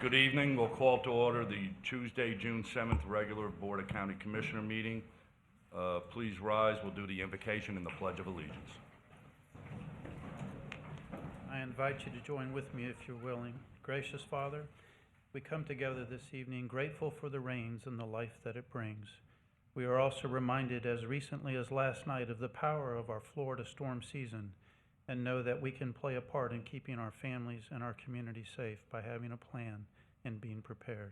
Good evening. We'll call to order the Tuesday, June 7th regular Board of County Commissioner meeting. Please rise. We'll do the invocation and the Pledge of Allegiance. I invite you to join with me if you're willing. Gracious Father, we come together this evening grateful for the rains and the life that it brings. We are also reminded as recently as last night of the power of our Florida storm season and know that we can play a part in keeping our families and our community safe by having a plan and being prepared.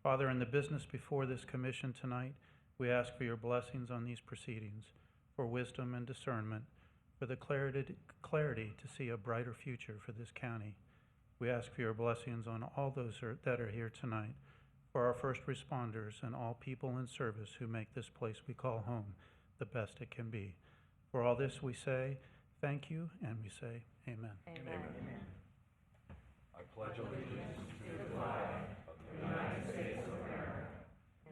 Father, in the business before this commission tonight, we ask for your blessings on these proceedings, for wisdom and discernment, for the clarity to see a brighter future for this county. We ask for your blessings on all those that are here tonight, for our first responders and all people in service who make this place we call home the best it can be. For all this we say, thank you, and we say amen. Amen. Amen. I pledge allegiance to the flag of the United States of America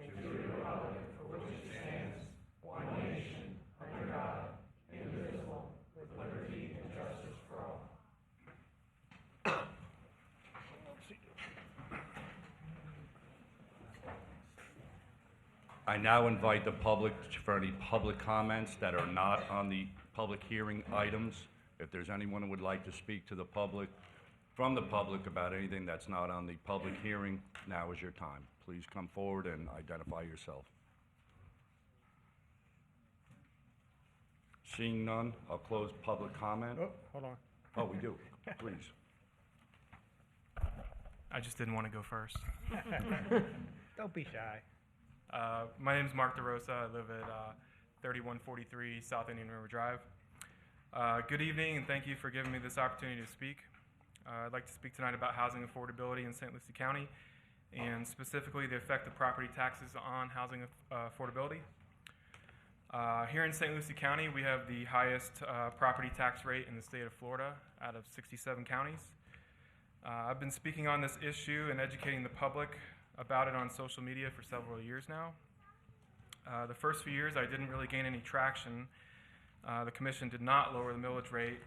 and to the republic for which it stands, one nation, under God, indivisible, with liberty and justice for all. I now invite the public for any public comments that are not on the public hearing items. If there's anyone who would like to speak to the public, from the public about anything that's not on the public hearing, now is your time. Please come forward and identify yourself. Seeing none, I'll close public comment. Oh, hold on. Oh, we do. Please. I just didn't want to go first. Don't be shy. My name is Mark DeRosa. I live at 3143 South Indian River Drive. Good evening, and thank you for giving me this opportunity to speak. I'd like to speak tonight about housing affordability in St. Lucie County, and specifically the effect of property taxes on housing affordability. Here in St. Lucie County, we have the highest property tax rate in the state of Florida out of 67 counties. I've been speaking on this issue and educating the public about it on social media for several years now. The first few years, I didn't really gain any traction. The commission did not lower the millage rate.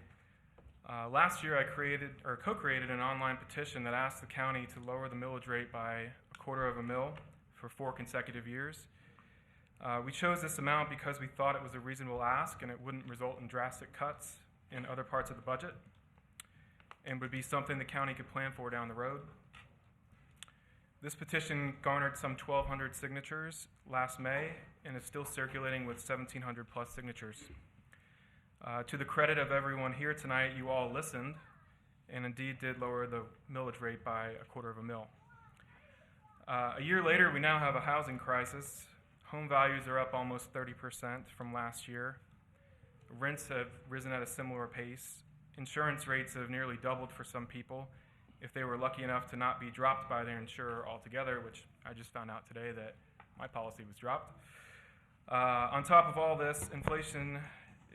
Last year, I co-created an online petition that asked the county to lower the millage rate by $0.25 for 4 consecutive years. We chose this amount because we thought it was a reasonable ask and it wouldn't result in drastic cuts in other parts of the budget and would be something the county could plan for down the road. This petition garnered some 1,200 signatures last May and is still circulating with 1,700 plus signatures. To the credit of everyone here tonight, you all listened and indeed did lower the millage rate by $0.25. A year later, we now have a housing crisis. Home values are up almost 30% from last year. Rents have risen at a similar pace. Insurance rates have nearly doubled for some people if they were lucky enough to not be dropped by their insurer altogether, which I just found out today that my policy was dropped. On top of all this, inflation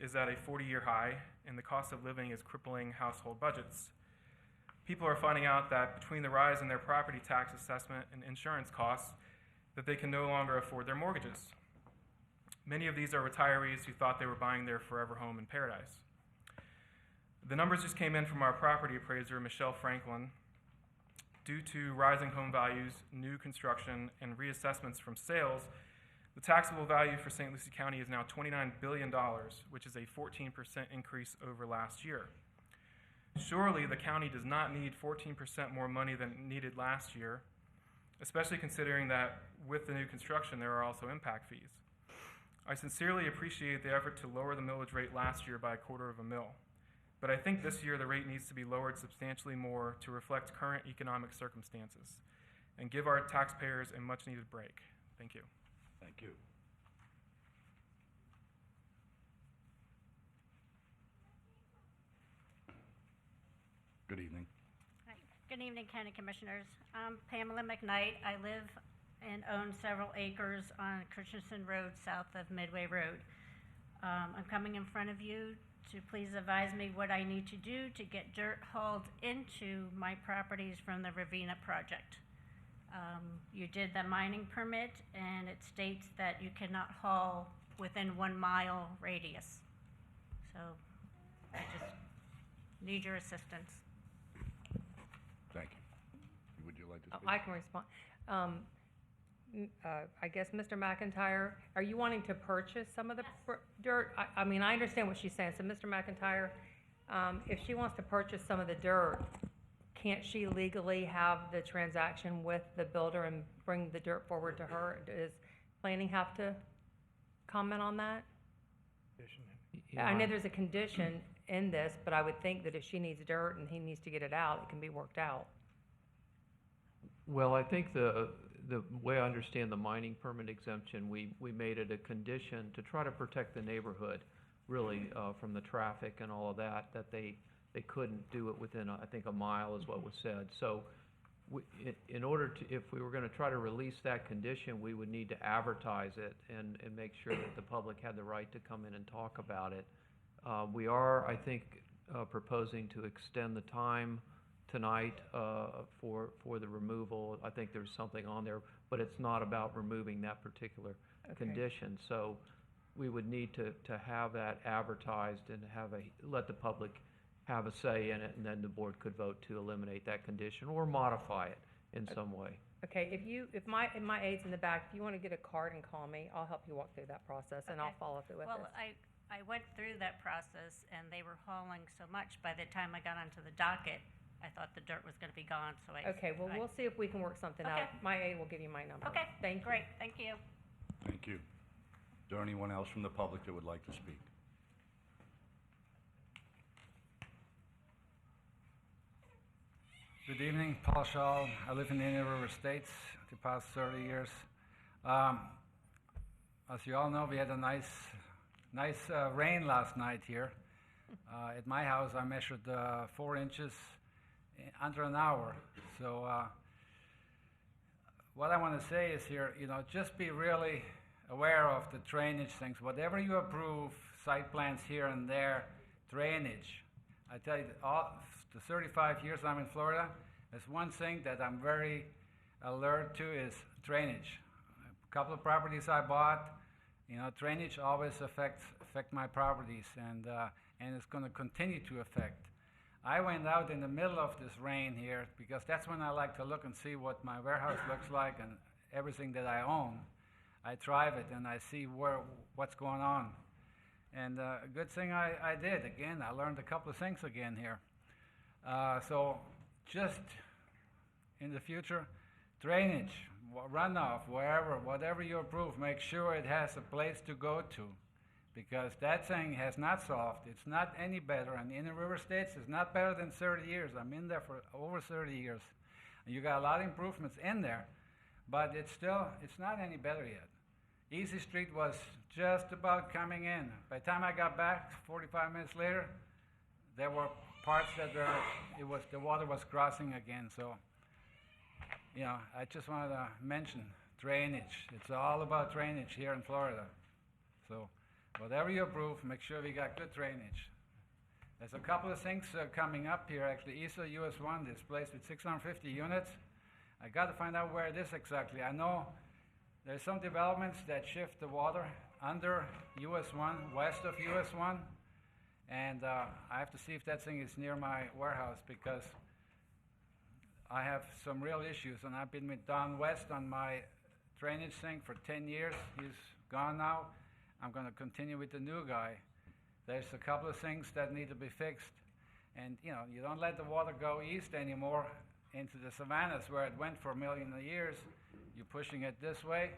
is at a 40-year high, and the cost of living is crippling household budgets. People are finding out that between the rise in their property tax assessment and insurance costs, that they can no longer afford their mortgages. Many of these are retirees who thought they were buying their forever home in paradise. The numbers just came in from our property appraiser, Michelle Franklin. Due to rising home values, new construction, and reassessments from sales, the taxable value for St. Lucie County is now $29 billion, which is a 14% increase over last year. Surely the county does not need 14% more money than it needed last year, especially considering that with the new construction there are also impact fees. I sincerely appreciate the effort to lower the millage rate last year by $0.25, but I think this year the rate needs to be lowered substantially more to reflect current economic circumstances and give our taxpayers a much needed break. Thank you. Thank you. Good evening. Hi. Good evening, County Commissioners. I'm Pamela McKnight. I live and own several acres on Christensen Road, south of Midway Road. I'm coming in front of you to please advise me what I need to do to get dirt hauled into my properties from the Ravina project. You did the mining permit, and it states that you cannot haul within 1 mile radius. So I just need your assistance. Thank you. Would you you like to speak? I can respond. I guess, Mr. McIntyre, are you wanting to purchase some of the dirt? I mean, I understand what she's saying. So, Mr. McIntyre, if she wants to purchase some of the dirt, can't she legally have the transaction with the builder and bring the dirt forward to her? Does planning have to comment on that? I know there's a condition in this, but I would think that if she needs dirt and he needs to get it out, it can be worked out. Well, I think the way I understand the mining permit exemption, we made it a condition to try to protect the neighborhood, really, from the traffic and all of that, that they couldn't do it within, I think, a mile is what was said. So in order to, if we were gonna try to release that condition, we would need to advertise it and make sure that the public had the right to come in and talk about it. We are, I think, proposing to extend the time tonight for the removal. I think there's something on there, but it's not about removing that particular condition. So we would need to have that advertised and let the public have a say in it, and then the board could vote to eliminate that condition or modify it in some way. Okay, if my aide's in the back, if you want to get a card and call me, I'll help you walk through that process, and I'll Okay. follow through with Well, this. I went through that process, and they were hauling so much, by the time I got onto the docket, I thought the dirt was gonna be gone, so Okay, well, we'll see if we can work something out. Okay. My aide will give you my number. Okay, Thank you. great, thank you. Thank you. Is there anyone else from the public that would like to speak? Good evening, Paul Shaw. I live in the Indian River Estates the past 30 years. As you all know, we had a nice rain last night here. At my house, I measured 4 inches under an hour. So what I want to say is here, just be really aware of the drainage things. Whatever you approve, site plans here and there, drainage. I tell you, the 35 years I'm in Florida, there's one thing that I'm very alert to is drainage. A couple of properties I bought, drainage always affect my properties, and it's going to continue to affect. I went out in the middle of this rain here because that's when I like to look and see what my warehouse looks like and everything that I own. I drive it and I see what's going on. And a good thing I did. Again, I learned a couple of things again here. So just in the future, drainage, runoff, whatever you approve, make sure it has a place to go to, because that thing has not solved. It's not any better. And in the River Estates, it's not better than 30 years. I'm in there for over 30 years. And you got a lot of improvements in there, but it's not any better yet. Easy Street was just about coming in. By the time I got back, 45 minutes later, there were parts that the water was crossing again. So, I just wanted to mention drainage. It's all about drainage here in Florida. So, whatever you approve, make sure we got good drainage. There's a couple of things coming up here. Actually, east of US 1, this place with 650 units. I got to find out where it is exactly. I know there's some developments that shift the water under US 1, west of US 1, and I have to see if that thing is near my warehouse, because I have some real issues, and I've been with Don West on my drainage thing for 10 years. He's gone now. I'm going to continue with the new guy. There's a couple of things that need to be fixed, and you don't let the water go east anymore into the savannas where it went for a million years. You're pushing it this way,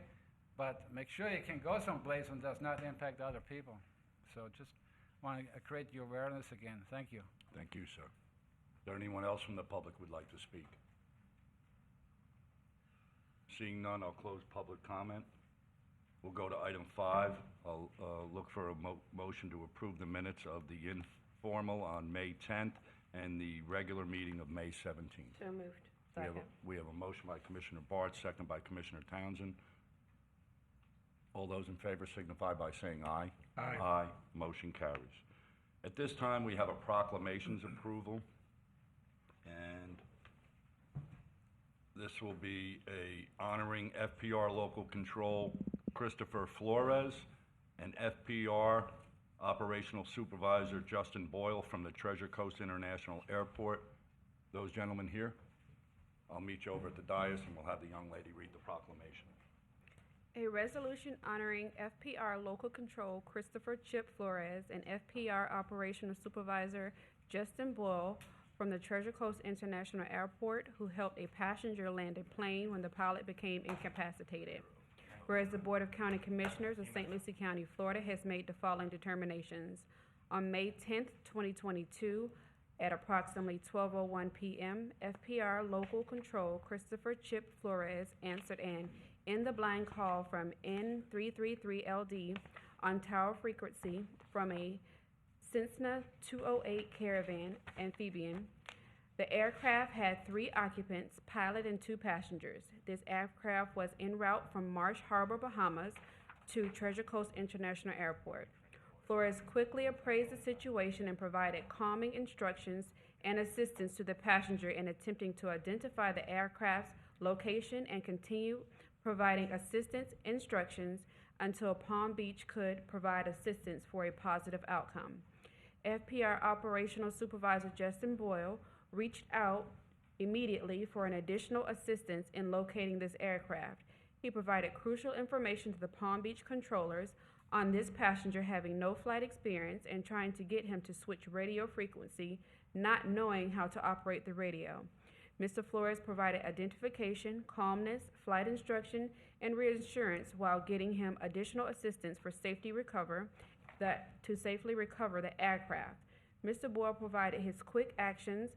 but make sure you can go someplace and does not impact other people. So just want to create your awareness again. Thank you. Thank you, sir. Is there anyone else from the public who would like to speak? Seeing none, I'll close public comment. We'll go to item 5. I'll look for a motion to approve the minutes of the informal on May 10th and the regular meeting of May 17th. So moved. We have a motion by Commissioner Barth, second by Commissioner Townsend. All those in favor signify by saying aye. Aye. Aye. Motion carries. At this time, we have a proclamations approval, and this will be honoring FPR Local Control Christopher Flores and FPR Operational Supervisor Justin Boyle from the Treasure Coast International Airport. Those gentlemen here? I'll meet you over at the dais, and we'll have the young lady read the proclamation. A resolution honoring FPR Local Control Christopher Chip Flores and FPR Operational Supervisor Justin Boyle from the Treasure Coast International Airport who helped a passenger land a plane when the pilot became incapacitated. Whereas the Board of County Commissioners of St. Lucie County, Florida has made the following determinations. On May 10th, 2022, at approximately 12:01 p.m., FPR Local Control Christopher Chip Flores answered an in-the-blind call from N333LD on tower frequency from a Cessna 208 Caravan amphibian. The aircraft had 3 occupants, pilot and 2 passengers. This aircraft was en route from Marsh Harbor, Bahamas to Treasure Coast International Airport. Flores quickly appraised the situation and provided calming instructions and assistance to the passenger in attempting to identify the aircraft's location and continue providing assistance instructions until Palm Beach could provide assistance for a positive outcome. FPR Operational Supervisor Justin Boyle reached out immediately for an additional assistance in locating this aircraft. He provided crucial information to the Palm Beach controllers on this passenger having no flight experience and trying to get him to switch radio frequency, not knowing how to operate the radio. Mr. Flores provided identification, calmness, flight instruction, and reassurance while getting him additional assistance for to safely recover the aircraft. Mr. Boyle provided his quick actions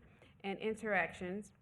and interactions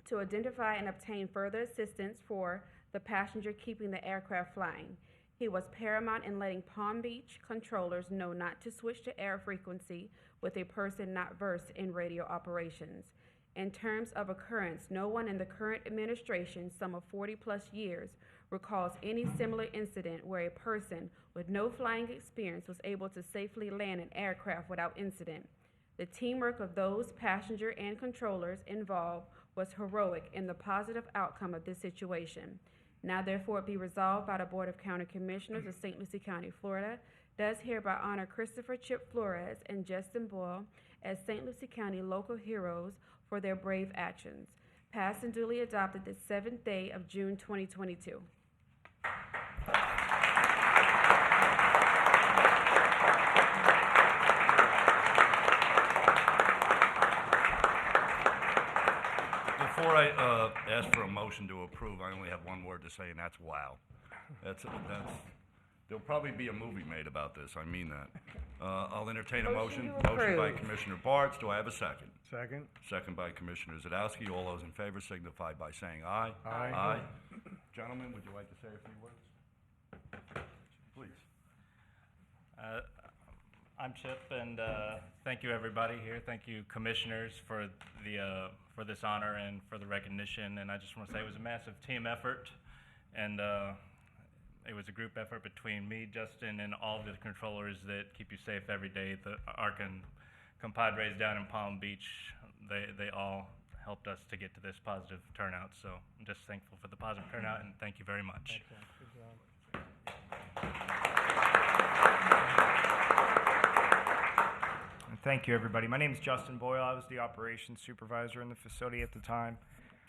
to identify and obtain further assistance for the passenger keeping the aircraft flying. He was paramount in letting Palm Beach controllers know not to switch to air frequency with a person not versed in radio operations. In terms of occurrence, no one in the current administration, some of 40-plus years, recalls any similar incident where a person with no flying experience was able to safely land an aircraft without incident. The teamwork of those passenger and controllers involved was heroic in the positive outcome of this situation. Now therefore be resolved by the Board of County Commissioners of St. Lucie County, Florida, does hereby honor Christopher Chip Flores and Justin Boyle as St. Lucie County local heroes for their brave actions. Passed and duly adopted the 7th day of June 2022. Before I ask for a motion to approve, I only have one word to say, and that's wow. There'll probably be a movie made about this, I mean that. I'll entertain a motion. to Motion by approve. Commissioner Bartz, do I have a second? Second. Second by Commissioner Zadowski. All those in favor signify by saying aye. Aye. Aye. Gentlemen, would you like to say a few words? Please. I'm Chip, and thank you everybody here. Thank you commissioners for this honor and for the recognition. And I just want to say it was a massive team effort, and it was a group effort between me, Justin, and all the controllers that keep you safe every day. Our compadres down in Palm Beach, they all helped us to get to this positive turnout. So I'm just thankful for the positive turnout, and thank you very much. Thank you, everybody. My name is Justin Boyle. I was the operations supervisor in the facility at the time.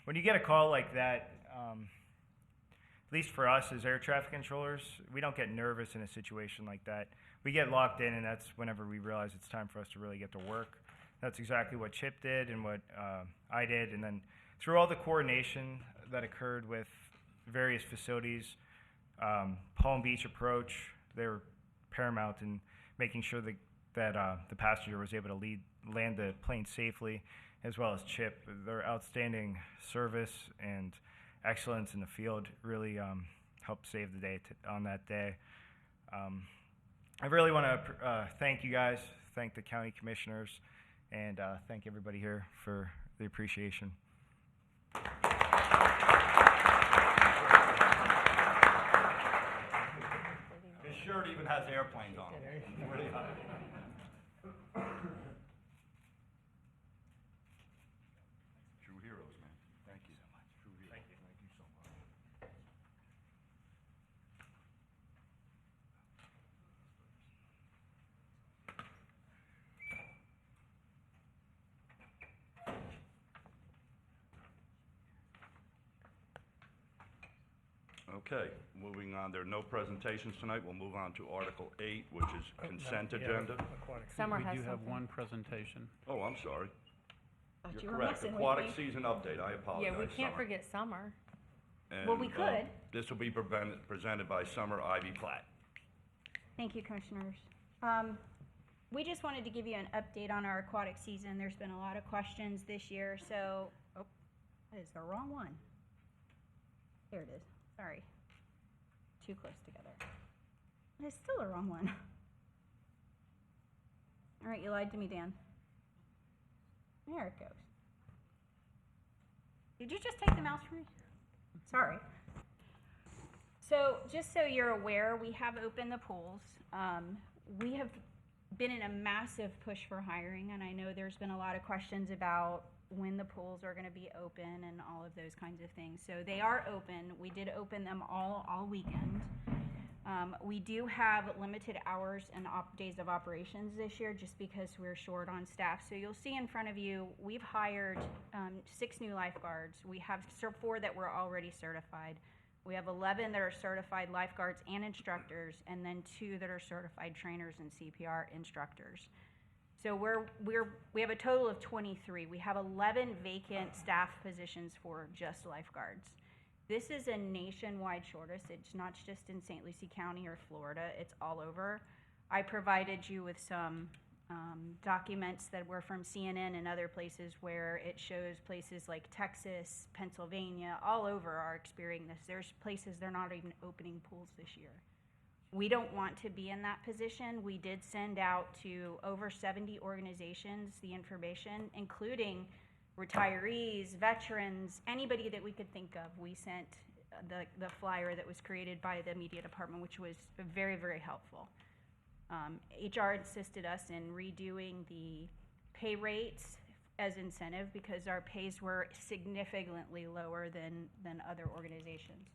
When you get a call like that, at least for us as air traffic controllers, we don't get nervous in a situation like that. We get locked in, and that's whenever we realize it's time for us to really get to work. That's exactly what Chip did and what I did. And then through all the coordination that occurred with various facilities, Palm Beach approach, they were paramount in making sure that the passenger was able to land the plane safely, as well as Chip. Their outstanding service and excellence in the field really helped save the day on that day. I really want to thank you guys, thank the county commissioners, and thank everybody here for the appreciation. His shirt even has airplanes on it. Really high. True heroes, man. Thank you so much. True heroes. Thank you so much. Okay, moving on, there are no presentations tonight. We'll move on to Article 8, which is consent agenda. Summer has We do have something. one presentation. Oh, I'm sorry. Thought You're you were correct. messing with Aquatic me. season update, I apologize. Yeah, we can't Summer. forget summer. Well, we And, could. This will be presented by Summer Ivy Platt. Thank you, Commissioners. We just wanted to give you an update on our aquatic season. There's been a lot of questions this year, so, oh, that is the wrong one. There it is, sorry. Too close together. It's still the wrong one. All right, you lied to me, Dan. There it goes. Did you just take the mouse from me? Sorry. So, just so you're aware, we have opened the pools. We have been in a massive push for hiring, and I know there's been a lot of questions about when the pools are going to be open and all of those kinds of things. So they are open. We did open them all weekend. We do have limited hours and days of operations this year just because we're short on staff. So you'll see in front of you, we've hired 6 new lifeguards. We have 4 that were already certified. We have 11 that are certified lifeguards and instructors, and then 2 that are certified trainers and CPR instructors. So we have a total of 23. We have 11 vacant staff positions for just lifeguards. This is a nationwide shortage. It's not just in St. Lucie County or Florida. It's all over. I provided you with some documents that were from CNN and other places where it shows places like Texas, Pennsylvania, all over are experiencing this. There's places they're not even opening pools this year. We don't want to be in that position. We did send out to over 70 organizations the information, including retirees, veterans, anybody that we could think of. We sent the flyer that was created by the media department, which was very, very helpful. HR assisted us in redoing the pay rates as incentive because our pays were significantly lower than other organizations.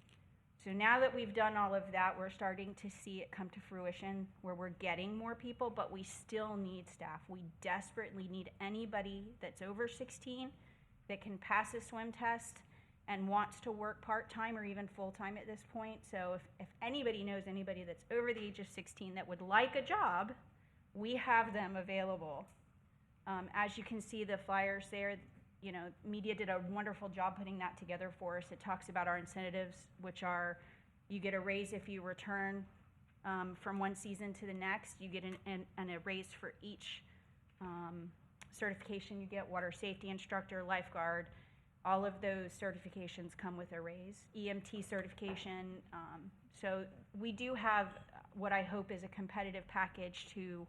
So now that we've done all of that, we're starting to see it come to fruition where we're getting more people, but we still need staff. We desperately need anybody that's over 16 that can pass a swim test and wants to work part-time or even full-time at this point. So if anybody knows anybody that's over the age of 16 that would like a job, we have them available. As you can see the flyers there, you know, media did a wonderful job putting that together for us. It talks about our incentives, which are you get a raise if you return from one season to the next. You get a raise for each certification you get, water safety instructor, lifeguard. All of those certifications come with a raise. EMT certification. So we do have what I hope is a competitive package to,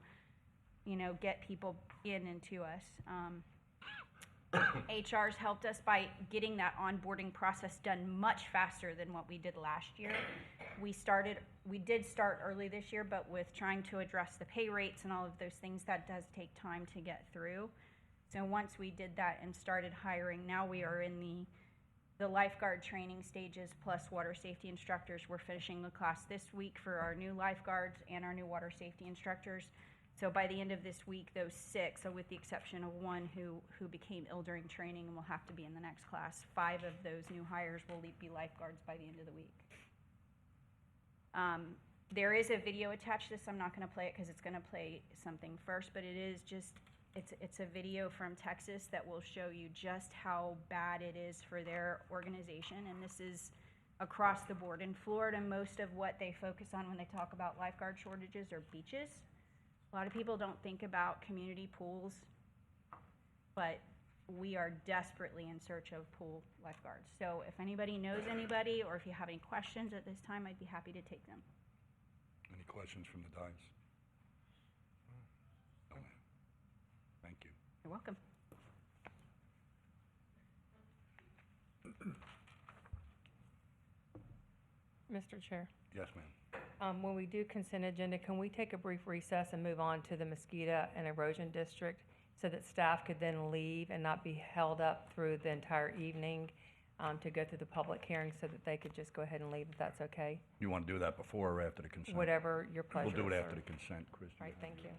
you know, get people in and to us. HR's helped us by getting that onboarding process done much faster than what we did last year. We did start early this year, but with trying to address the pay rates and all of those things, that does take time to get through. So once we did that and started hiring, now we are in the lifeguard training stages plus water safety instructors. We're finishing the class this week for our new lifeguards and our new water safety instructors. So by the end of this week, those 6, so with the exception of 1 who became ill during training and will have to be in the next class, 5 of those new hires will be lifeguards by the end of the week. There is a video attached to this. I'm not going to play it because it's going to play something first, but it is just, it's a video from Texas that will show you just how bad it is for their organization, and this is across the board. In Florida, most of what they focus on when they talk about lifeguard shortages are beaches. A lot of people don't think about community pools, but we are desperately in search of pool lifeguards. So if anybody knows anybody or if you have any questions at this time, I'd be happy to take them. Any questions from the Dives? No, ma'am. Thank you. You're welcome. Mr. Chair, Yes, ma'am. when we do consent agenda, can we take a brief recess and move on to the mosquito and erosion district so that staff could then leave and not be held up through the entire evening to go through the public hearing so that they could just go ahead and leave if that's okay? You want to do that before or after the consent? Whatever your pleasure is, We'll do it sir. after the consent, Christie. Right, thank you.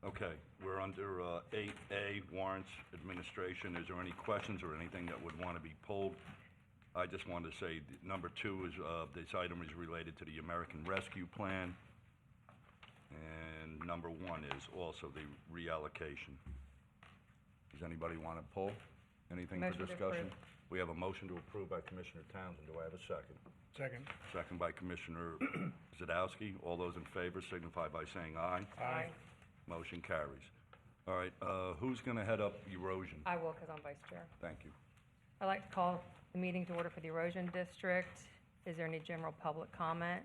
Okay, we're under 8A, Warrants Administration. Is there any questions or anything that would want to be pulled I just wanted to say, number 2 is, this item is related to the American Rescue Plan. And number 1 is also the reallocation. Does anybody want to pull anything for Motion to discussion? approve. We have a motion to approve by Commissioner Townsend. Do I have a second? Second. Second by Commissioner Zadowski. All those in favor signify by saying aye. Aye. Motion carries. All right, who's going to head up erosion? I will, because I'm vice chair. Thank you. I'd like to call the meeting to order for the erosion district. Is there any general public comment?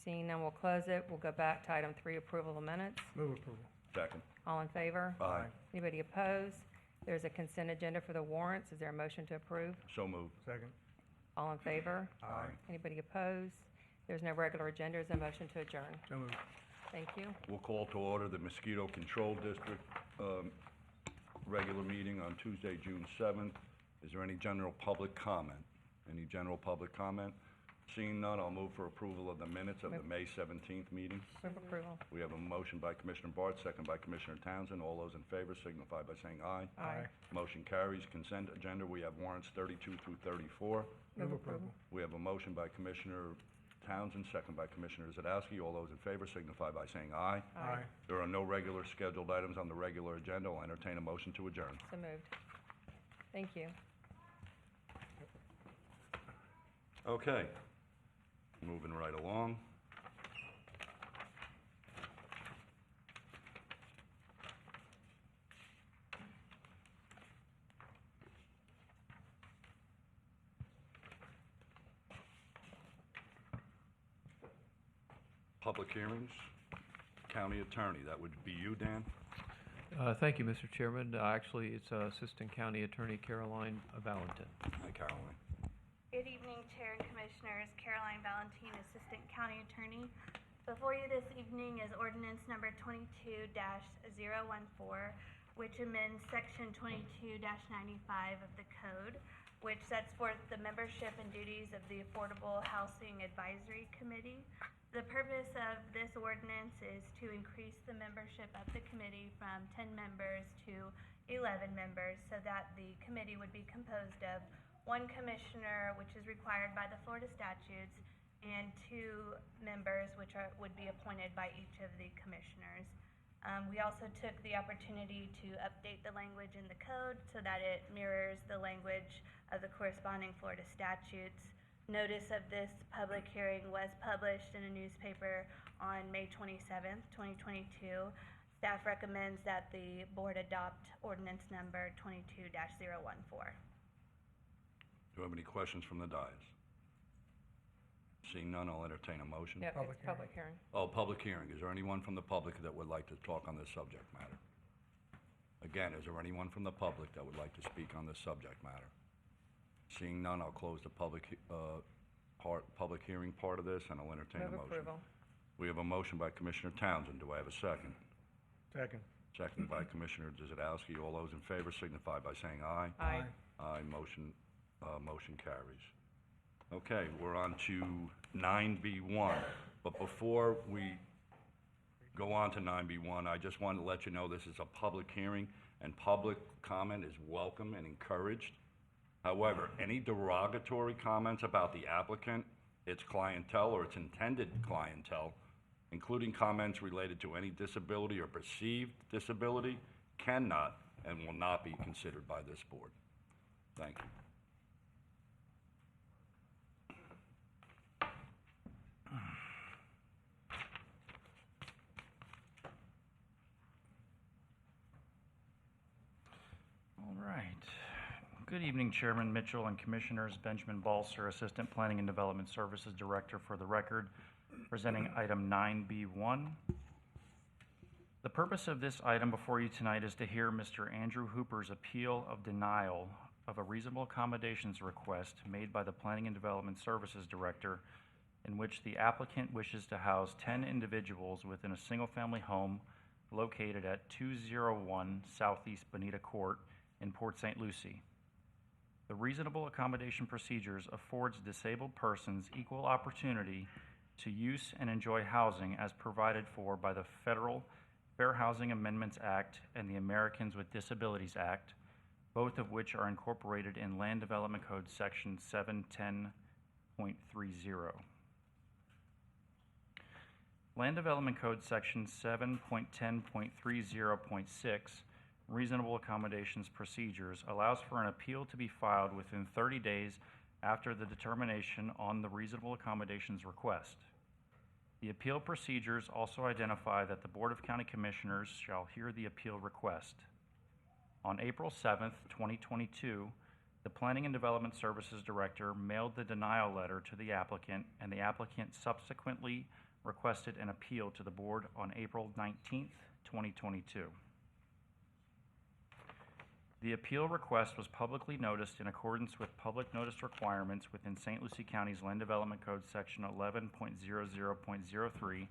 Seeing none, we'll close it. We'll go back to item 3, approval of minutes. Move approval. Second. All in favor? Aye. Anybody opposed? There's a consent agenda for the warrants. Is there a motion to approve? So moved. Second. All in favor? Aye. Anybody opposed? There's no regular agenda. Is there a motion to adjourn? So moved. Thank you. We'll call to order the Mosquito Control District regular meeting on Tuesday, June 7th. Is there any general public comment? Any general public comment? Seeing none, I'll move for approval of the minutes of the May 17th meeting. Move approval. We have a motion by Commissioner Barth, second by Commissioner Townsend. All those in favor signify by saying aye. Aye. Motion carries. Consent agenda, we have warrants 32 through 34. Move approval. We have a motion by Commissioner Townsend, second by Commissioner Zadowski. All those in favor signify by saying aye. Aye. There are no regular scheduled items on the regular agenda. I'll entertain a motion to adjourn. So moved. Thank you. Okay. Moving right along. Public hearings, county attorney, that would be you, Dan? Thank you, Mr. Chairman. Actually, it's Assistant County Attorney Caroline Valentin. Hi, Caroline. Good evening, Chair and Commissioners. Caroline Valentin, Assistant County Attorney. Before you this evening is ordinance number 22-014, which amends section 22-95 of the code, which sets forth the membership and duties of the Affordable Housing Advisory Committee. The purpose of this ordinance is to increase the membership of the committee from 10 members to 11 members so that the committee would be composed of 1 commissioner, which is required by the Florida statutes, and 2 members, which would be appointed by each of the commissioners. We also took the opportunity to update the language in the code so that it mirrors the language of the corresponding Florida statutes. Notice of this public hearing was published in a newspaper on May 27th, 2022. Staff recommends that the board adopt ordinance number 22-014. Do you have any questions from the dais? Seeing none, I'll entertain a motion. Yep, it's public hearing. Oh, public hearing. Is there anyone from the public that would like to talk on this subject matter? Again, is there anyone from the public that would like to speak on this subject matter? Seeing none, I'll close the public hearing part of this, and I'll entertain a Move motion. approval. We have a motion by Commissioner Townsend. Do I have a second? Second. Second by Commissioner Zadowski. All those in favor signify by saying aye. Aye. Aye, motion carries. Okay, we're on to 9B1. But before we go on to 9B1, I just wanted to let you know this is a public hearing, and public comment is welcome and encouraged. However, any derogatory comments about the applicant, its clientele, or its intended clientele, including comments related to any disability or perceived disability, cannot and will not be considered by this board. Thank you. All right. Good evening, Chairman Mitchell and Commissioners. Benjamin Balser, Assistant Planning and Development Services Director for the record, presenting item 9B1. The purpose of this item before you tonight is to hear Mr. Andrew Hooper's appeal of denial of a reasonable accommodations request made by the Planning and Development Services Director, in which the applicant wishes to house 10 individuals within a single-family home located at 201 Southeast Bonita Court in Port St. Lucie. The reasonable accommodation procedures affords disabled persons equal opportunity to use and enjoy housing as provided for by the Federal Fair Housing Amendments Act and the Americans with Disabilities Act, both of which are incorporated in Land Development Code Section 710.30. Land Development Code Section 7.10.30.6, Reasonable Accommodations Procedures, allows for an appeal to be filed within 30 days after the determination on the reasonable accommodations request. The appeal procedures also identify that the Board of County Commissioners shall hear the appeal request. On April 7th, 2022, the Planning and Development Services Director mailed the denial letter to the applicant, and the applicant subsequently requested an appeal to the board on April 19th, 2022. The appeal request was publicly noticed in accordance with public notice requirements within St. Lucie County's Land Development Code Section 11.00.03,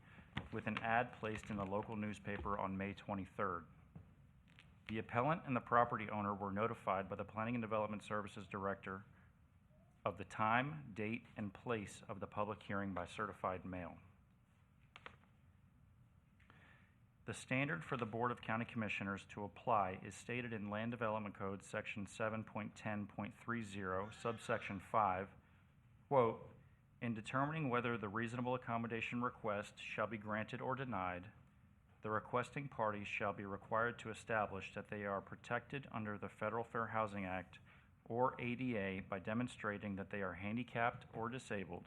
with an ad placed in the local newspaper on May 23rd. The appellant and the property owner were notified by the Planning and Development Services Director of the time, date, and place of the public hearing by certified mail. The standard for the Board of County Commissioners to apply is stated in Land Development Code Section 7.10.30, subsection 5, quote, "In determining whether the reasonable accommodation request shall be granted or denied, the requesting party shall be required to establish that they are protected under the Federal Fair Housing Act or ADA by demonstrating that they are handicapped or disabled,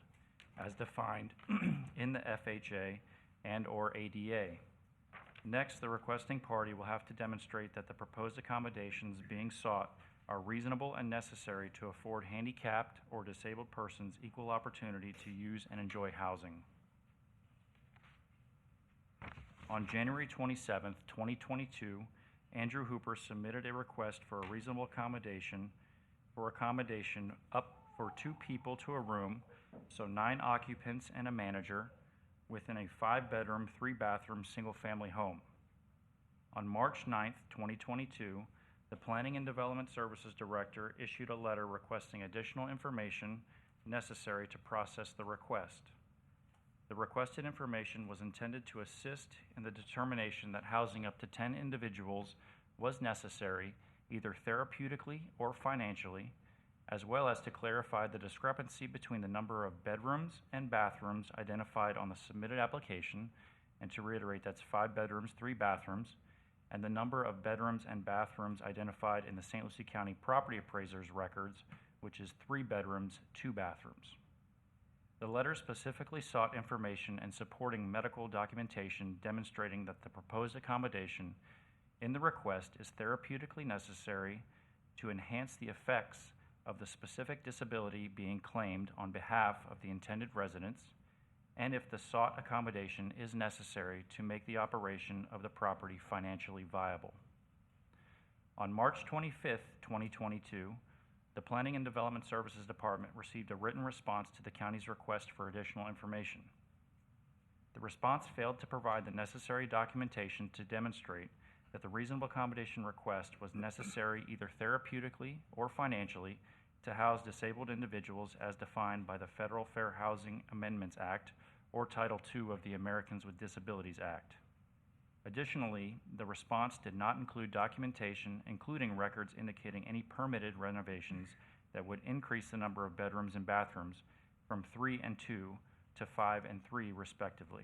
as defined in the FHA and/or ADA. Next, the requesting party will have to demonstrate that the proposed accommodations being sought are reasonable and necessary to afford handicapped or disabled persons equal opportunity to use and enjoy housing." On January 27th, 2022, Andrew Hooper submitted a request for a reasonable accommodation up for 2 people to a room, so 9 occupants and a manager, within a 5-bedroom, 3-bathroom, single-family home. On March 9th, 2022, the Planning and Development Services Director issued a letter requesting additional information necessary to process the request. The requested information was intended to assist in the determination that housing up to 10 individuals was necessary, either therapeutically or financially, as well as to clarify the discrepancy between the number of bedrooms and bathrooms identified on the submitted application, and to reiterate, that's 5 bedrooms, 3 bathrooms, and the number of bedrooms and bathrooms identified in the St. Lucie County Property Appraiser's records, which is 3 bedrooms, 2 bathrooms. The letter specifically sought information and supporting medical documentation demonstrating that the proposed accommodation in the request is therapeutically necessary to enhance the effects of the specific disability being claimed on behalf of the intended residents, and if the sought accommodation is necessary to make the operation of the property financially viable. On March 25th, 2022, the Planning and Development Services Department received a written response to the county's request for additional information. The response failed to provide the necessary documentation to demonstrate that the reasonable accommodation request was necessary either therapeutically or financially to house disabled individuals as defined by the Federal Fair Housing Amendments Act or Title II of the Americans with Disabilities Act. Additionally, the response did not include documentation, including records indicating any permitted renovations that would increase the number of bedrooms and bathrooms from 3 and 2 to 5 and 3, respectively.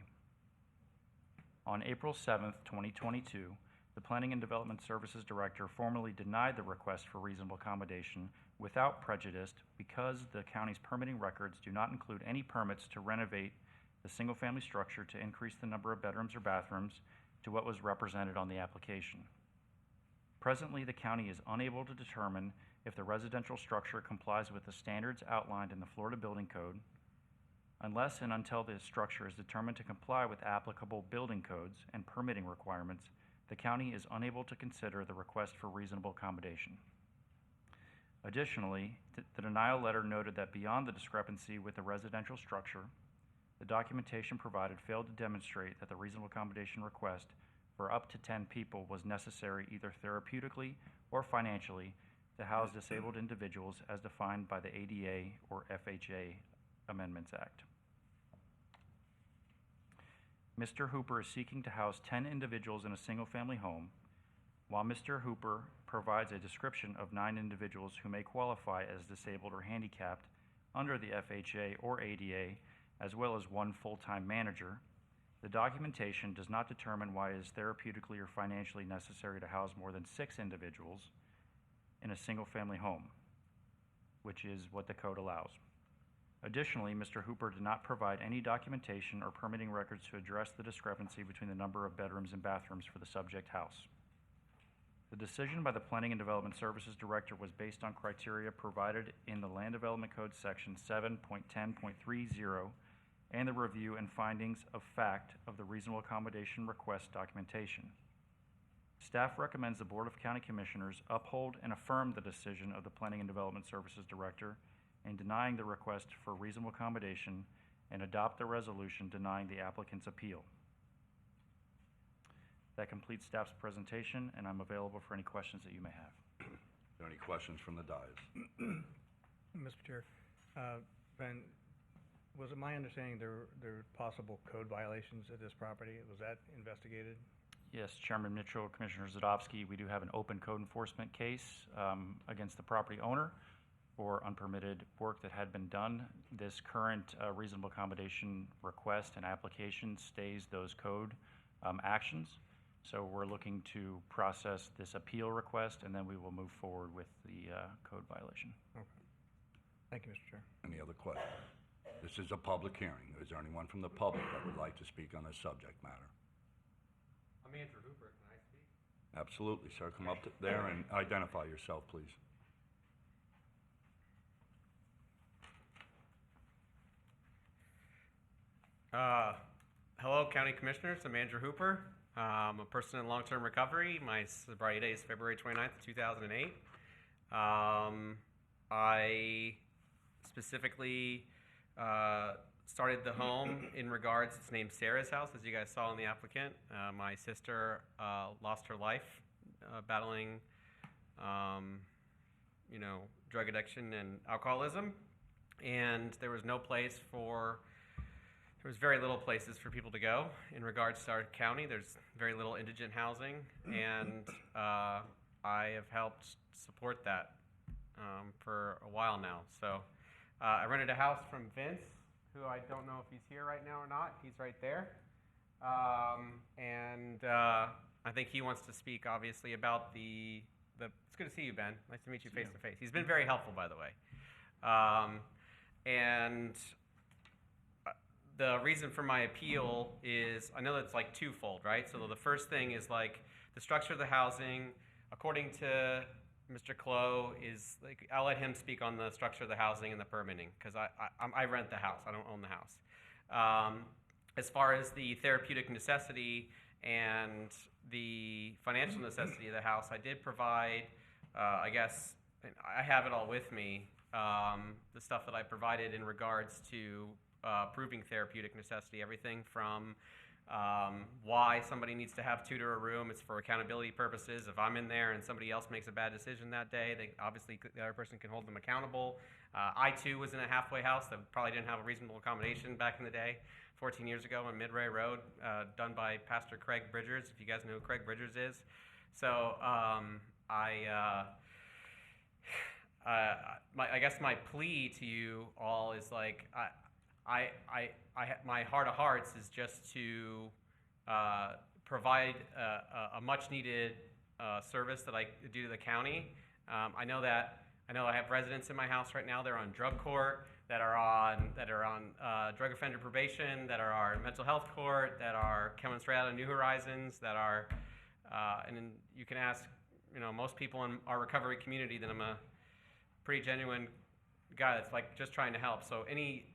On April 7th, 2022, the Planning and Development Services Director formally denied the request for reasonable accommodation without prejudice because the county's permitting records do not include any permits to renovate the single-family structure to increase the number of bedrooms or bathrooms to what was represented on the application. Presently, the county is unable to determine if the residential structure complies with the standards outlined in the Florida Building Code, unless and until the structure is determined to comply with applicable building codes and permitting requirements. The county is unable to consider the request for reasonable accommodation. Additionally, the denial letter noted that beyond the discrepancy with the residential structure, the documentation provided failed to demonstrate that the reasonable accommodation request for up to 10 people was necessary either therapeutically or financially to house disabled individuals as defined by the ADA or FHA Amendments Act. Mr. Hooper is seeking to house 10 individuals in a single-family home, While Mr. Hooper provides a description of 9 individuals who may qualify as disabled or handicapped under the FHA or ADA, as well as 1 full-time manager, the documentation does not determine why it is therapeutically or financially necessary to house more than 6 individuals in a single-family home, which is what the code allows. Additionally, Mr. Hooper did not provide any documentation or permitting records to address the discrepancy between the number of bedrooms and bathrooms for the subject house. The decision by the Planning and Development Services Director was based on criteria provided in the Land Development Code Section 7.10.30 and the review and findings of fact of the reasonable accommodation request documentation. Staff recommends the Board of County Commissioners uphold and affirm the decision of the Planning and Development Services Director in denying the request for reasonable accommodation and adopt the resolution denying the applicant's appeal. That completes staff's presentation, and I'm available for any questions that you may have. Are there any questions from the dais? Mr. Chair, Ben, was it my understanding there were possible code violations at this property? Was that investigated? Yes, Chairman Mitchell, Commissioner Zadowski, we do have an open code enforcement case against the property owner for unpermitted work that had been done. This current reasonable accommodation request and application stays those code actions. So we're looking to process this appeal request, and then we will move forward with the code violation. Okay. Thank you, Mr. Chair. Any other questions? This is a public hearing. Is there anyone from the public that would like to speak on this subject matter? I'm Andrew Hooper. Can I speak? Absolutely, sir. Come up there and identify yourself, please. Hello, County Commissioners. I'm Andrew Hooper. I'm a person in long-term recovery. My sobriety date is February 29th, 2008. I specifically started the home in regards, it's named Sarah's House, as you guys saw in the applicant. My sister lost her life battling, drug addiction and alcoholism. And there was very little places for people to go in regards to our county. There's very little indigent housing, and I have helped support that for a while now. So I rented a house from Vince, who I don't know if he's here right now or not. He's right there. I think he wants to speak, obviously, about it's good to see you, Ben. Nice to meet you face to face. He's been very helpful, by the way. The reason for my appeal is, I know that's like twofold, right? So the first thing is like the structure of the housing, according to Mr. Clow, is like, I'll let him speak on the structure of the housing and the permitting, because I rent the house, I don't own the house. As far as the therapeutic necessity and the financial necessity of the house, I did provide, I guess, I have it all with me, the stuff that I provided in regards to proving therapeutic necessity, everything from why somebody needs to have tutor a room. It's for accountability purposes. If I'm in there and somebody else makes a bad decision that day, obviously the other person can hold them accountable. I too was in a halfway house that probably didn't have a reasonable accommodation back in the day, 14 years ago on Midway Road, done by Pastor Craig Bridgers, if you guys know who Craig Bridgers is. So I guess my plea to you all is like, my heart of hearts is just to provide a much needed service that I do to the county. I know I have residents in my house right now. They're on drug court, that are on drug offender probation, that are on mental health court, that are coming straight out of New Horizons, that are, and then you can ask, most people in our recovery community that I'm a pretty genuine guy that's like just trying to help. So any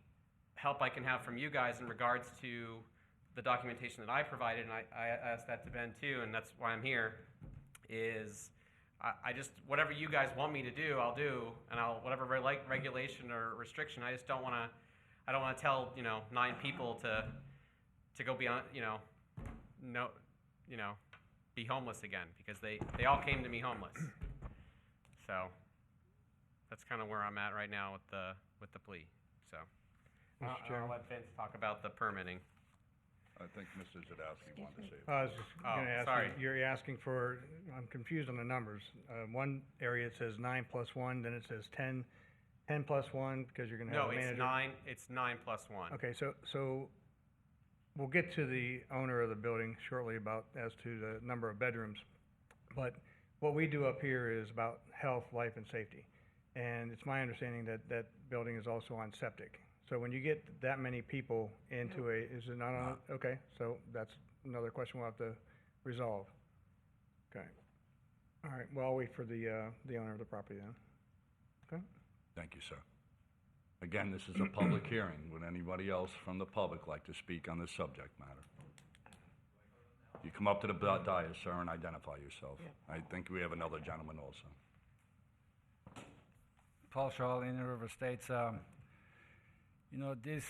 help I can have from you guys in regards to the documentation that I provided, and I asked that to Ben too, and that's why I'm here, is I just, whatever you guys want me to do, I'll do, and whatever regulation or restriction, I just don't want to tell, 9 people to go beyond, be homeless again, because they all came to me homeless. So that's kind of where I'm at right now with the plea. So I'll let Vince talk about the permitting. I think Mr. Zadowski wanted to say. I was just Oh, gonna ask sorry. you, you're asking for, I'm confused on the numbers. One area it says 9+1, then it says 10 +1, because you're gonna have No, a manager. it's 9+1. Okay, so we'll get to the owner of the building shortly about, as to the number of bedrooms. But what we do up here is about health, life, and safety. And it's my understanding that that building is also on septic. So when you get that many people into is it not on, okay, so that's another question we'll have to resolve. Okay. All right, well, I'll wait for the owner of the property then. Okay? Thank you, sir. Again, this is a public hearing. Would anybody else from the public like to speak on this subject matter? You come up to the dais, sir, and identify yourself. I think we have another gentleman also. Paul Shaw, Indian River Estates. You know, these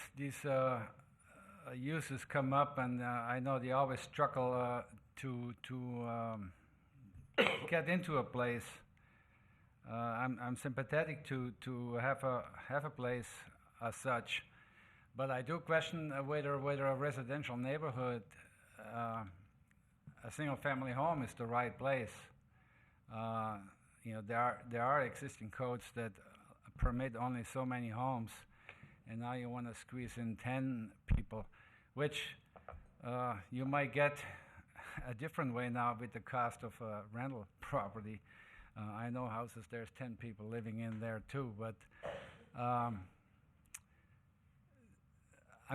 uses come up, and I know they always struggle to get into a place. I'm sympathetic to have a place as such, but I do question whether a residential neighborhood, a single-family home, is the right place. You know, there are existing codes that permit only so many homes, and now you want to squeeze in 10 people, which you might get a different way now with the cost of rental property. I know houses there's 10 people living in there too, but I'm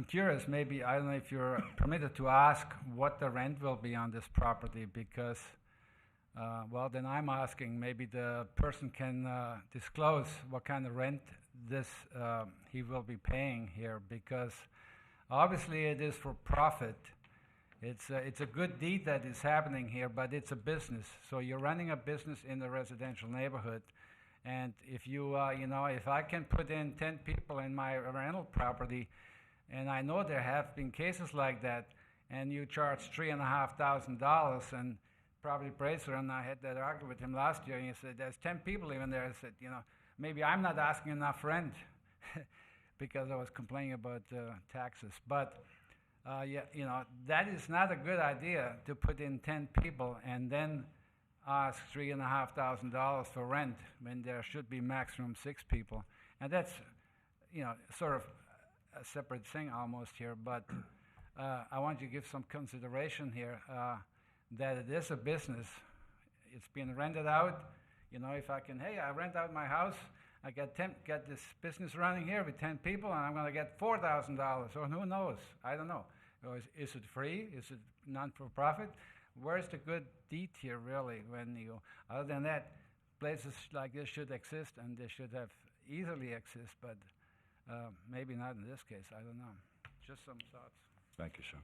curious, maybe, I don't know if you're permitted to ask what the rent will be on this property, because well, then I'm asking maybe the person can disclose what kind of rent he will be paying here, because obviously it is for profit. It's a good deed that is happening here, but it's a business. So you're running a business in a residential neighborhood, and if you you know, if I can put in 10 people in my rental property, and I know there have been cases like that, and you charge $3,500, and probably Bracer and I had that argument with him last year, and he said, there's 10 people living there. I said, you know, maybe I'm not asking enough rent because I was complaining about taxes. But, yeah, you know, that is not a good idea to put in 10 people and then ask $3,500 for rent when there should be maximum 6 people. And that's, you know, sort of a separate thing almost here, but I want you to give some consideration here. That it is a business. It's being rented out. You know, if I can, hey, I rent out my house, I get this business running here with 10 people, and I'm going to get $4,000, or who knows? I don't know. Or is it free? Is it non-for-profit? Where's the good deed here, really? When you, other than that, places like this should exist, and they should have easily exist, but maybe not in this case. I don't know. Just some thoughts. Thank you, sir.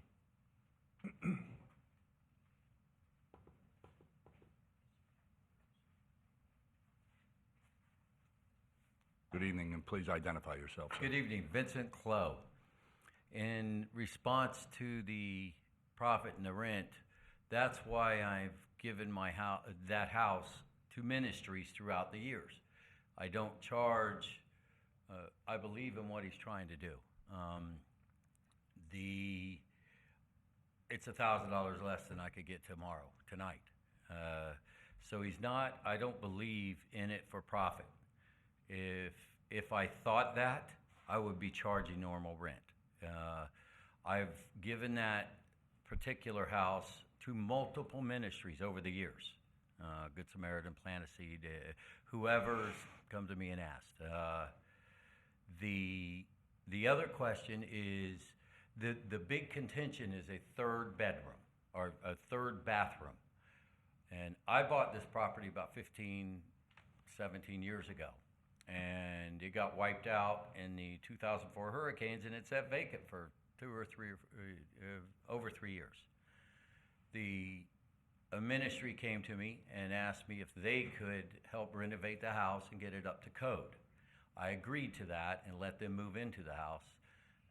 Good evening, and please identify yourself, sir. Good evening, Vincent Clow. In response to the profit and the rent, that's why I've given that house to ministries throughout the years. I don't charge, I believe in what he's trying to do. It's $1,000 less than I could get tonight. So he's not, I don't believe in it for profit. If I thought that, I would be charging normal rent. I've given that particular house to multiple ministries over the years. Good Samaritan, Plant a Seed, whoever's come to me and asked. The other question is, the big contention is a third bedroom or a third bathroom. And I bought this property about 15, 17 years ago. And it got wiped out in the 2004 hurricanes, and it sat vacant for over 3 years. A ministry came to me and asked me if they could help renovate the house and get it up to code. I agreed to that and let them move into the house.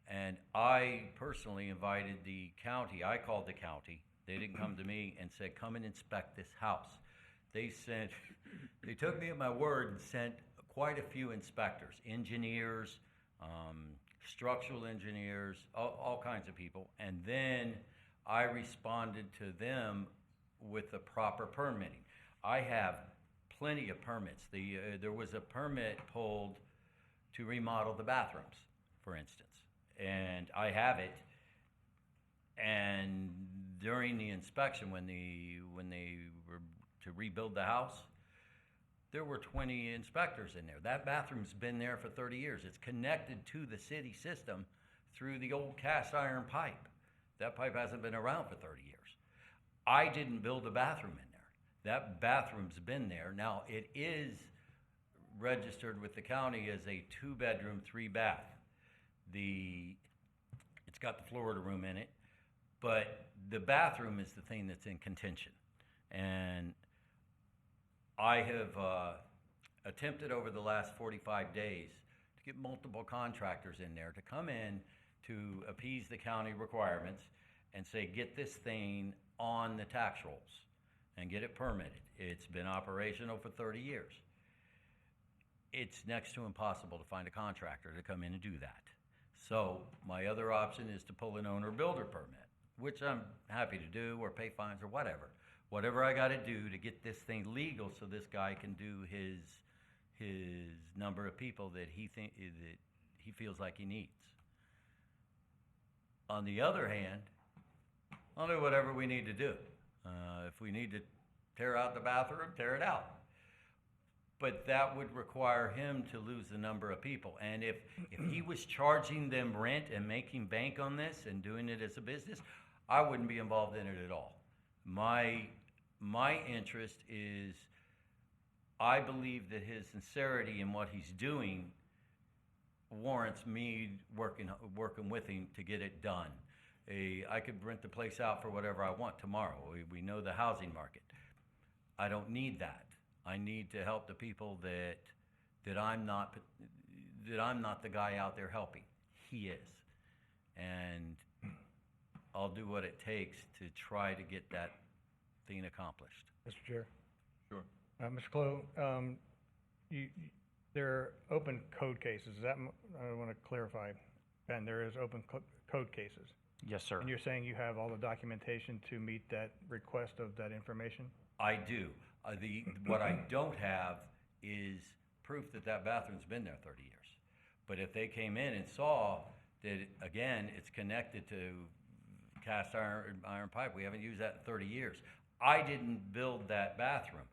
And I personally invited the county. I called the county. They didn't come to me and said, come and inspect this house. They took me at my word and sent quite a few inspectors, engineers, structural engineers, all kinds of people. And then I responded to them with the proper permitting. I have plenty of permits. There was a permit pulled to remodel the bathrooms, for instance, and I have it. And during the inspection, when they were to rebuild the house, there were 20 inspectors in there. That bathroom's been there for 30 years. It's connected to the city system through the old cast iron pipe. That pipe hasn't been around for 30 years. I didn't build a bathroom in there. That bathroom's been there. Now, it is registered with the county as a 2-bedroom, 3-bath. It's got the Florida room in it, but the bathroom is the thing that's in contention. And I have attempted over the last 45 days to get multiple contractors in there to come in to appease the county requirements and say, get this thing on the tax rolls and get it permitted. It's been operational for 30 years. It's next to impossible to find a contractor to come in and do that. So my other option is to pull an owner-builder permit, which I'm happy to do, or pay fines or whatever. Whatever I got to do to get this thing legal so this guy can do his number of people that he feels like he needs. On the other hand, I'll do whatever we need to do. If we need to tear out the bathroom, tear it out. But that would require him to lose the number of people. And if he was charging them rent and making bank on this and doing it as a business, I wouldn't be involved in it at all. My interest is, I believe that his sincerity in what he's doing warrants me working with him to get it done. I could rent the place out for whatever I want tomorrow. We know the housing market. I don't need that. I need to help the people that I'm not the guy out there helping. He is. And I'll do what it takes to try to get that thing accomplished. Mr. Chair. Sure. Mr. Clow, there are open code cases. I want to clarify, Ben, there is open code cases. Yes, sir. And you're saying you have all the documentation to meet that request of that information? I do. What I don't have is proof that that bathroom's been there 30 years. But if they came in and saw that, again, it's connected to cast iron pipe, we haven't used that in 30 years. I didn't build that bathroom.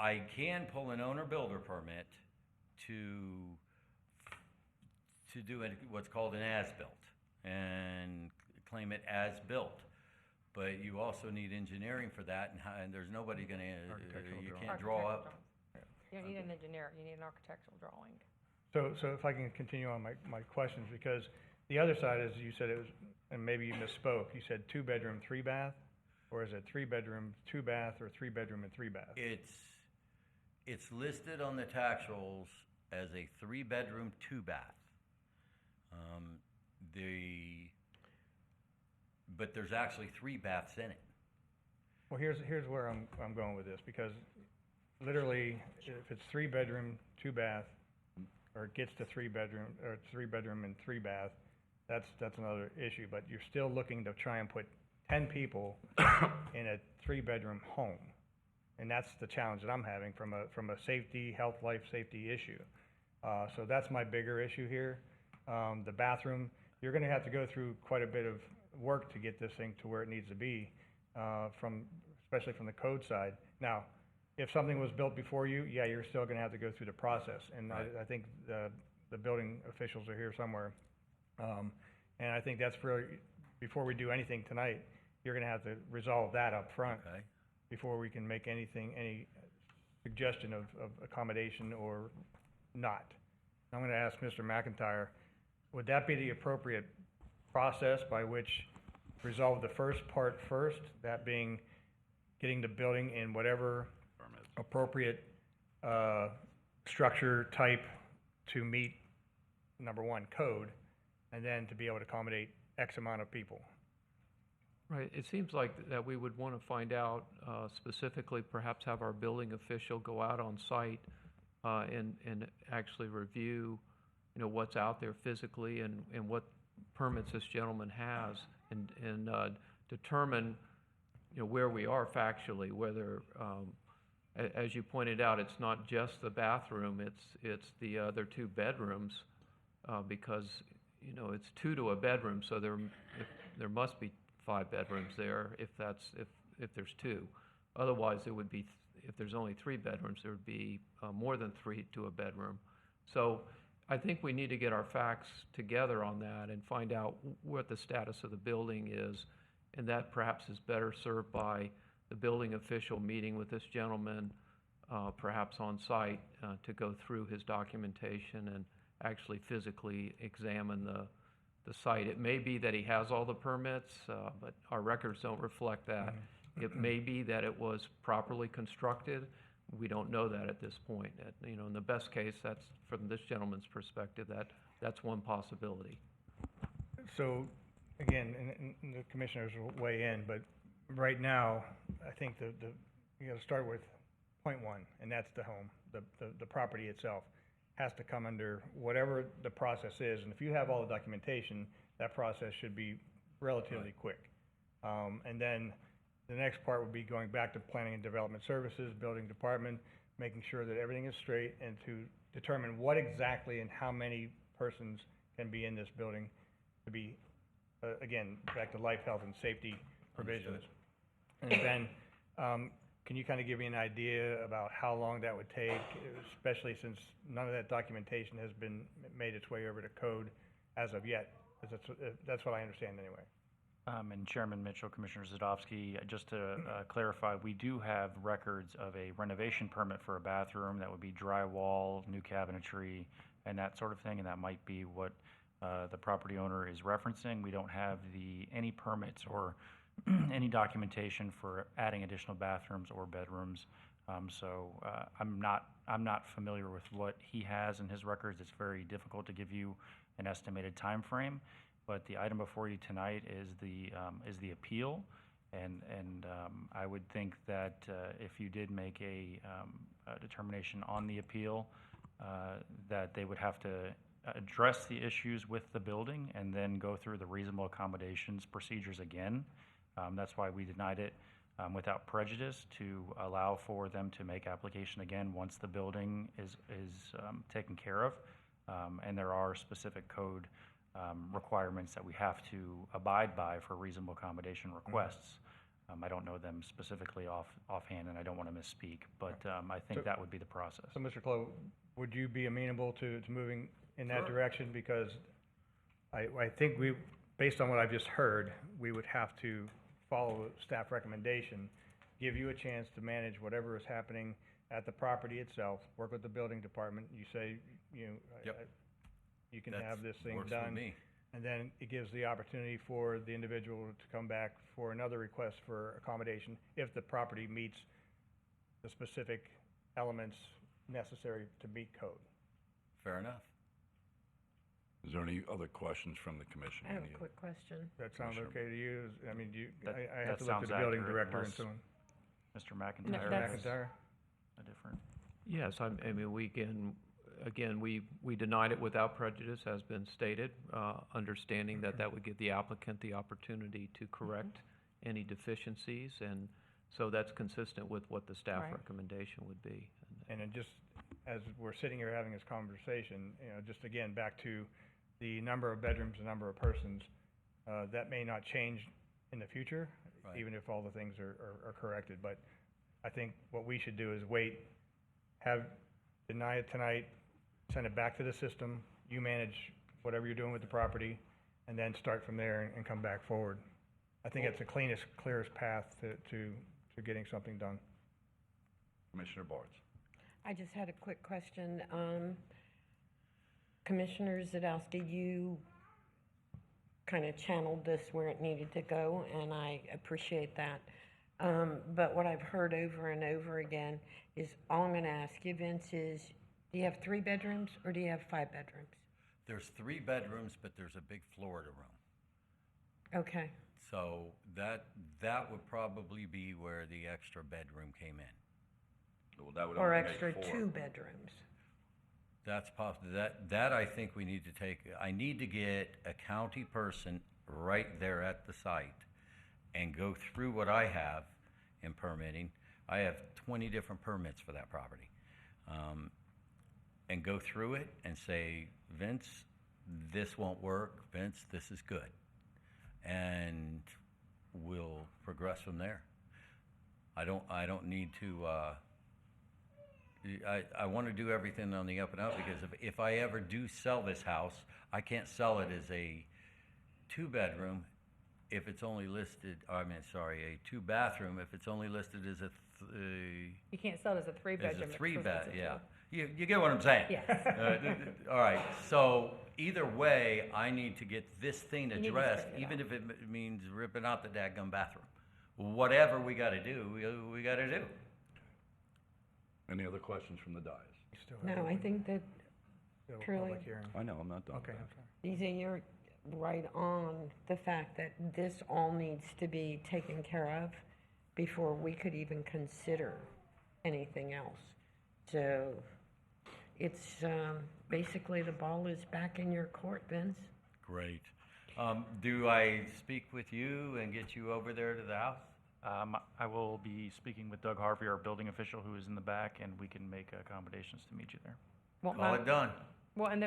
I can pull an owner-builder permit to do what's called an as-built and claim it as built. But you also need engineering for that, and there's nobody going to, you can't draw up. You don't need an engineer, you need an architectural drawing. So if I can continue on my questions, because the other side is, you said it was, and maybe you misspoke, you said 2-bedroom, 3-bath, or is it 3-bedroom, 2-bath, or 3-bedroom and 3-bath? It's listed on the tax rolls as a 3-bedroom, 2-bath. But there's actually 3 baths in it. Well, here's where I'm going with this, because literally, if it's 3-bedroom, 2-bath, or it gets to 3-bedroom, or 3-bedroom and 3-bath, that's another issue. But you're still looking to try and put 10 people in a 3-bedroom home, and that's the challenge that I'm having from a safety, health, life safety issue. So that's my bigger issue here. The bathroom, you're going to have to go through quite a bit of work to get this thing to where it needs to be, especially from the code side. Now, if something was built before you, yeah, you're still going to have to go through the process. And Right. I think the building officials are here somewhere. And I think that's before we do anything tonight, you're going to have to resolve that up front before we can make any suggestion of accommodation or not. I'm going to ask Mr. McIntyre, would that be the appropriate process by which resolve the first part first, that being getting the building in whatever appropriate structure type to meet, number one, code, and then to be able to accommodate X amount of people? Right, it seems like that we would want to find out specifically, perhaps have our building official go out on site and actually review what's out there physically and what permits this gentleman has, and determine, where we are factually, whether, as you pointed out, it's not just the bathroom, it's the other 2 bedrooms, because, it's 2 to a bedroom, so there must be 5 bedrooms there if there's 2. Otherwise, it would be, if there's only 3 bedrooms, there would be more than 3 to a bedroom. So I think we need to get our facts together on that and find out what the status of the building is, and that perhaps is better served by the building official meeting with this gentleman, perhaps on site, to go through his documentation and actually physically examine the site. It may be that he has all the permits, but our records don't reflect that. It may be that it was properly constructed. We don't know that at this point. In the best case, that's, from this gentleman's perspective, that's one possibility. So, again, and the commissioners will weigh in, but right now, I think you gotta start with point 1, and that's the home. The property itself has to come under whatever the process is, and if you have all the documentation, that process should be relatively quick. And then the next part would be going back to planning and development services, building department, making sure that everything is straight, and to determine what exactly and how many persons can be in this building to be, again, back to life, health, and safety provisions. And then, can you kind of give me an idea about how long that would take, especially since none of that documentation has been made its way over to code as of yet? 'Cause that's what I understand anyway. And Chairman Mitchell, Commissioner Zadowski, just to clarify, we do have records of a renovation permit for a bathroom. That would be drywall, new cabinetry, and that sort of thing, and that might be what the property owner is referencing. We don't have any permits or any documentation for adding additional bathrooms or bedrooms. So I'm not familiar with what he has in his records. It's very difficult to give you an estimated time frame. But the item before you tonight is the appeal, and I would think that if you did make a determination on the appeal, that they would have to address the issues with the building and then go through the reasonable accommodations procedures again. That's why we denied it without prejudice, to allow for them to make application again once the building is taken care of, and there are specific code requirements that we have to abide by for reasonable accommodation requests. I don't know them specifically offhand, and I don't want to misspeak, but I think that would be the process. So, Mr. Clow, would you be amenable to moving in that direction? Because I think based on what I've just heard, we would have to follow staff recommendation, give you a chance to manage whatever is happening at the property itself, work with the building department. You say, you can have this thing Works for done. me. And then it gives the opportunity for the individual to come back for another request for accommodation if the property meets the specific elements necessary to meet code. Fair enough. Is there any other questions from the commission? I have a quick question. That sounds okay to you? I mean, I have That to look to sounds the building accurate, director and unless so on. Mr. McIntyre that's- has a different. Yes, I mean, we denied it without prejudice, has been stated, understanding that would give the applicant the opportunity to correct any deficiencies, and so that's consistent with what the staff Right. recommendation would be. And then just as we're sitting here having this conversation, just again, back to the number of bedrooms, the number of persons, that may not change in the future, Right. even if all the things are corrected. But I think what we should do is wait, deny it tonight, send it back to the system, you manage whatever you're doing with the property, and then start from there and come back forward. I think it's the clearest path to getting something done. Commissioner Bartz. I just had a quick question. Commissioner Zadowski, you kind of channeled this where it needed to go, and I appreciate that. But what I've heard over and over again is, all I'm going to ask you, Vince, is do you have 3 bedrooms or do you have 5 bedrooms? There's 3 bedrooms, but there's a big Florida room. Okay. So that would probably be where the extra bedroom came in. Well, that would Or only make extra 4. 2 bedrooms. That's possible. That I think we need to take, I need to get a county person right there at the site and go through what I have in permitting. I have 20 different permits for that property. And go through it and say, Vince, this won't work. Vince, this is good. And we'll progress from there. I don't need to, I want to do everything on the up and up, because if I ever do sell this house, I can't sell it as a 2-bedroom if it's only listed, a 2-bathroom if it's only listed as a You can't sell it as a 3-bedroom. as a 3-bed, yeah. You get what I'm saying? Yes. All right, so either way, I need to get this thing You need to addressed, straighten it even if it means ripping out the dadgum bathroom. Whatever we gotta do, we gotta do. Any other questions from the dais? No, I think that truly, I know, I'm not done. Okay, I'm sorry. DJ, you're right on the fact that this all needs to be taken care of before we could even consider anything else. So it's basically the ball is back in your court, Vince. Great. Do I speak with you and get you over there to the house? I will be speaking with Doug Harvey, our building official, who is in the back, and we can make accommodations to meet you there. Well, Call it done. Well, and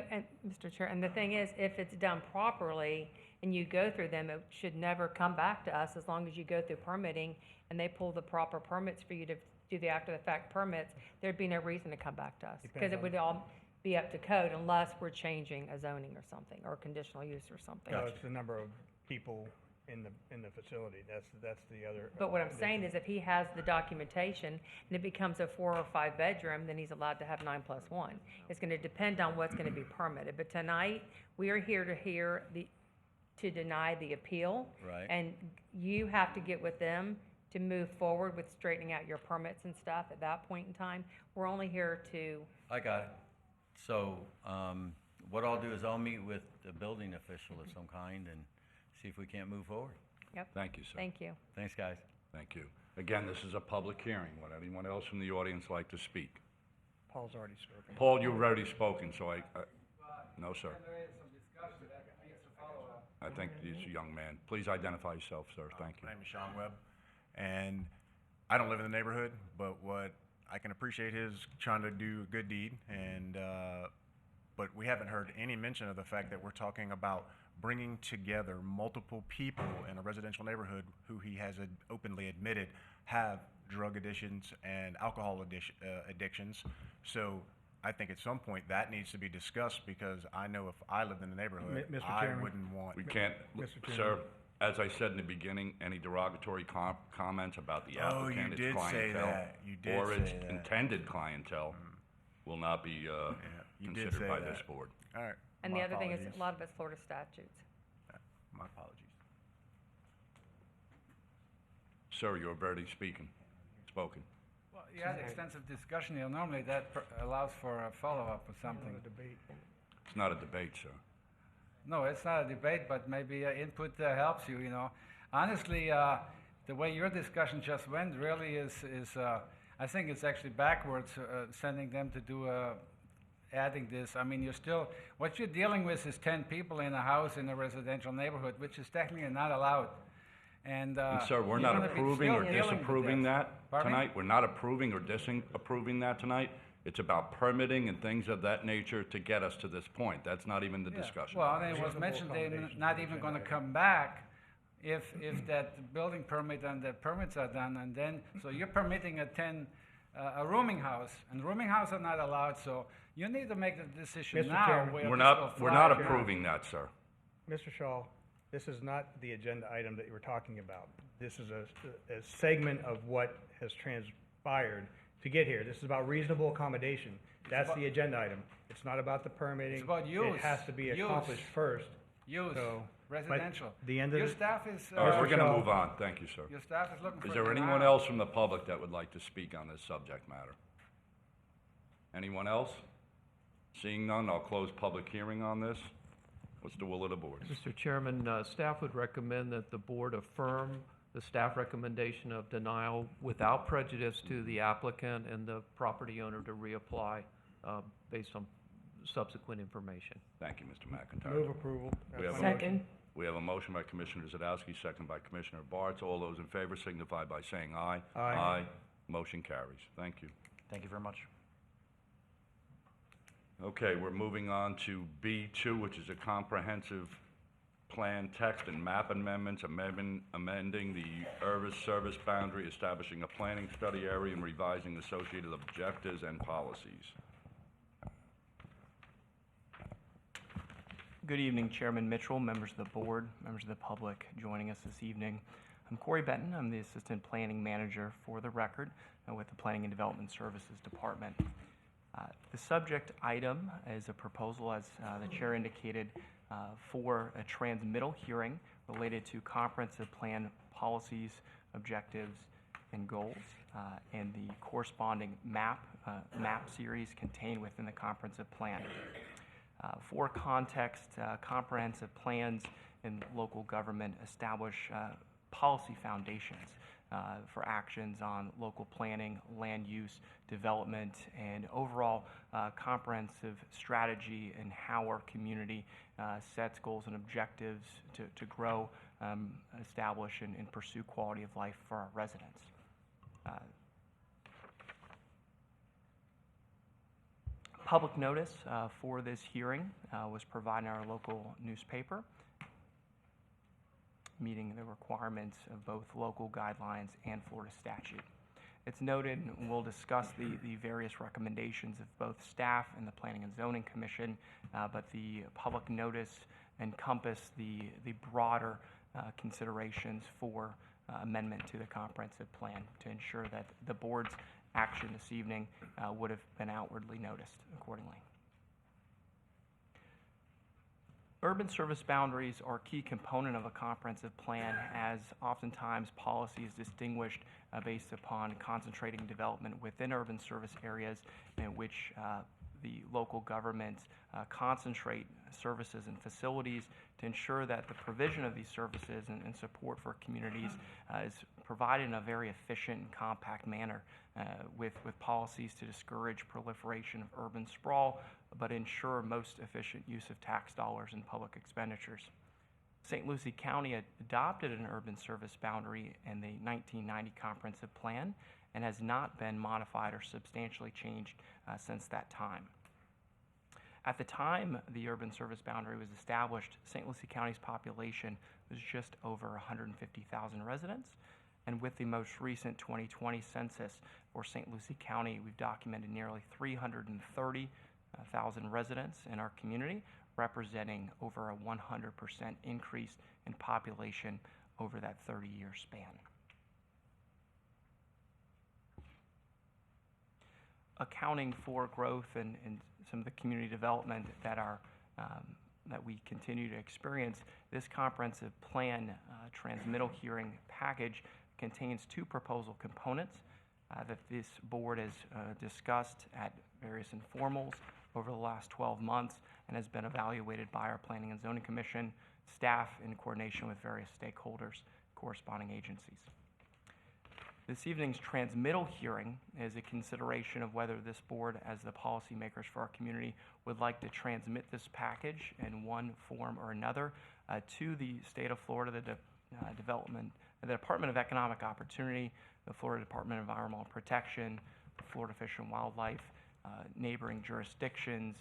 Mr. Chair, and the thing is, if it's done properly and you go through them, it should never come back to us as long as you go through permitting and they pull the proper permits for you to do the after-the-fact permits. There'd be no reason to come back to us because it would all be up to code unless we're changing a zoning or something or conditional use or something. No, it's the number of people in the facility. That's the other. But what I'm saying is if he has the documentation and it becomes a 4 or 5 bedroom, then he's allowed to have 9+1. It's gonna depend on what's gonna be permitted. But tonight, we are here to deny the appeal. Right. And you have to get with them to move forward with straightening out your permits and stuff at that point in time. We're only here to, I got it. So, what I'll do is I'll meet with the building official of some kind and see if we can't move forward. yep, Thank you, sir. thank you. Thanks, guys. Thank you. Again, this is a public hearing. Would anyone else from the audience like to speak? Paul's already spoken. Paul, you've already spoken, so no, sir. I think he's a young man. Please identify yourself, sir. Thank you. My name is Sean Webb, and I don't live in the neighborhood, but what I can appreciate his trying to do a good deed, and but we haven't heard any mention of the fact that we're talking about bringing together multiple people in a residential neighborhood who he has openly admitted have drug addictions and alcohol addictions. So I think at some point that needs to be discussed, because I know if I lived in the neighborhood, Mr. I Chairman. wouldn't want. We can't, Mr. sir, Chairman. as I said in the beginning, any derogatory comments about the Oh, you applicant, its did say clientele, that. You did or its say that. intended clientele will not be you did considered say by that. this board. All right. And My the other thing is, apologies. a lot of it's Florida statutes. My apologies. Sir, you're already spoken. Well, you had extensive discussion here. Normally that allows for a follow-up or something. It's not a debate, sir. No, it's not a debate, but maybe input helps you, you know. Honestly, the way your discussion just went really is I think it's actually backwards, sending them to do adding this. I mean, what you're dealing with is 10 people in a house in a residential neighborhood, which is technically not allowed. And Sir, we're you're not gonna be approving still or dealing with disapproving this. that Pardon me? tonight. We're not approving or disapproving that tonight. It's about permitting and things of that nature to get us to this point. That's not even the Yeah. discussion. Well, and it was mentioned they're not even gonna come back if that building permit and the permits are done, and then, so you're permitting a rooming house, and rooming houses are not allowed, so you need to make the decision Mr. now. Chairman. where We're this will not, we're fly not or not. approving that, sir. Mr. Shaw, this is not the agenda item that you were talking about. This is a segment of what has transpired to get here. This is about reasonable accommodation. That's the agenda item. It's not about the permitting. It's about use. It has to be Use. accomplished first. Use, So, residential. the end of Your the- staff is. We're going to move on. Thank you, sir. Your staff is looking for. Is there anyone else from the public that would like to speak on this subject matter? Anyone else? Seeing none, I'll close public hearing on this. What's the will of the board? Mr. Chairman, staff would recommend that the board affirm the staff recommendation of denial without prejudice to the applicant and the property owner to reapply based on subsequent information. Thank you, Mr. McIntyre. Move approval. We have a- Second. We have a motion by Commissioner Zadowski, second by Commissioner Bartz. All those in favor signify by saying aye. Aye. Motion carries. Thank you. Thank you very much. Okay, we're moving on to B2, which is a comprehensive plan text and map amendments, amending the Irvis service boundary, establishing a planning study area, and revising associated objectives and policies. Good evening, Chairman Mitchell, members of the board, members of the public joining us this evening. I'm Corey Benton. I'm the Assistant Planning Manager for the record with the Planning and Development Services Department. The subject item is a proposal, as the chair indicated, for a transmittal hearing related to comprehensive plan policies, objectives, and goals, and the corresponding map series contained within the comprehensive plan. For context, comprehensive plans in local government establish policy foundations for actions on local planning, land use, development, and overall comprehensive strategy in how our community sets goals and objectives to grow, establish, and pursue quality of life for our residents. Public notice for this hearing was provided in our local newspaper, meeting the requirements of both local guidelines and Florida statute. It's noted, and we'll discuss the various recommendations of both staff and the Planning and Zoning Commission, but the public notice encompass the broader considerations for amendment to the comprehensive plan to ensure that the board's action this evening would have been outwardly noticed accordingly. Urban service boundaries are a key component of a comprehensive plan, as oftentimes policy is distinguished based upon concentrating development within urban service areas in which the local governments concentrate services and facilities to ensure that the provision of these services and support for communities is provided in a very efficient and compact manner with policies to discourage proliferation of urban sprawl, but ensure most efficient use of tax dollars and public expenditures. St. Lucie County adopted an urban service boundary in the 1990 comprehensive plan and has not been modified or substantially changed since that time. At the time the urban service boundary was established, St. Lucie County's population was just over 150,000 residents, and with the most recent 2020 census for St. Lucie County, we've documented nearly 330,000 residents in our community, representing over a 100% increase in population over that 30-year span. Accounting for growth and some of the community development that we continue to experience, this comprehensive plan transmittal hearing package contains two proposal components that this board has discussed at various informals over the last 12 months and has been evaluated by our Planning and Zoning Commission, staff in coordination with various stakeholders, corresponding agencies. This evening's transmittal hearing is a consideration of whether this board, as the policymakers for our community, would like to transmit this package in one form or another to the state of Florida, the Department of Economic Opportunity, the Florida Department of Environmental Protection, Florida Fish and Wildlife, neighboring jurisdictions,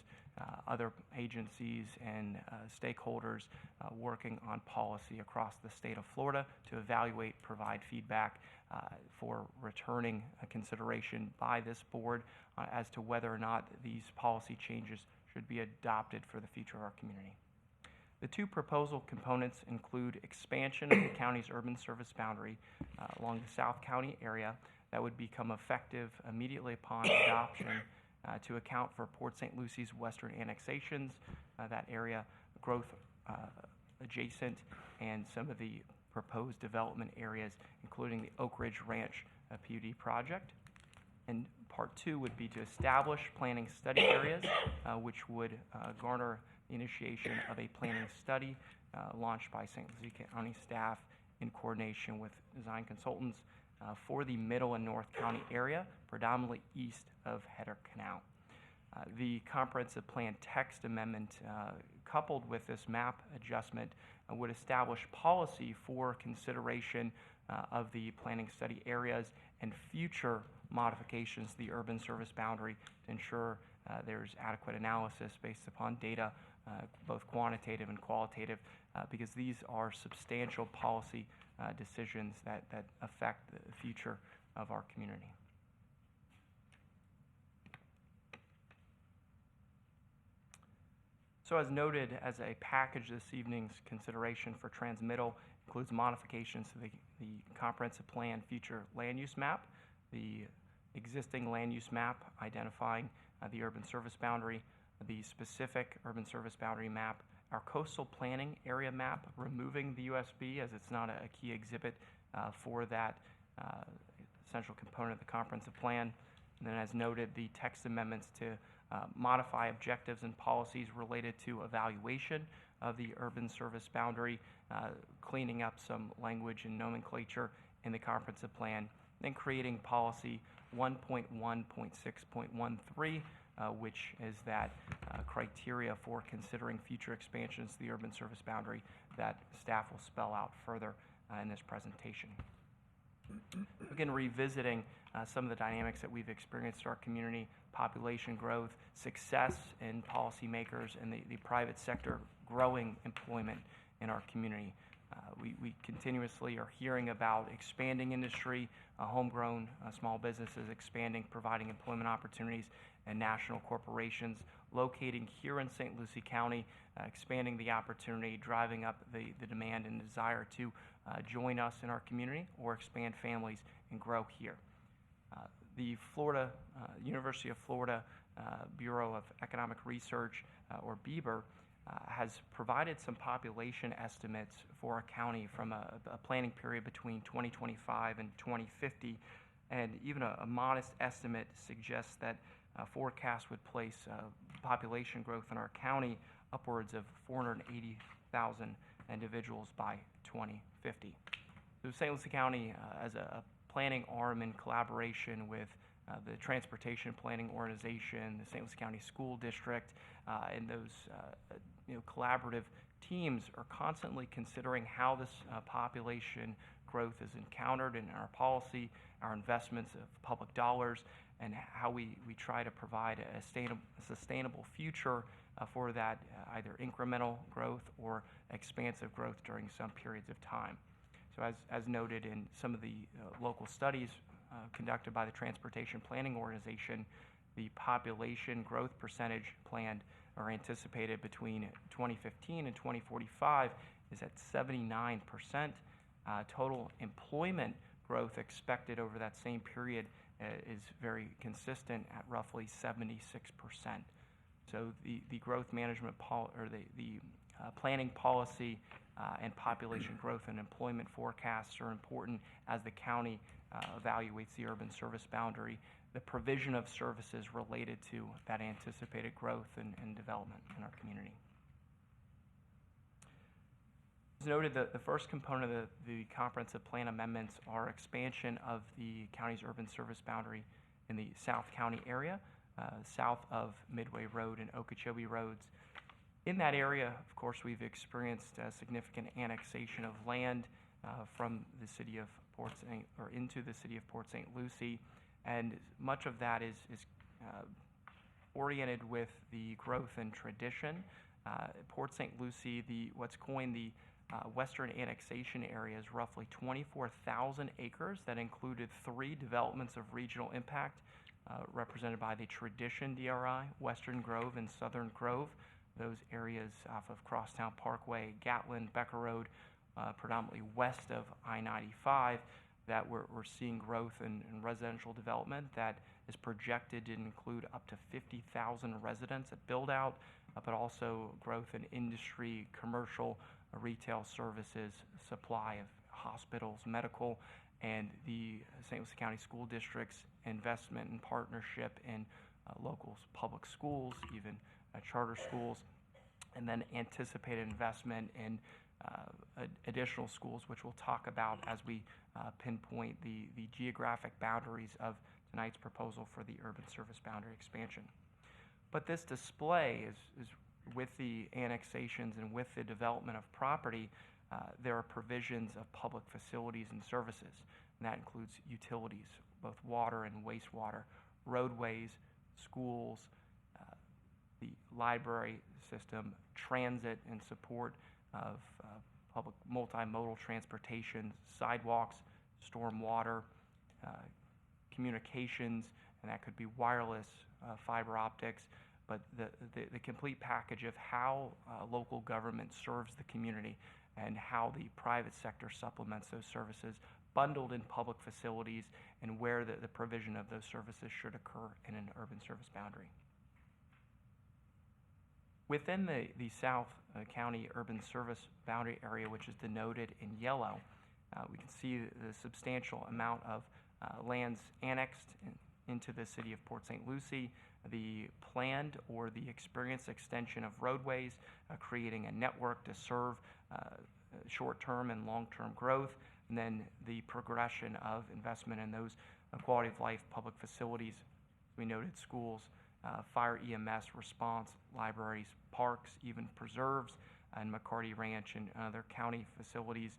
other agencies and stakeholders working on policy across the state of Florida to evaluate, provide feedback for returning a consideration by this board as to whether or not these policy changes should be adopted for the future of our community. The two proposal components include expansion of the county's urban service boundary along the South County area that would become effective immediately upon adoption to account for Port St. Lucie's western annexations, that area growth adjacent, and some of the proposed development areas, including the Oak Ridge Ranch PUD project. And part two would be to establish planning study areas, which would garner the initiation of a planning study launched by St. Lucie County staff in coordination with design consultants for the Middle and North County area, predominantly east of Header Canal. The comprehensive plan text amendment, coupled with this map adjustment, would establish policy for consideration of the planning study areas and future modifications to the urban service boundary to ensure there's adequate analysis based upon data, both quantitative and qualitative, because these are substantial policy decisions that affect the future of our community. So as noted, as a package, this evening's consideration for transmittal includes modifications to the comprehensive plan future land use map, the existing land use map identifying the urban service boundary, the specific urban service boundary map, our coastal planning area map, removing the USB as it's not a key exhibit for that essential component of the comprehensive plan. And then as noted, the text amendments to modify objectives and policies related to evaluation of the urban service boundary, cleaning up some language and nomenclature in the comprehensive plan, then creating policy 1.1.6.13, which is that criteria for considering future expansions to the urban service boundary that staff will spell out further in this presentation. Again, revisiting some of the dynamics that we've experienced in our community: population growth, success in policymakers, and the private sector growing employment in our community. We continuously are hearing about expanding industry, homegrown small businesses expanding, providing employment opportunities, and national corporations locating here in St. Lucie County, expanding the opportunity, driving up the demand and desire to join us in our community or expand families and grow here. The Florida, University of Florida Bureau of Economic Research, or BEBR, has provided some population estimates for our county from a planning period between 2025 and 2050, and even a modest estimate suggests that forecasts would place population growth in our county upwards of 480,000 individuals by 2050. So St. Lucie County, as a planning arm in collaboration with the Transportation Planning Organization, the St. Lucie County School District, and those collaborative teams are constantly considering how this population growth is encountered in our policy, our investments of public dollars, and how we try to provide a sustainable future for that either incremental growth or expansive growth during some periods of time. So as noted in some of the local studies conducted by the Transportation Planning Organization, the population growth percentage planned or anticipated between 2015 and 2045 is at 79%. Total employment growth expected over that same period is very consistent at roughly 76%. So the growth management planning policy and population growth and employment forecasts are important as the county evaluates the urban service boundary, the provision of services related to that anticipated growth and development in our community. As noted, the first component of the comprehensive plan amendments are expansion of the county's urban service boundary in the South County area, south of Midway Road and Okeechobee Roads. In that area, of course, we've experienced a significant annexation of land from the city of into the city of Port St. Lucie, and much of that is oriented with the growth and tradition. Port St. Lucie, what's coined the Western Annexation Area, is roughly 24,000 acres that included 3 developments of regional impact, represented by the Tradition DRI, Western Grove, and Southern Grove. Those areas off of Crosstown Parkway, Gatlin, Becker Road, predominantly west of I-95, that we're seeing growth in residential development that is projected to include up to 50,000 residents at build-out, but also growth in industry, commercial, retail services, supply of hospitals, medical, and the St. Lucie County School District's investment and partnership in local public schools, even charter schools, and then anticipated investment in additional schools, which we'll talk about as we pinpoint the geographic boundaries of tonight's proposal for the urban service boundary expansion. But this display is with the annexations and with the development of property, there are provisions of public facilities and services. And that includes utilities, both water and wastewater, roadways, schools, the library system, transit and support of public multimodal transportation, sidewalks, storm water, communications, and that could be wireless, fiber optics, but the complete package of how local government serves the community and how the private sector supplements those services, bundled in public facilities, and where the provision of those services should occur in an urban service boundary. Within the South County Urban Service Boundary area, which is denoted in yellow, we can see the substantial amount of lands annexed into the city of Port St. Lucie, the planned or the experienced extension of roadways, creating a network to serve short-term and long-term growth, and then the progression of investment in those quality of life public facilities. We noted schools, fire EMS response, libraries, parks, even preserves, and McCarty Ranch and other county facilities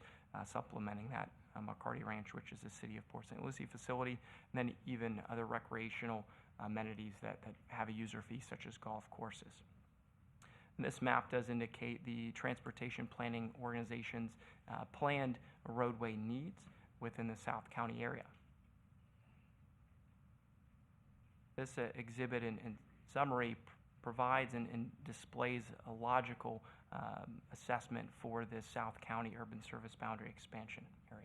supplementing that McCarty Ranch, which is the city of Port St. Lucie facility, and then even other recreational amenities that have a user fee, such as golf courses. And this map does indicate the transportation planning organization's planned roadway needs within the South County area. This exhibit in summary provides and displays a logical assessment for the South County Urban Service Boundary expansion area.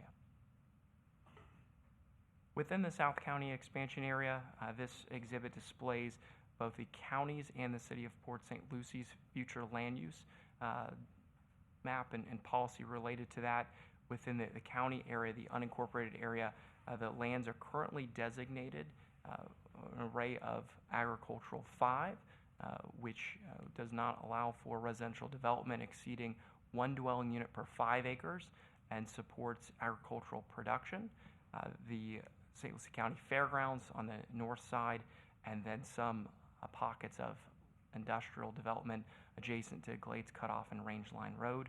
Within the South County expansion area, this exhibit displays both the county's and the city of Port St. Lucie's future land use map and policy related to that. Within the county area, the unincorporated area, the lands are currently designated an array of agricultural 5, which does not allow for residential development exceeding 1 dwelling unit per 5 acres and supports agricultural production. The St. Lucie County Fairgrounds on the north side, and then some pockets of industrial development adjacent to Glades Cutoff and Range Line Road.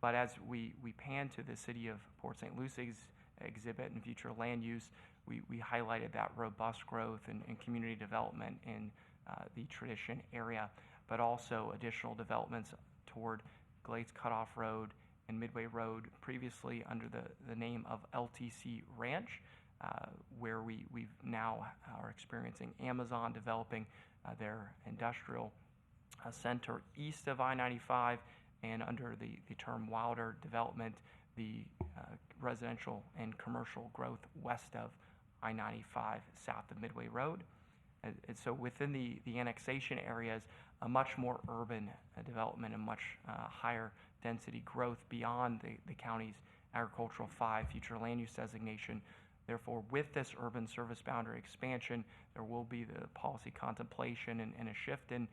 But as we pan to the city of Port St. Lucie's exhibit and future land use, we highlighted that robust growth and community development in the Tradition area, but also additional developments toward Glades Cutoff Road and Midway Road, previously under the name of LTC Ranch, where we now are experiencing Amazon developing their industrial center east of I-95, and under the term Wilder Development, the residential and commercial growth west of I-95 south of Midway Road. And so within the annexation areas, a much more urban development and much higher density growth beyond the county's agricultural 5 future land use designation. Therefore, with this urban service boundary expansion, there will be the policy contemplation and a shift in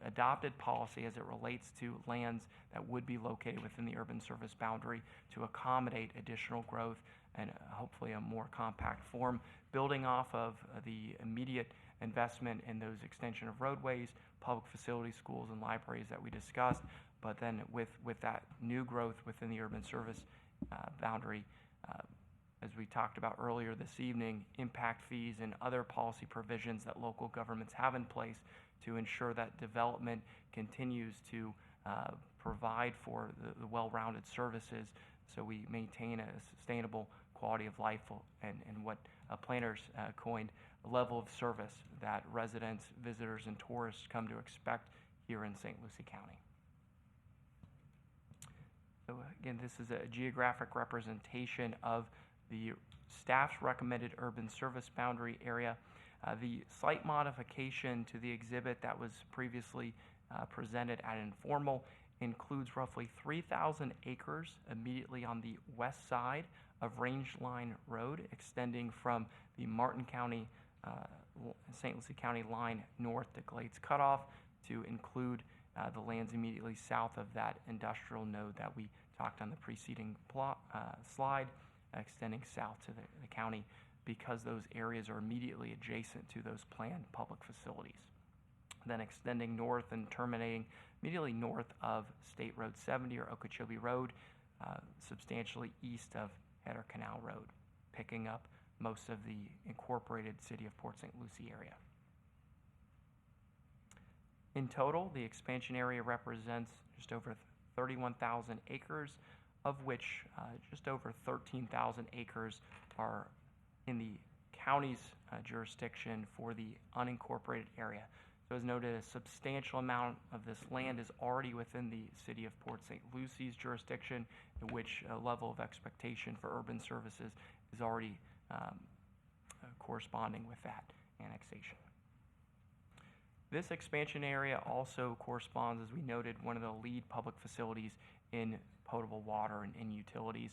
adopted policy as it relates to lands that would be located within the urban service boundary to accommodate additional growth and hopefully a more compact form, building off of the immediate investment in those extension of roadways, public facilities, schools, and libraries that we discussed, but then with that new growth within the urban service boundary, as we talked about earlier this evening, impact fees and other policy provisions that local governments have in place to ensure that development continues to provide for the well-rounded services so we maintain a sustainable quality of life and what planners coined a level of service that residents, visitors, and tourists come to expect here in St. Lucie County. So again, this is a geographic representation of the staff's recommended urban service boundary area. The slight modification to the exhibit that was previously presented at informal includes roughly 3,000 acres immediately on the west side of Range Line Road, extending from the Martin County, St. Lucie County line north to Glades Cutoff, to include the lands immediately south of that industrial node that we talked on the preceding slide, extending south to the county, because those areas are immediately adjacent to those planned public facilities. then extending north and terminating immediately north of State Road 70 or Okeechobee Road, substantially east of Header Canal Road, picking up most of the incorporated city of Port St. Lucie area. In total, the expansion area represents just over 31,000 acres, of which just over 13,000 acres are in the county's jurisdiction for the unincorporated area. So as noted, a substantial amount of this land is already within the city of Port St. Lucie's jurisdiction, in which a level of expectation for urban services is already corresponding with that annexation. This expansion area also corresponds, as we noted, one of the lead public facilities in potable water and utilities,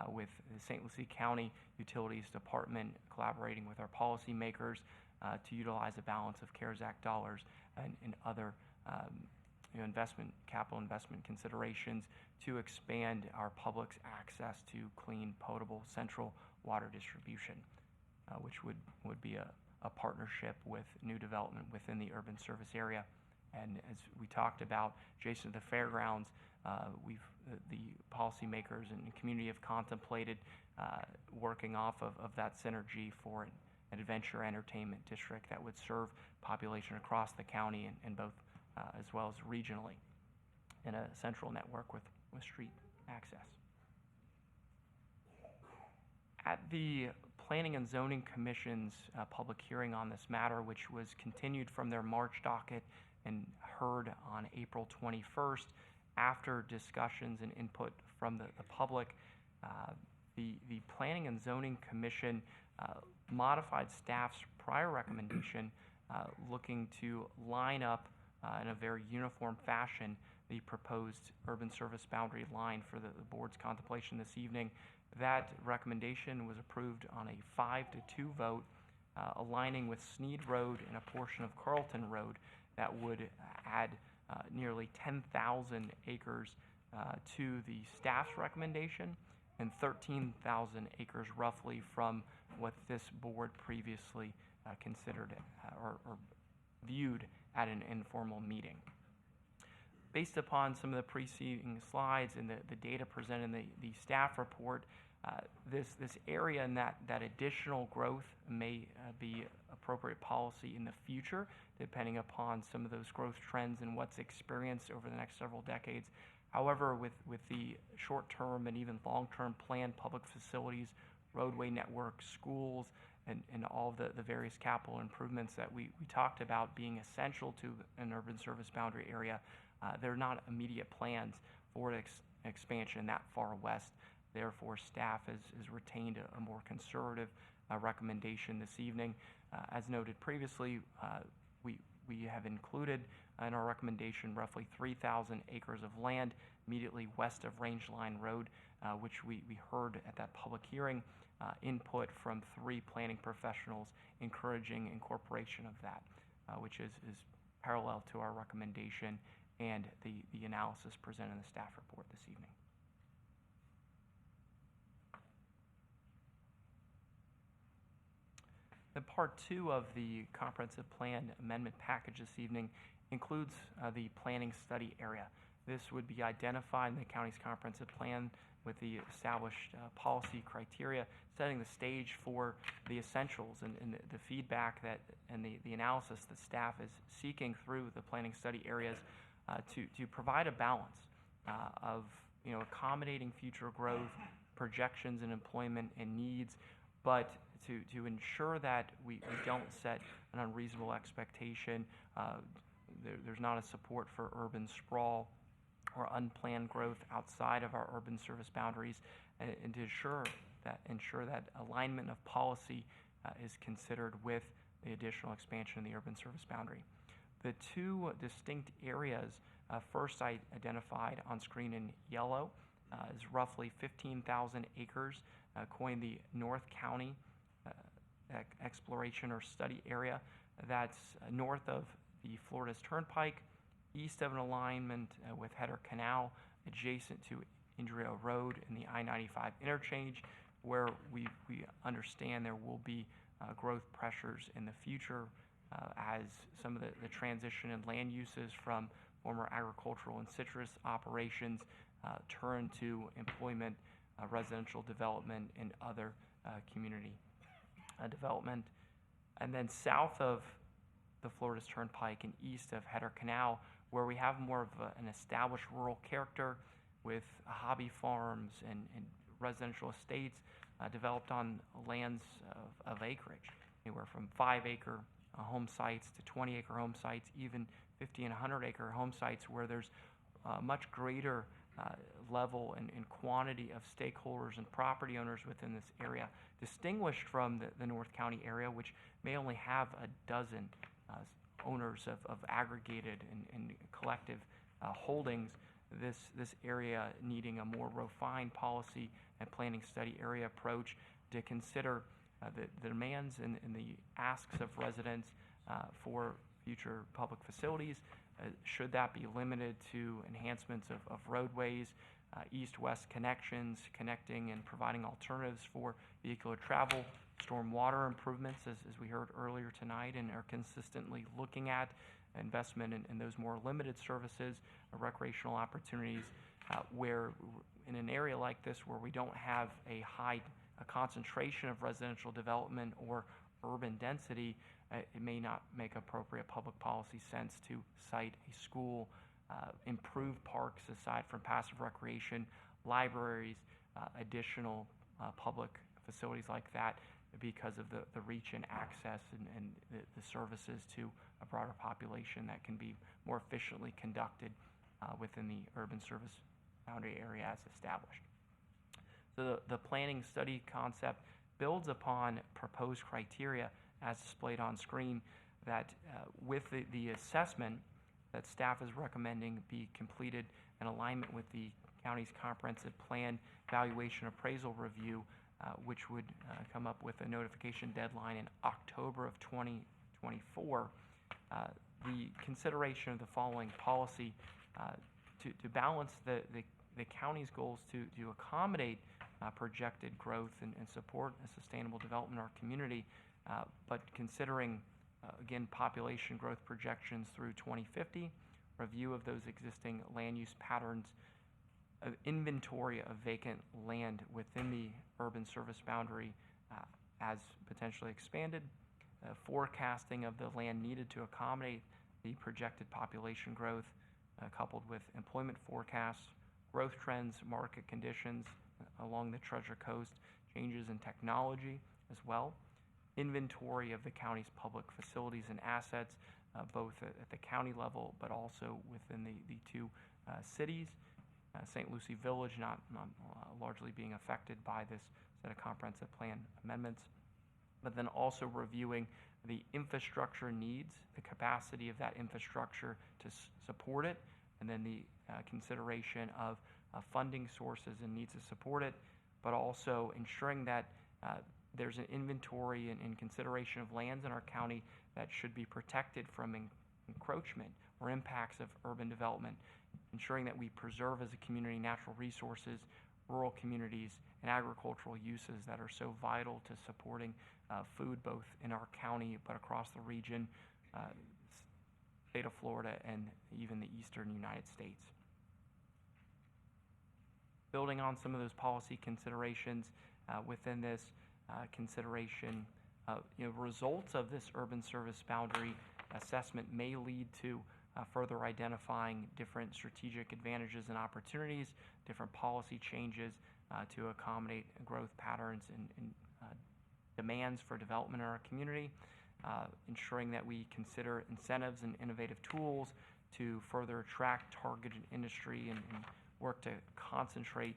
with the St. Lucie County Utilities Department collaborating with our policymakers to utilize a balance of CARES Act dollars and other capital investment considerations to expand our public's access to clean, potable central water distribution, which would be a partnership with new development within the urban service area. And as we talked about, adjacent to the fairgrounds, the policymakers and community have contemplated working off of that synergy for an adventure entertainment district that would serve population across the county and both as well as regionally in a central network with street access. At the Planning and Zoning Commission's public hearing on this matter, which was continued from their March docket and heard on April 21st, after discussions and input from the public, the Planning and Zoning Commission modified staff's prior recommendation, looking to line up in a very uniform fashion the proposed urban service boundary line for the board's contemplation this evening. That recommendation was approved on a 5-2 vote, aligning with Sneed Road and a portion of Carlton Road that would add nearly 10,000 acres to the staff's recommendation and 13,000 acres roughly from what this board previously considered or viewed at an informal meeting. Based upon some of the preceding slides and the data presented in the staff report, this area and that additional growth may be appropriate policy in the future, depending upon some of those growth trends and what's experienced over the next several decades. However, with the short-term and even long-term planned public facilities, roadway networks, schools, and all of the various capital improvements that we talked about being essential to an urban service boundary area, there are not immediate plans for expansion that far west. Therefore, staff has retained a more conservative recommendation this evening. As noted previously, we have included in our recommendation roughly 3,000 acres of land immediately west of Rangeline Road, which we heard at that public hearing, input from 3 planning professionals encouraging incorporation of that, which is parallel to our recommendation and the analysis presented in the staff report this evening. The part 2 of the comprehensive plan amendment package this evening includes the planning study area. This would be identified in the county's comprehensive plan with the established policy criteria, setting the stage for the essentials and the feedback that and the analysis that staff is seeking through the planning study areas to provide a balance of accommodating future growth, projections in employment and needs, but to ensure that we don't set an unreasonable expectation. There's not a support for urban sprawl or unplanned growth outside of our urban service boundaries, and to ensure that alignment of policy is considered with the additional expansion of the urban service boundary. The 2 distinct areas first I identified on screen in yellow is roughly 15,000 acres, coined the North County Exploration or Study Area. That's north of the Florida's Turnpike, east of an alignment with Header Canal, adjacent to Indrio Road and the I-95 interchange, where we understand there will be growth pressures in the future as some of the transition in land uses from former agricultural and citrus operations turn to employment, residential development, and other community development. And then south of the Florida's Turnpike and east of Header Canal, where we have more of an established rural character with hobby farms and residential estates developed on lands of acreage, anywhere from 5-acre home sites to 20-acre home sites, even 50 and 100-acre home sites where there's much greater level and quantity of stakeholders and property owners within this area, distinguished from the North County area, which may only have a dozen owners of aggregated and collective holdings. This area needing a more refined policy and planning study area approach to consider the demands and the asks of residents for future public facilities. Should that be limited to enhancements of roadways, east-west connections, connecting and providing alternatives for vehicular travel, stormwater improvements, as we heard earlier tonight, and are consistently looking at investment in those more limited services, recreational opportunities, where in an area like this where we don't have a concentration of residential development or urban density, it may not make appropriate public policy sense to cite a school, improve parks aside from passive recreation, libraries, additional public facilities like that, because of the reach and access and the services to a broader population that can be more efficiently conducted within the urban service boundary area as established. So the planning study concept builds upon proposed criteria as displayed on screen that with the assessment that staff is recommending be completed in alignment with the county's comprehensive plan valuation appraisal review, which would come up with a notification deadline in October of 2024. The consideration of the following policy to balance the county's goals to accommodate projected growth and support a sustainable development in our community, but considering, again, population growth projections through 2050, review of those existing land use patterns, inventory of vacant land within the urban service boundary as potentially expanded, forecasting of the land needed to accommodate the projected population growth, coupled with employment forecasts, growth trends, market conditions along the Treasure Coast, changes in technology as well, inventory of the county's public facilities and assets, both at the county level but also within the two cities. St. Lucie Village not largely being affected by this set of comprehensive plan amendments, but then also reviewing the infrastructure needs, the capacity of that infrastructure to support it, and then the consideration of funding sources and needs to support it, but also ensuring that there's an inventory and consideration of lands in our county that should be protected from encroachment or impacts of urban development, ensuring that we preserve as a community natural resources, rural communities, and agricultural uses that are so vital to supporting food both in our county but across the region, state of Florida, and even the eastern United States. Building on some of those policy considerations within this consideration, results of this urban service boundary assessment may lead to further identifying different strategic advantages and opportunities, different policy changes to accommodate growth patterns and demands for development in our community, ensuring that we consider incentives and innovative tools to further attract targeted industry and work to concentrate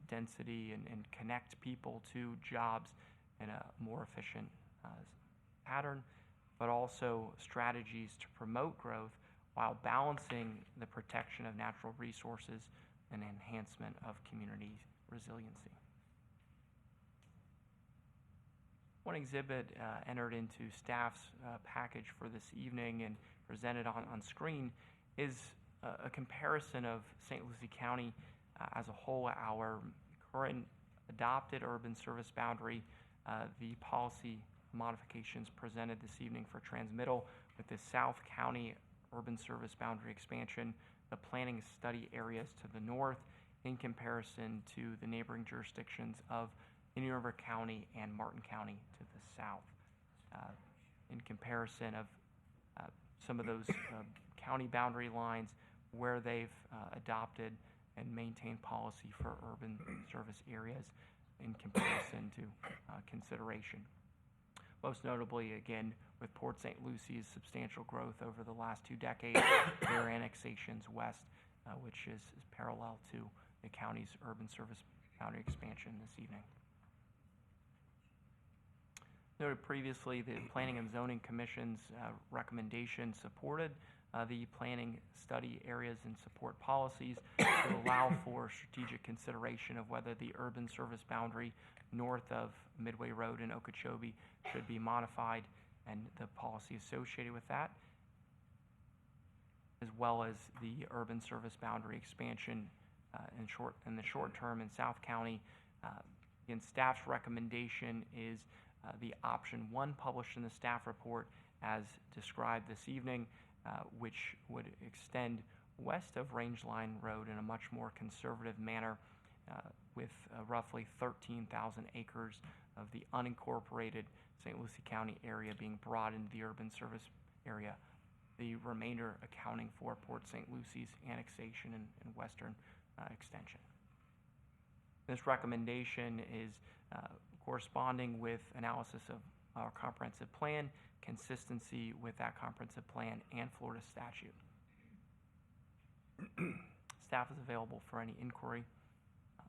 density and connect people to jobs in a more efficient pattern, but also strategies to promote growth while balancing the protection of natural resources and enhancement of community resiliency. One exhibit entered into staff's package for this evening and presented on screen is a comparison of St. Lucie County as a whole, our current adopted urban service boundary, the policy modifications presented this evening for transmittal with the South County Urban Service Boundary Expansion, the planning study areas to the north in comparison to the neighboring jurisdictions of Indian River County and Martin County to the south. In comparison of some of those county boundary lines where they've adopted and maintained policy for urban service areas in comparison to consideration. Most notably, again, with Port St. Lucie's substantial growth over the last 2 decades, their annexations west, which is parallel to the county's urban service boundary expansion this evening. Noted previously, the Planning and Zoning Commission's recommendation supported the planning study areas and support policies to allow for strategic consideration of whether the urban service boundary north of Midway Road in Okeechobee should be modified and the policy associated with that, as well as the urban service boundary expansion in the short term in South County. Again, staff's recommendation is the option 1 published in the staff report as described this evening, which would extend west of Rangeline Road in a much more conservative manner with roughly 13,000 acres of the unincorporated St. Lucie County area being brought into the urban service area, the remainder accounting for Port St. Lucie's annexation and western extension. This recommendation is corresponding with analysis of our comprehensive plan, consistency with that comprehensive plan and Florida statute. Staff is available for any inquiry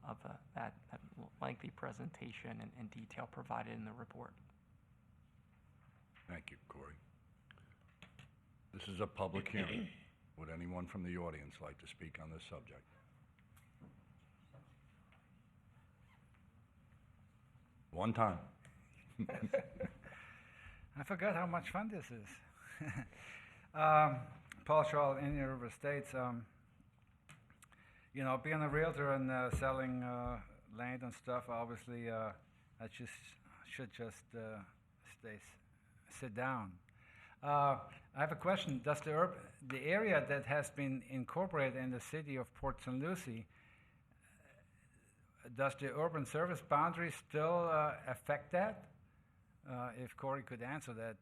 of that lengthy presentation and detail provided in the report. Thank you, Corey. This is a public hearing. Would anyone from the audience like to speak on this subject? One time. I forgot how much fun this is. Paul Shaw, Indian River Estates. You know, being a realtor and selling land and stuff, obviously, I should just sit down. I have a question. Does the area that has been incorporated in the city of Port St. Lucie, does the urban service boundary still affect that? If Corey could answer that.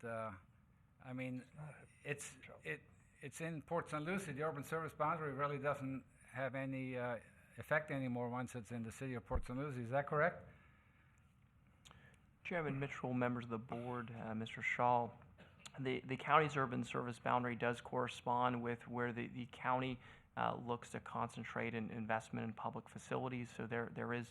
I mean, it's in Port St. Lucie. The urban service boundary really doesn't have any effect anymore once it's in the city of Port St. Lucie. Is that correct? Chairman Mitchell, members of the board, Mr. Shaw, the county's urban service boundary does correspond with where the county looks to concentrate in investment in public facilities. So there is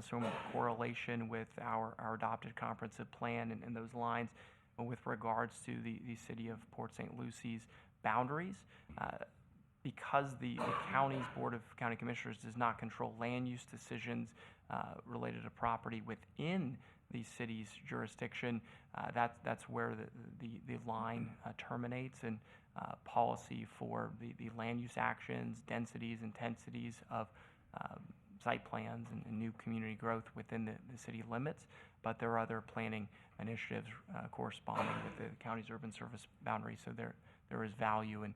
some correlation with our adopted comprehensive plan and those lines with regards to the city of Port St. Lucie's boundaries. Because the county's Board of County Commissioners does not control land use decisions related to property within the city's jurisdiction, that's where the line terminates, and policy for the land use actions, densities, intensities of site plans and new community growth within the city limits. But there are other planning initiatives corresponding with the county's urban service boundary, so there is value in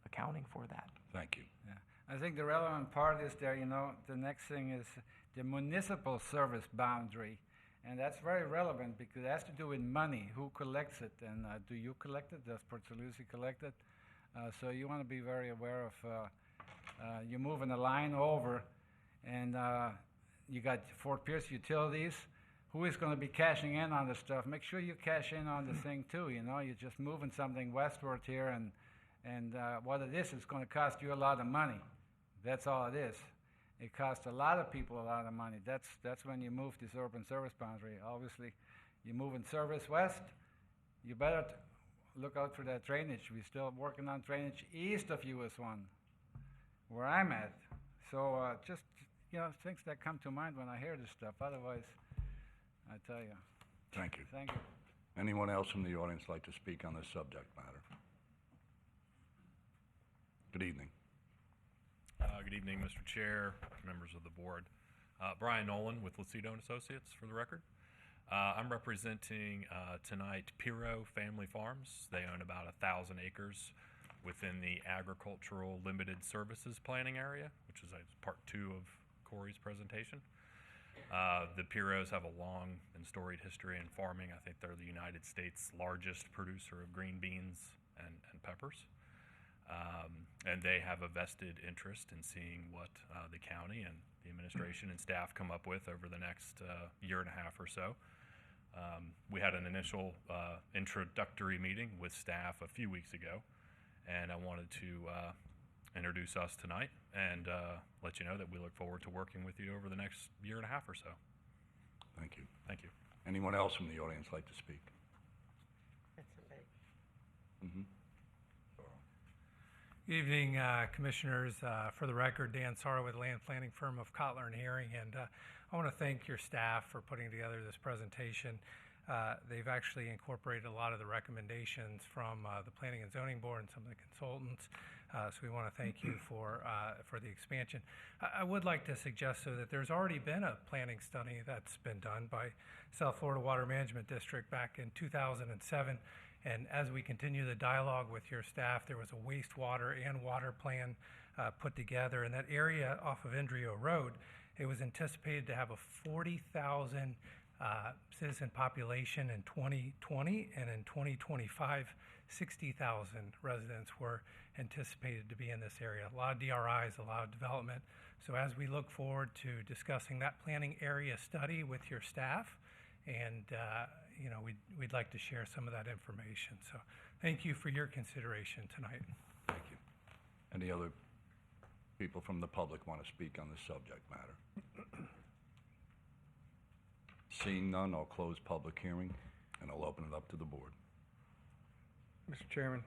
accounting for that. Thank you. Yeah. I think the relevant part is there, you know, the next thing is the municipal service boundary. And that's very relevant because it has to do with money. Who collects it? And do you collect it? Does Port St. Lucie collect it? So you want to be very aware of you're moving a line over, and you got Fort Pierce Utilities. Who is going to be cashing in on this stuff? Make sure you cash in on the thing too. You know, you're just moving something westward here, and what it is going to cost you a lot of money. That's all it is. It costs a lot of people a lot of money. That's when you move this urban service boundary. Obviously, you're moving service west, you better look out for that drainage. We're still working on drainage east of US 1, where I'm at. So just, you know, things that come to mind when I hear this stuff. Otherwise, I tell you. Thank you. Thank you. Anyone else from the audience like to speak on this subject matter? Good evening. Good evening, Mr. Chair, members of the board. Brian Nolan with Lucido & Associates, for the record. I'm representing tonight Piro Family Farms. They own about 1,000 acres within the Agricultural Limited Services Planning Area, which is part 2 of Corey's presentation. The Piros have a long and storied history in farming. I think they're the United States' largest producer of green beans and peppers. And they have a vested interest in seeing what the county and the administration and staff come up with over the next year and a half or so. We had an initial introductory meeting with staff a few weeks ago, and I wanted to introduce us tonight and let you know that we look forward to working with you over the next year and a half or so. Thank you. Thank you. Anyone else from the audience like to speak? Mm-hmm. Good evening, Commissioners. For the record, Dan Sarr with land planning firm of Kotler and Herring, and I want to thank your staff for putting together this presentation. They've actually incorporated a lot of the recommendations from the Planning and Zoning Board and some of the consultants, so we want to thank you for the expansion. I would like to suggest, though, that there's already been a planning study that's been done by South Florida Water Management District back in 2007. And as we continue the dialogue with your staff, there was a wastewater and water plan put together. In that area off of Indrio Road, it was anticipated to have a 40,000 citizen population in 2020, and in 2025, 60,000 residents were anticipated to be in this area. A lot of DRIs, a lot of development. So as we look forward to discussing that planning area study with your staff, and we'd like to share some of that information. So thank you for your consideration tonight. Thank you. Any other people from the public want to speak on this subject matter? Seeing none, I'll close public hearing and I'll open it up to the board. Mr. Chairman,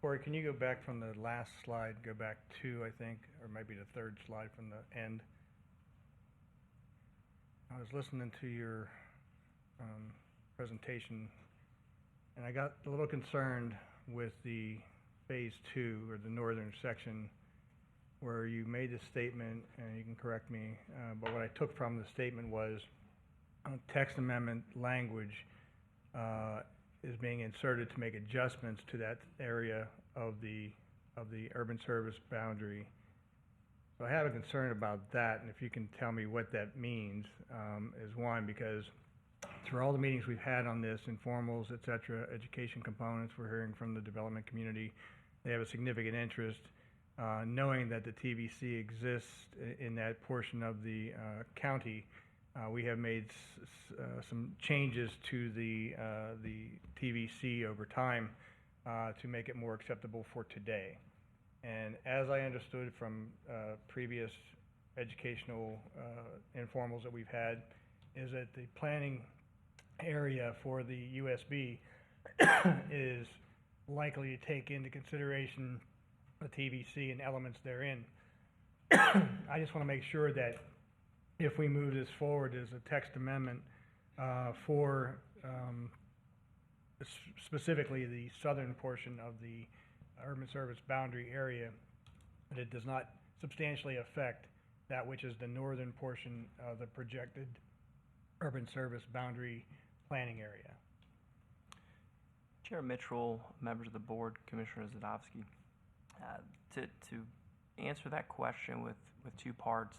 Corey, can you go back from the last slide, go back 2, I think, or maybe the 3rd slide from the end? I was listening to your presentation, and I got a little concerned with the phase 2, or the northern section, where you made the statement, and you can correct me, but what I took from the statement was text amendment language is being inserted to make adjustments to that area of the urban service boundary. So I have a concern about that, and if you can tell me what that means, is one, because through all the meetings we've had on this, informals, et cetera, education components, we're hearing from the development community, they have a significant interest, knowing that the TVC exists in that portion of the county. We have made some changes to the TVC over time to make it more acceptable for today. And as I understood from previous educational informals that we've had, is that the planning area for the USB is likely to take into consideration the TVC and elements therein. I just want to make sure that if we move this forward as a text amendment for specifically the southern portion of the urban service boundary area, that it does not substantially affect that which is the northern portion of the projected urban service boundary planning area. Chair Mitchell, members of the board, Commissioner Zadowski, to answer that question with 2 parts,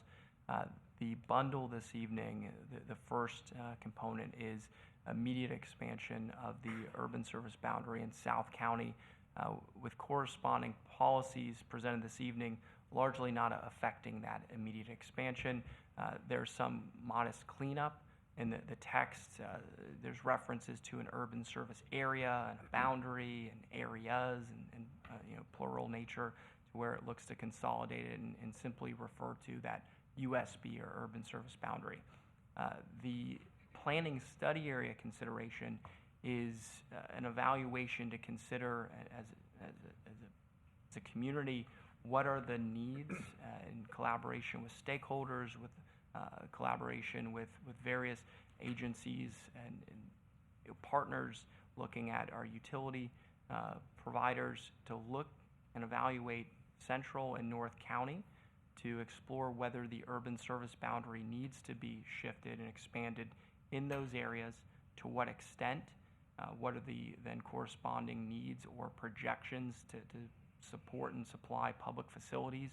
the bundle this evening, the first component is immediate expansion of the urban service boundary in South County with corresponding policies presented this evening, largely not affecting that immediate expansion. There's some modest cleanup in the text. There's references to an urban service area and a boundary and areas and plural nature, to where it looks to consolidate it and simply refer to that USB or urban service boundary. The planning study area consideration is an evaluation to consider as a community, what are the needs in collaboration with stakeholders, with collaboration with various agencies and partners, looking at our utility providers to look and evaluate Central and North County to explore whether the urban service boundary needs to be shifted and expanded in those areas, to what extent, what are the then corresponding needs or projections to support and supply public facilities.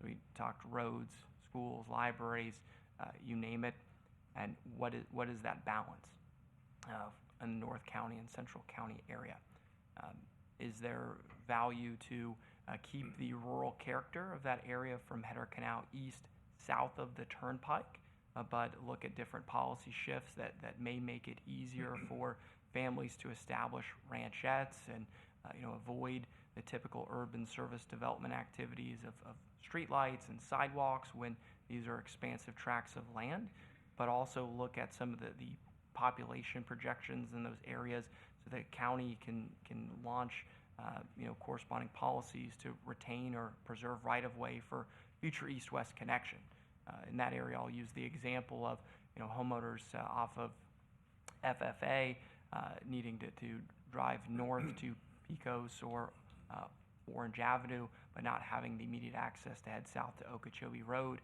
We talked roads, schools, libraries, you name it, and what is that balance in the North County and Central County area? Is there value to keep the rural character of that area from Header Canal east, south of the Turnpike, but look at different policy shifts that may make it easier for families to establish ranchettes and avoid the typical urban service development activities of streetlights and sidewalks when these are expansive tracts of land, but also look at some of the population projections in those areas so the county can launch corresponding policies to retain or preserve right-of-way for future east-west connection. In that area, I'll use the example of homeowners off of FFA needing to drive north to Pecos or Orange Avenue, but not having the immediate access to head south to Okeechobee Road,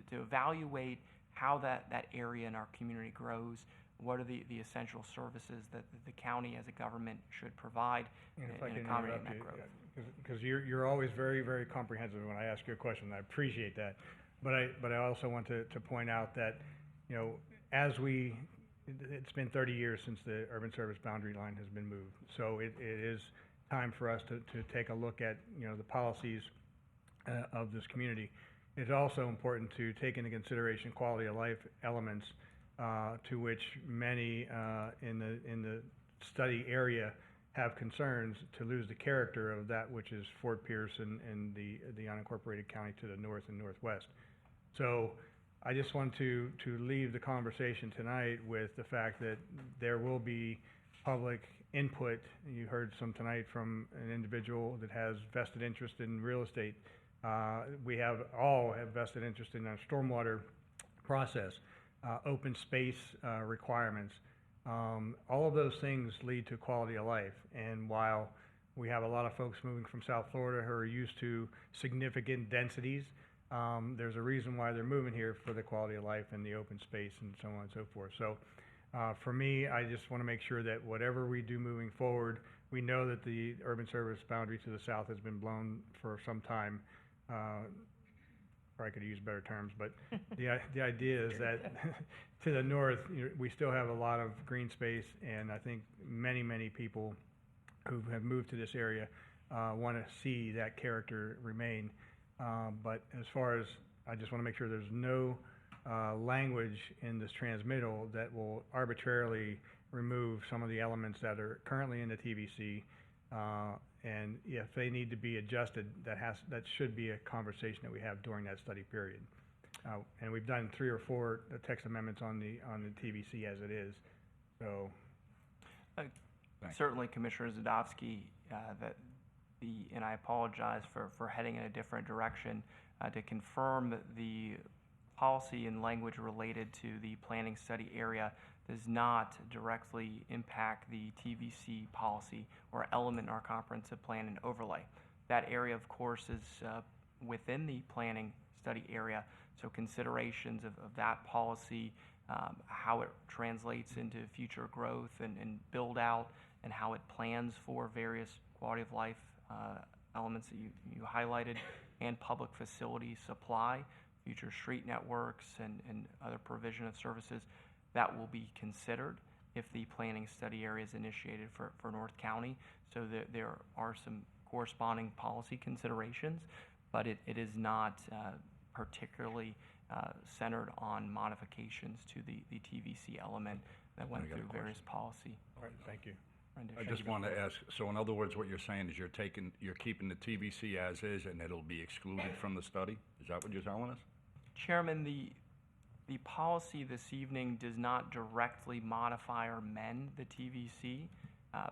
to evaluate how that area in our community grows, what are the essential services that the county as a government should provide in accommodating that growth. Because you're always very, very comprehensive when I ask you a question, and I appreciate that. But I also want to point out that, it's been 30 years since the urban service boundary line has been moved. So it is time for us to take a look at, the policies of this community. It's also important to take into consideration quality of life elements to which many in the study area have concerns to lose the character of that which is Fort Pierce and the unincorporated county to the north and northwest. So I just want to leave the conversation tonight with the fact that there will be public input. You heard some tonight from an individual that has vested interest in real estate. We all have vested interest in our stormwater process, open space requirements. All of those things lead to quality of life. And while we have a lot of folks moving from South Florida who are used to significant densities, there's a reason why they're moving here, for the quality of life and the open space and so on and so forth. So for me, I just want to make sure that whatever we do moving forward, we know that the urban service boundary to the south has been blown for some time. Probably could use better terms, but the idea is that to the north, we still have a lot of green space, and I think many people who have moved to this area want to see that character remain. But as far as, I just want to make sure there's no language in this transmittal that will arbitrarily remove some of the elements that are currently in the TVC. And if they need to be adjusted, that should be a conversation that we have during that study period. And we've done 3 or 4 text amendments on the TVC as it is. So, certainly, Commissioner Zadowski, and I apologize for heading in a different direction, to confirm that the policy and language related to the planning study area does not directly impact the TVC policy or element in our comprehensive plan and overlay. That area, of course, is within the planning study area, so considerations of that policy, how it translates into future growth and build out, and how it plans for various quality of life elements that you highlighted, and public facility supply, future street networks, and other provision of services, that will be considered if the planning study area is initiated for North County. So there are some corresponding policy considerations, but it is not particularly centered on modifications to the TVC element that went through various policy. All right, thank you. I just want to ask, so in other words, what you're saying is you're keeping the TVC as is, and it'll be excluded from the study? Is that what you're telling us? Chairman, the policy this evening does not directly modify or amend the TVC.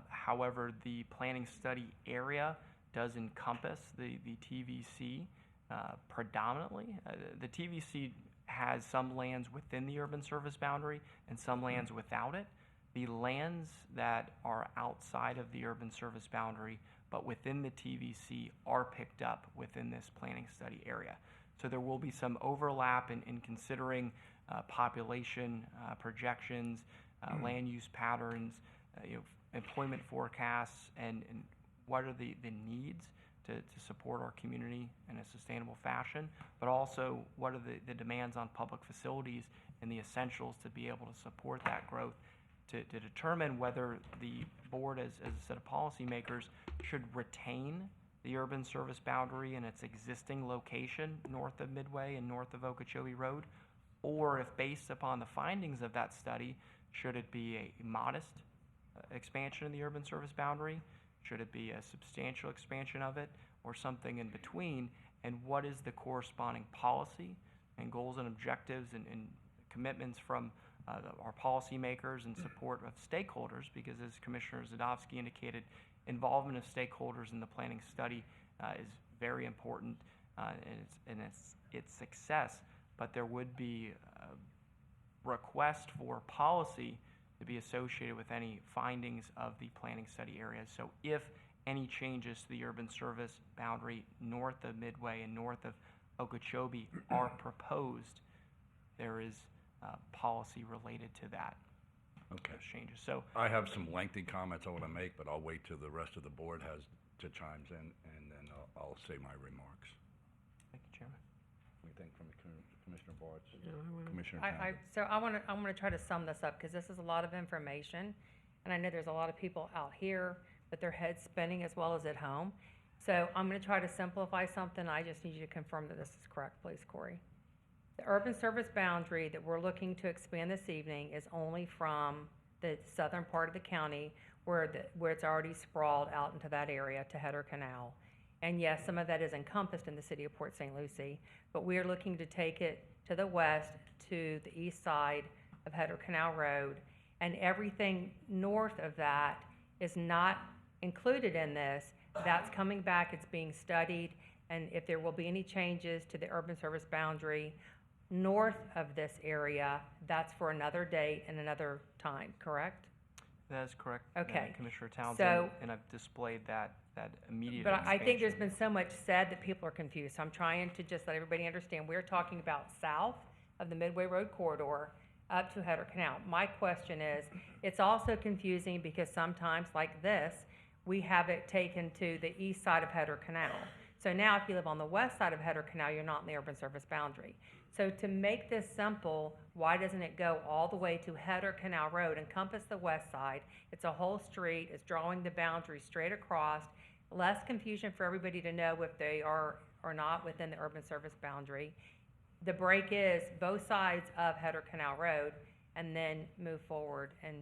However, the planning study area does encompass the TVC predominantly. The TVC has some lands within the urban service boundary and some lands without it. The lands that are outside of the urban service boundary but within the TVC are picked up within this planning study area. So there will be some overlap in considering population projections, land use patterns, employment forecasts, and what are the needs to support our community in a sustainable fashion, but also what are the demands on public facilities and the essentials to be able to support that growth, to determine whether the board as a set of policymakers should retain the urban service boundary in its existing location north of Midway and north of Okeechobee Road, or if based upon the findings of that study, should it be a modest expansion of the urban service boundary? Should it be a substantial expansion of it, or something in between? And what is the corresponding policy and goals and objectives and commitments from our policymakers and support of stakeholders? Because as Commissioner Zadowski indicated, involvement of stakeholders in the planning study is very important and its success, but there would be a request for policy to be associated with any findings of the planning study areas. So if any changes to the urban service boundary north of Midway and north of Okeechobee are proposed, there is policy related to that. Okay. Those changes. So I have some lengthy comments I want to make, but I'll wait till the rest of the board has to chimes in, and then I'll say my remarks. Thank you, Chairman. Anything from Commissioner Bartz? No, I wouldn't. Commissioner So I want to try to sum this up, because this is a lot of information, and I know there's a lot of people out here with their heads spinning as well as at home. So I'm going to try to simplify something. I just need you to confirm that this is correct, please, Corey. The urban service boundary that we're looking to expand this evening is only from the southern part of the county where it's already sprawled out into that area to Header Canal. And yes, some of that is encompassed in the city of Port St. Lucie, but we are looking to take it to the west, to the east side of Header Canal Road, and everything north of that is not included in this. That's coming back, it's being studied, and if there will be any changes to the urban service boundary north of this area, that's for another date and another time, correct? That is correct, Okay. Commissioner Townsend, So- and I've displayed that immediate But I think there's expansion. been so much said that people are confused. So I'm trying to just let everybody understand, we're talking about south of the Midway Road corridor up to Header Canal. My question is, it's also confusing because sometimes, like this, we have it taken to the east side of Header Canal. So now if you live on the west side of Header Canal, you're not in the urban service boundary. So to make this simple, why doesn't it go all the way to Header Canal Road, encompass the west side? It's a whole street, it's drawing the boundary straight across, less confusion for everybody to know if they are or not within the urban service boundary. The break is both sides of Header Canal Road, and then move forward and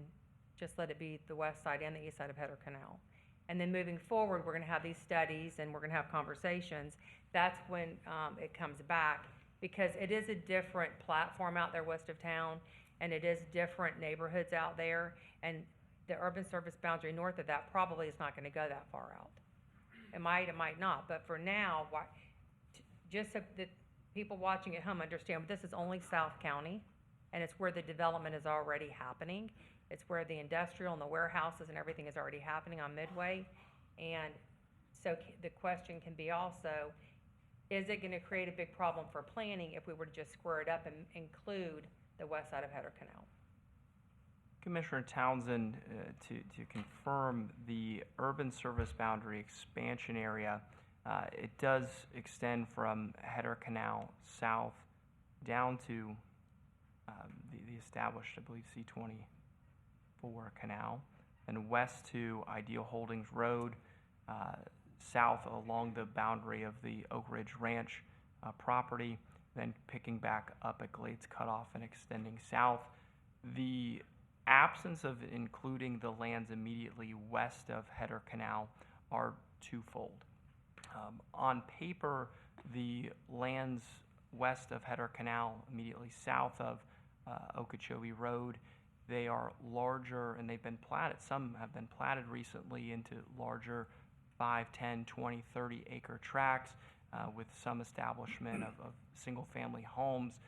just let it be the west side and the east side of Header Canal. And then moving forward, we're gonna have these studies and we're gonna have conversations. That's when it comes back, because it is a different platform out there west of town, and it is different neighborhoods out there, and the urban service boundary north of that probably is not gonna go that far out. It might not, but for now, just so that people watching at home understand, this is only South County, and it's where the development is already happening. It's where the industrial and the warehouses and everything is already happening on Midway. And so the question can be also, is it gonna create a big problem for planning if we were to just square it up and include the west side of Header Canal? Commissioner Townsend, to confirm the urban service boundary expansion area, it does extend from Header Canal south down to the established, I believe, C-24 canal, and west to Ideal Holdings Road, south along the boundary of the Oak Ridge Ranch property, then picking back up at Glades Cutoff and extending south. The absence of including the lands immediately west of Header Canal are twofold. On paper, the lands west of Header Canal, immediately south of Okeechobee Road, they are larger and they've been platted. Some have been platted recently into larger 5, 10, 20, 30 acre tracts with some establishment of single family homes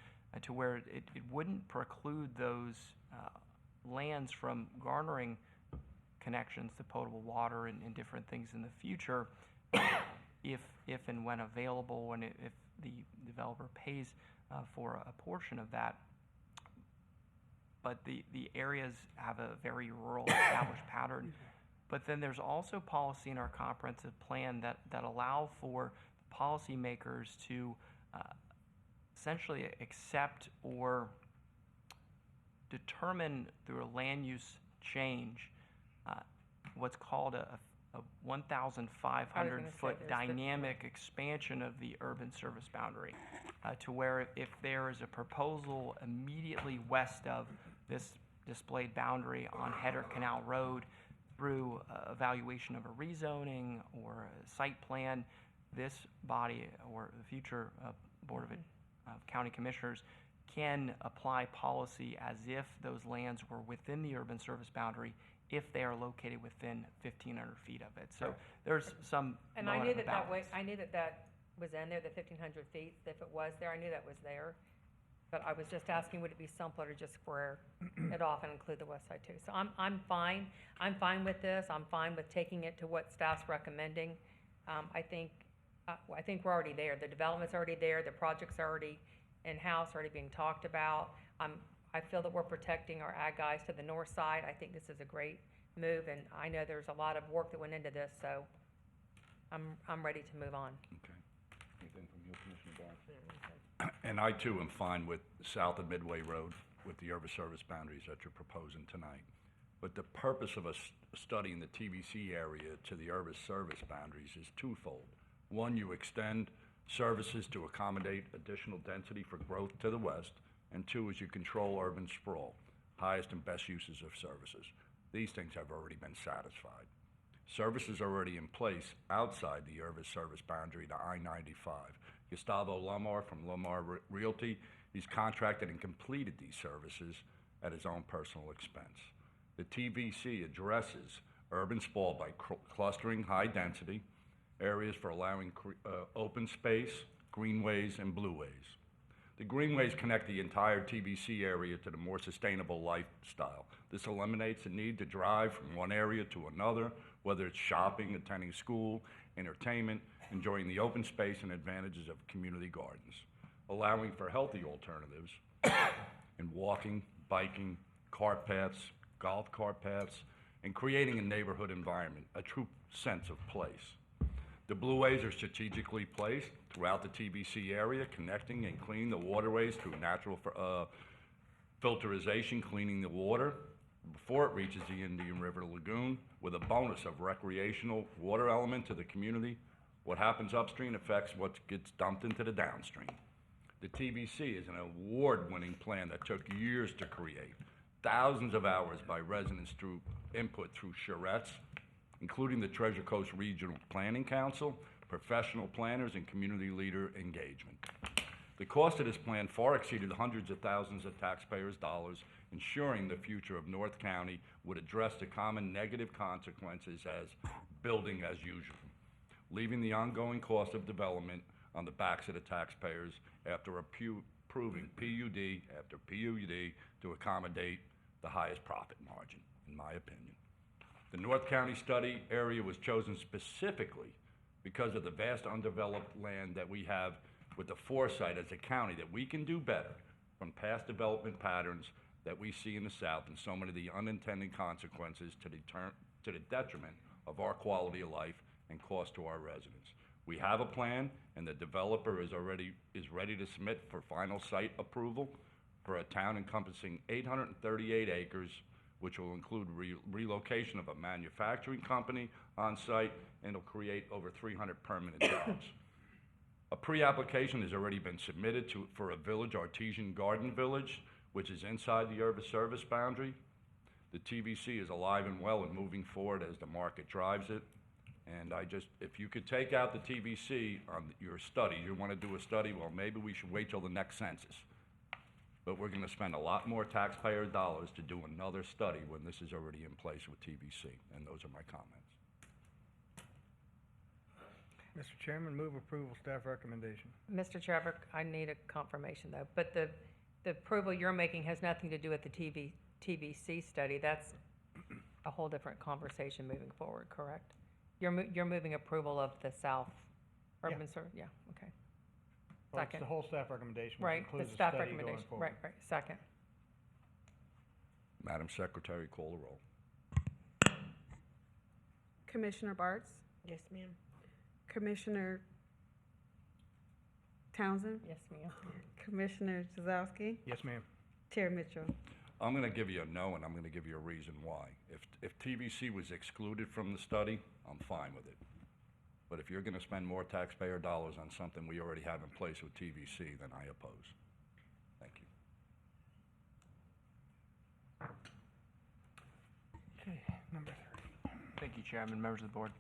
to where it wouldn't preclude those lands from garnering connections to potable water and different things in the future if and when available, and if the developer pays for a portion of that. but the areas have a very rural established pattern. But then there's also policy in our comprehensive plan that allow for policymakers to essentially accept or determine through a land use change what's called a 1,500-foot dynamic expansion of the urban service boundary to where if there is a proposal immediately west of this displayed boundary on Header Canal Road through evaluation of a rezoning or a site plan, this body or the future Board of County Commissioners can apply policy as if those lands were within the urban service boundary if they are located within 1,500 feet of it. So there's some And I element knew of a that that way, balance. I knew that that was in there, the 1,500 feet, if it was there, I knew that was there. But I was just asking, would it be simpler to just square it off and include the west side too? So I'm fine with this, I'm fine with taking it to what staff's recommending. I think we're already there, the development's already there, the project's already in-house, already being talked about. I feel that we're protecting our ag guys to the north side. I think this is a great move, and I know there's a lot of work that went into this, so I'm ready to move on. Okay. Anything from you, Commissioner Barnes? And I too am fine with south of Midway Road with the urban service boundaries that you're proposing tonight. But the purpose of us studying the TVC area to the urban service boundaries is twofold. One, you extend services to accommodate additional density for growth to the west, and two is you control urban sprawl, highest and best uses of services. These things have already been satisfied. Services are already in place outside the urban service boundary to I-95. Gustavo Lamar from Lamar Realty, he's contracted and completed these services at his own personal expense. The TVC addresses urban sprawl by clustering high density areas for allowing open space, greenways, and blueways. The greenways connect the entire TVC area to the more sustainable lifestyle. This eliminates the need to drive from one area to another, whether it's shopping, attending school, entertainment, enjoying the open space and advantages of community gardens, allowing for healthy alternatives in walking, biking, cart paths, golf cart paths, and creating a neighborhood environment, a true sense of place. The blueways are strategically placed throughout the TBC area, connecting and cleaning the waterways through natural filterization, cleaning the water before it reaches the Indian River Lagoon, with a bonus of recreational water element to the community. What happens upstream affects what gets dumped into the downstream. The TBC is an award-winning plan that took years to create, thousands of hours by residents through input through charrettes, including the Treasure Coast Regional Planning Council, professional planners, and community leader engagement. The cost of this plan far exceeded hundreds of thousands of taxpayers' dollars, ensuring the future of North County would address the common negative consequences as building as usual, leaving the ongoing cost of development on the backs of the taxpayers after approving PUD after PUD to accommodate the highest profit margin, in my opinion. The North County study area was chosen specifically because of the vast undeveloped land that we have, with the foresight as a county that we can do better from past development patterns that we see in the South and so many of the unintended consequences to the detriment of our quality of life and cost to our residents. We have a plan, and the developer is ready to submit for final site approval for a town encompassing 838 acres, which will include relocation of a manufacturing company on site, and it'll create over 300 permanent jobs. A pre-application has already been submitted for a village, Artesian Garden Village, which is inside the urban service boundary. The TVC is alive and well and moving forward as the market drives it. And if you could take out the TVC on your study, you want to do a study, well, maybe we should wait till the next census. But we're going to spend a lot more taxpayer dollars to do another study when this is already in place with TVC. And those are my comments. Mr. Chairman, move approval staff recommendation. Mr. Trevor, I need a confirmation though, but the approval you're making has nothing to do with the TVC study. That's a whole different conversation moving forward, correct? You're moving approval of the South Urban Service, yeah, okay. Well, it's Second. the whole staff recommendation, which Right, includes the the staff study going recommendation, forward. right, second. Madam Secretary, call the roll. Commissioner Bartz? Yes, ma'am. Commissioner Townsend? Yes, ma'am. Commissioner Jazowski? Yes, ma'am. Chair Mitchell? I'm going to give you a no, and I'm going to give you a reason why. If TVC was excluded from the study, I'm fine with it. But if you're going to spend more taxpayer dollars on something we already have in place with TVC, then I oppose. Thank you. Okay, number 30. Thank you, Chairman, members of the board.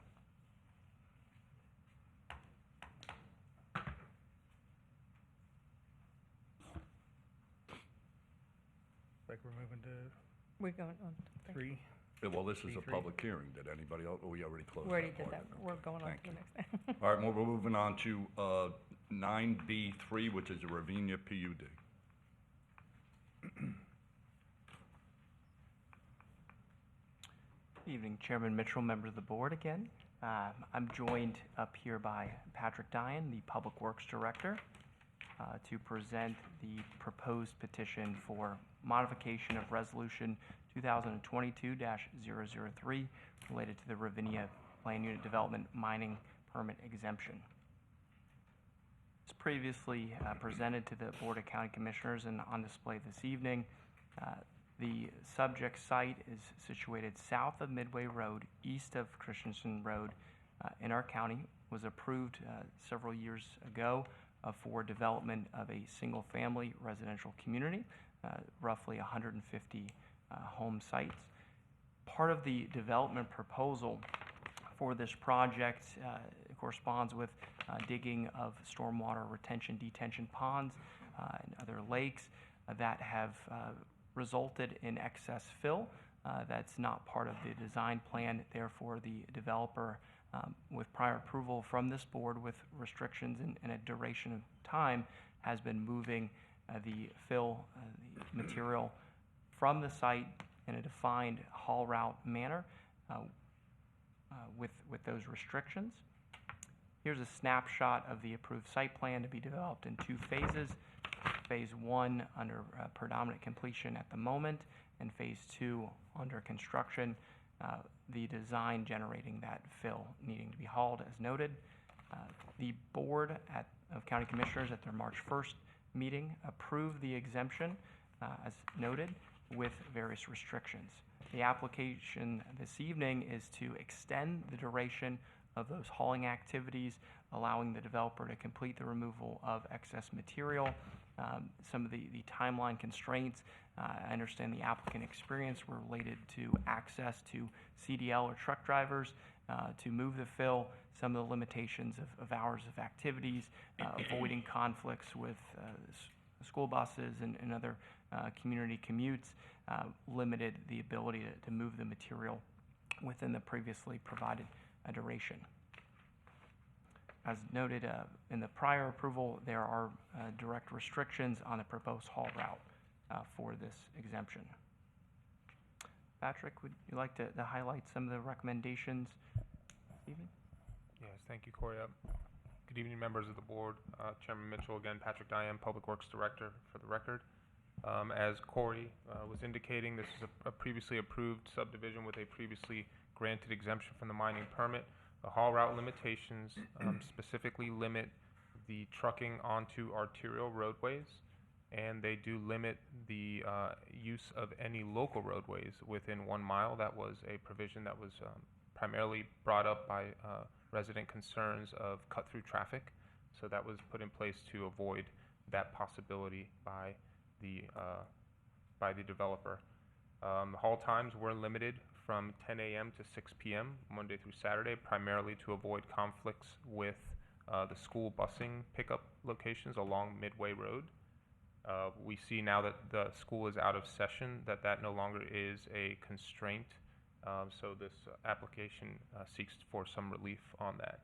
Like we're moving to We're going on. 3. Yeah, well, this is a B3. public hearing. Did anybody else, we already closed We already that did part. that. We're going on Thank to you. the next thing. All right, well, we're moving on to 9B3, which is a Ravinia PUD. Good evening, Chairman Mitchell, members of the board again. I'm joined up here by Patrick Dyan, the Public Works Director, to present the proposed petition for modification of Resolution 2022-003 related to the Ravinia Land Unit Development Mining Permit Exemption. As previously presented to the Board of County Commissioners and on display this evening, the subject site is situated south of Midway Road, east of Christensen Road in our county, was approved several years ago for development of a single-family residential community, roughly 150 home sites. Part of the development proposal for this project corresponds with digging of stormwater retention detention ponds and other lakes that have resulted in excess fill. That's not part of the design plan. Therefore, the developer, with prior approval from this board with restrictions and a duration of time, has been moving the fill the material from the site in a defined haul route manner with those restrictions. Here's a snapshot of the approved site plan to be developed in 2 phases. Phase 1 under predominant completion at the moment, and Phase 2 under construction. The design generating that fill needing to be hauled as noted. The Board of County Commissioners at their March 1st meeting approved the exemption as noted with various restrictions. The application this evening is to extend the duration of those hauling activities, allowing the developer to complete the removal of excess material. Some of the timeline constraints, I understand the applicant experience were related to access to CDL or truck drivers to move the fill, some of the limitations of hours of activities, avoiding conflicts with school buses and other community commutes, limited the ability to move the material within the previously provided duration. As noted in the prior approval, there are direct restrictions on the proposed haul route for this exemption. Patrick, would you like to highlight some of the recommendations this evening? Yes, thank you, Corey. Good evening, members of the board. Chairman Mitchell, again, Patrick Dyan, Public Works Director for the record. As Corey was indicating, this is a previously approved subdivision with a previously granted exemption from the mining permit. The haul route limitations specifically limit the trucking onto arterial roadways, and they do limit the use of any local roadways within 1 mile. That was a provision that was primarily brought up by resident concerns of cut-through traffic. So that was put in place to avoid that possibility by the developer. Haul times were limited from 10 a.m. to 6 p.m. Monday through Saturday, primarily to avoid conflicts with the school busing pickup locations along Midway Road. We see now that the school is out of session that no longer is a constraint. So this application seeks for some relief on that.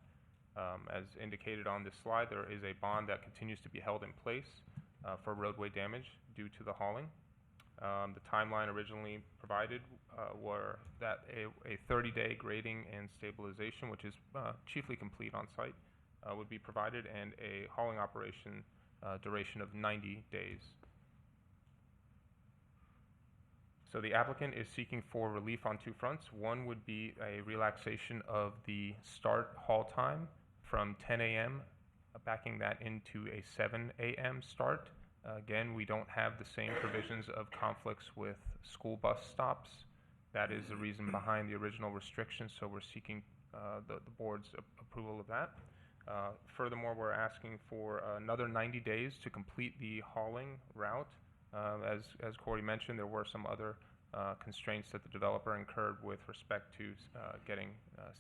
As indicated on this slide, there is a bond that continues to be held in place for roadway damage due to the hauling. The timeline originally provided were that a 30-day grading and stabilization, which is chiefly complete on site, would be provided, and a hauling operation duration of 90 days. So the applicant is seeking for relief on two fronts. One would be a relaxation of the start haul time from 10 a.m., backing that into a 7 a.m. start. Again, we don't have the same provisions of conflicts with school bus stops. That is the reason behind the original restriction, so we're seeking the board's approval of that. Furthermore, we're asking for another 90 days to complete the hauling route. As Corey mentioned, there were some other constraints that the developer incurred with respect to getting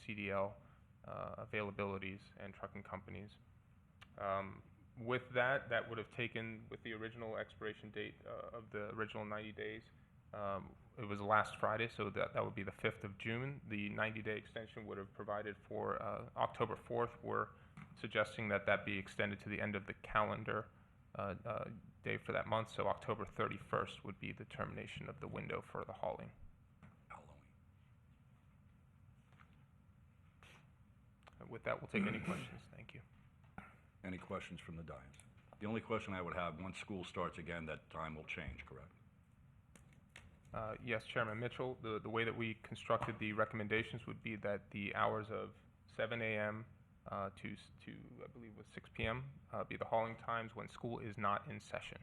CDL availabilities and trucking companies. With that, that would have taken, with the original expiration date of the original 90 days, it was last Friday, so that would be the 5th of June. The 90-day extension would have provided for October 4th. We're suggesting that that be extended to the end of the calendar day for that month, so October 31st would be the termination of the window for the hauling. With that, we'll take any questions. Thank you. Any questions from the dais? The only question I would have, once school starts again, that time will change, correct? Yes, Chairman Mitchell, the way that we constructed the recommendations would be that the hours of 7 a.m. to I believe was 6 p.m. Be the hauling times when school is not in session.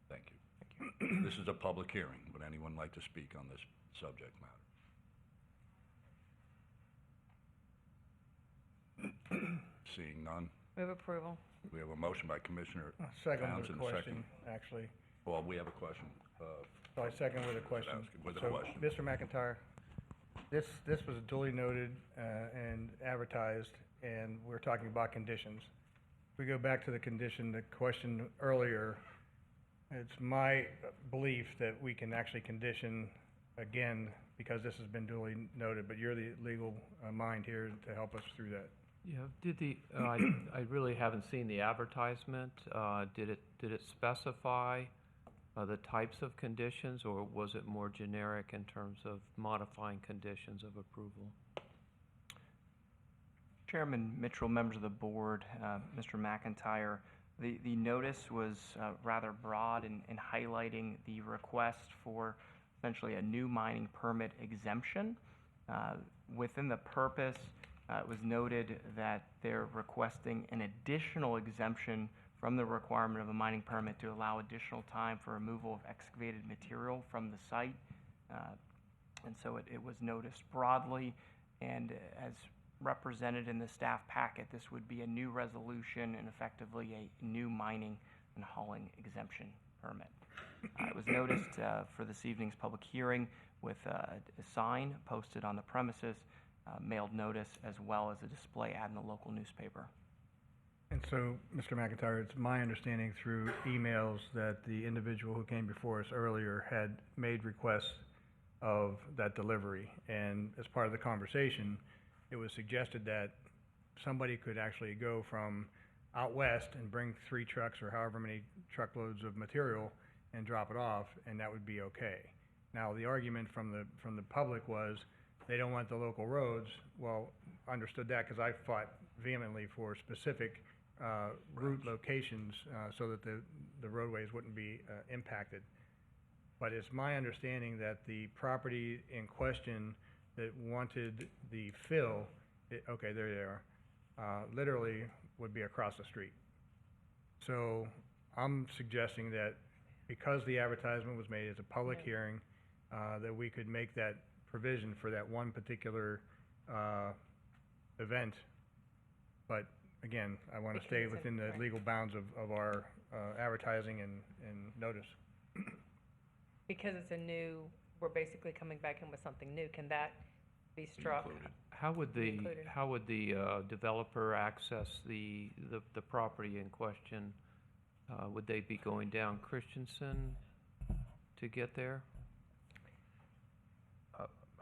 Thank you. Thank you. This is a public hearing. Would anyone like to speak on this subject matter? Seeing none. Move approval. We have a motion by Commissioner Second with Townsend. a question, actually. Well, we have a question. So I second with a question. With a So, question. Mr. McIntyre, this was duly noted and advertised, and we're talking about conditions. If we go back to the condition, the question earlier, it's my belief that we can actually condition again, because this has been duly noted, but you're the legal mind here to help us through that. Yeah, did the, I really haven't seen the advertisement. Did it specify the types of conditions, or was it more generic in terms of modifying conditions of approval? Chairman Mitchell, members of the board, Mr. McIntyre, the notice was rather broad in highlighting the request for essentially a new mining permit exemption. Within the purpose, it was noted that they're requesting an additional exemption from the requirement of a mining permit to allow additional time for removal of excavated material from the site. And so it was noticed broadly, and as represented in the staff packet, this would be a new resolution and effectively a new mining and hauling exemption permit. It was noticed for this evening's public hearing with a sign posted on the premises, mailed notice, as well as a display ad in the local newspaper. And so, Mr. McIntyre, it's my understanding through emails that the individual who came before us earlier had made requests of that delivery. And as part of the conversation, it was suggested that somebody could actually go from out west and bring 3 trucks or however many truckloads of material and drop it off, and that would be okay. Now, the argument from the public was they don't want the local roads. Well, understood that, because I fought vehemently for specific route locations so that the roadways wouldn't be impacted. But it's my understanding that the property in question that wanted the fill, okay, there they are, literally would be across the street. So I'm suggesting that because the advertisement was made as a public hearing, that we could make that provision for that one particular event. But again, I want to stay within the legal bounds of our advertising and notice. Because it's a new, we're basically coming back in with something new. Can that be struck? How would the developer access the property in question? Would they be going down Christensen to get there?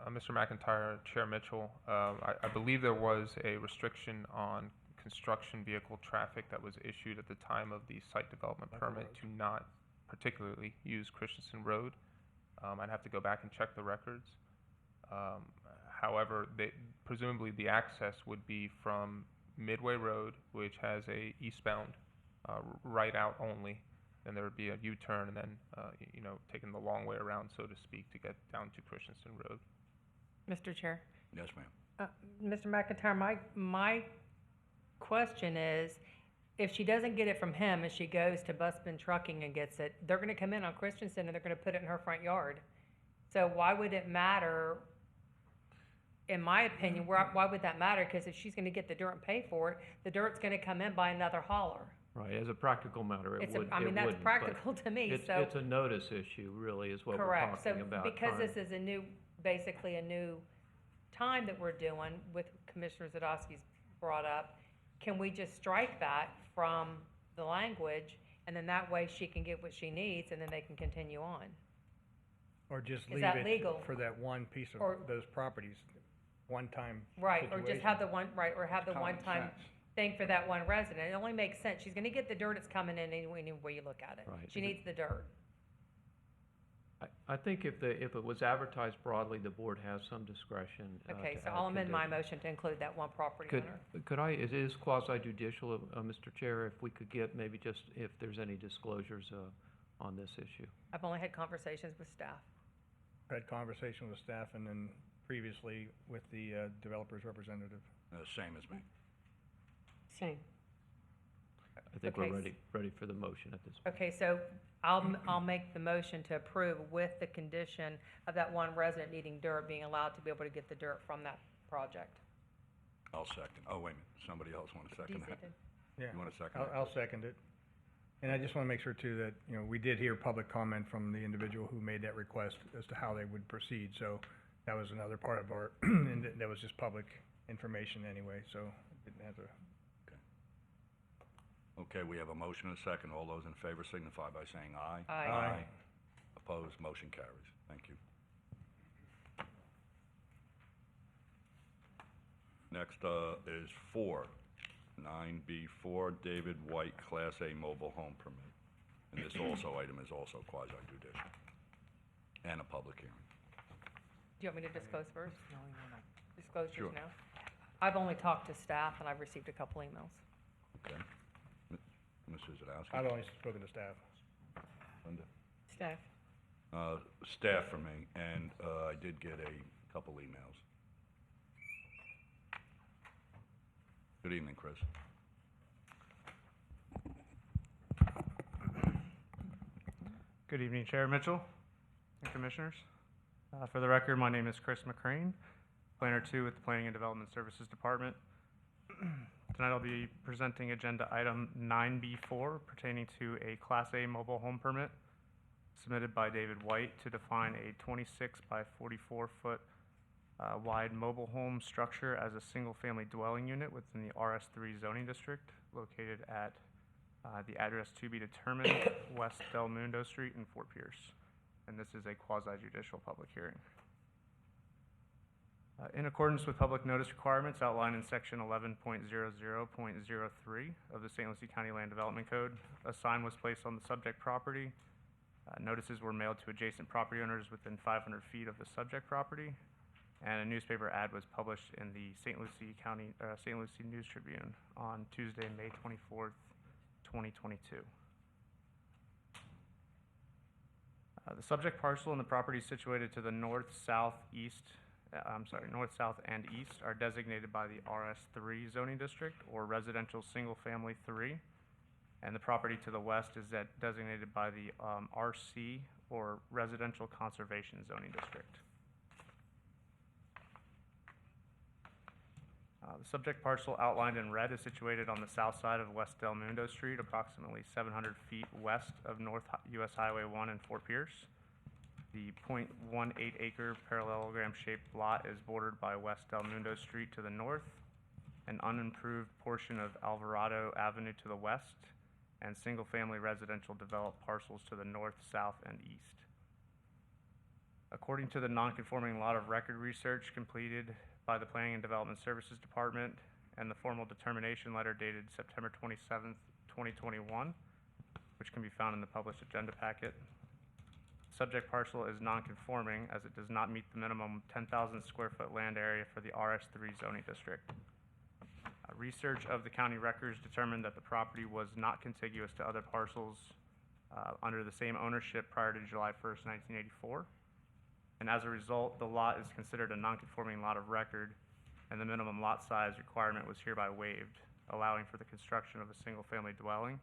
Mr. McIntyre, Chair Mitchell, I believe there was a restriction on construction vehicle traffic that was issued at the time of the site development permit to not particularly use Christensen Road. I'd have to go back and check the records. However, presumably the access would be from Midway Road, which has a eastbound right out only. then there would be a U-turn and then, taking the long way around, so to speak, to get down to Christensen Road. Mr. Chair. Yes, ma'am. Mr. McIntyre, my question is, if she doesn't get it from him and she goes to Busman Trucking and gets it, they're gonna come in on Christensen and they're gonna put it in her front yard. So why would it matter, in my opinion, why would that matter? Because if she's gonna get the dirt and pay for it, the dirt's gonna come in by another hauler. Right, as a practical matter, it wouldn't. That's practical to me, so. It's a notice issue, really, is what we're Correct, so talking about. because trying- this is basically a new time that we're doing with Commissioner Zadowski's brought up, can we just strike that from the language, and then that way she can get what she needs, and then they can continue on? Or just Is leave that it legal? for that one piece of Or- those properties, one-time Right, or just situation. have the Common one-time sense. thing for that one resident. It only makes sense. She's gonna get the dirt, it's coming in any way you look at it. Right. She needs the dirt. I think if it was advertised broadly, the board has some discretion. Okay, to so add I'll amend my conditions. motion to include that one property owner. Could I, it is quasi judicial, Mr. Chair, if we could get maybe just, if there's any disclosures, on this issue? I've only had conversations with staff. Had conversation with staff and then previously with the developer's representative. Same as me. Same. I think Okay. we're ready for the motion at this point. Okay, so I'll make the motion to approve with the condition of that one resident needing dirt being allowed to be able to get the dirt from that project. I'll second. Oh, wait a minute. Somebody else want to second that? Yeah. You want to second it? I'll second it. And I just want to make sure too that, we did hear public comment from the individual who made that request as to how they would proceed. So that was another part of our, and that was just public information anyway, so it didn't have to. Okay, we have a motion and a second. All those in favor signify by saying aye. Aye. Opposed, motion carries. Thank you. Next is 9B4, David White, Class A Mobile Home Permit. And this item is also quasi judicial and a public hearing. Do you want me to disclose first? Disclosures Sure. now? I've only talked to staff and I've received a couple emails. Okay. Mrs. Zadowski? I've only spoken to staff. Linda? Staff. Staff for me, and I did get a couple emails. Good evening, Chris. Good evening, Chair Mitchell and Commissioners. For the record, my name is Chris McCrane, Planner 2 with the Planning and Development Services Department. Tonight I'll be presenting agenda item 9B4 pertaining to a Class A mobile home permit submitted by David White to define a 26 by 44 foot wide mobile home structure as a single-family dwelling unit within the RS3 zoning district located at the address to be determined, West Del Mundo Street in Fort Pierce. And this is a quasi-judicial public hearing. In accordance with public notice requirements outlined in section 11.00.03 of the St. Lucie County Land Development Code, a sign was placed on the subject property. Notices were mailed to adjacent property owners within 500 feet of the subject property, and a newspaper ad was published in the St. Lucie News Tribune on Tuesday, May 24th, 2022. The subject parcel and the property situated to the north, south, and east are designated by the RS3 zoning district, or residential single-family 3, and the property to the west is designated by the RC, or residential conservation zoning district. The subject parcel outlined in red is situated on the south side of West Del Mundo Street, approximately 700 feet west of North US Highway 1 in Fort Pierce. The .18 acre parallelogram shaped lot is bordered by West Del Mundo Street to the north, an unimproved portion of Alvarado Avenue to the west, and single-family residential developed parcels to the north, south, and east. According to the non-conforming lot of record research completed by the Planning and Development Services Department and the formal determination letter dated September 27th, 2021, which can be found in the published agenda packet, subject parcel is non-conforming as it does not meet the minimum 10,000 square foot land area for the RS3 zoning district. Research of the county records determined that the property was not contiguous to other parcels under the same ownership prior to July 1st, 1984. And as a result, the lot is considered a non-conforming lot of record, and the minimum lot size requirement was hereby waived, allowing for the construction of a single-family dwelling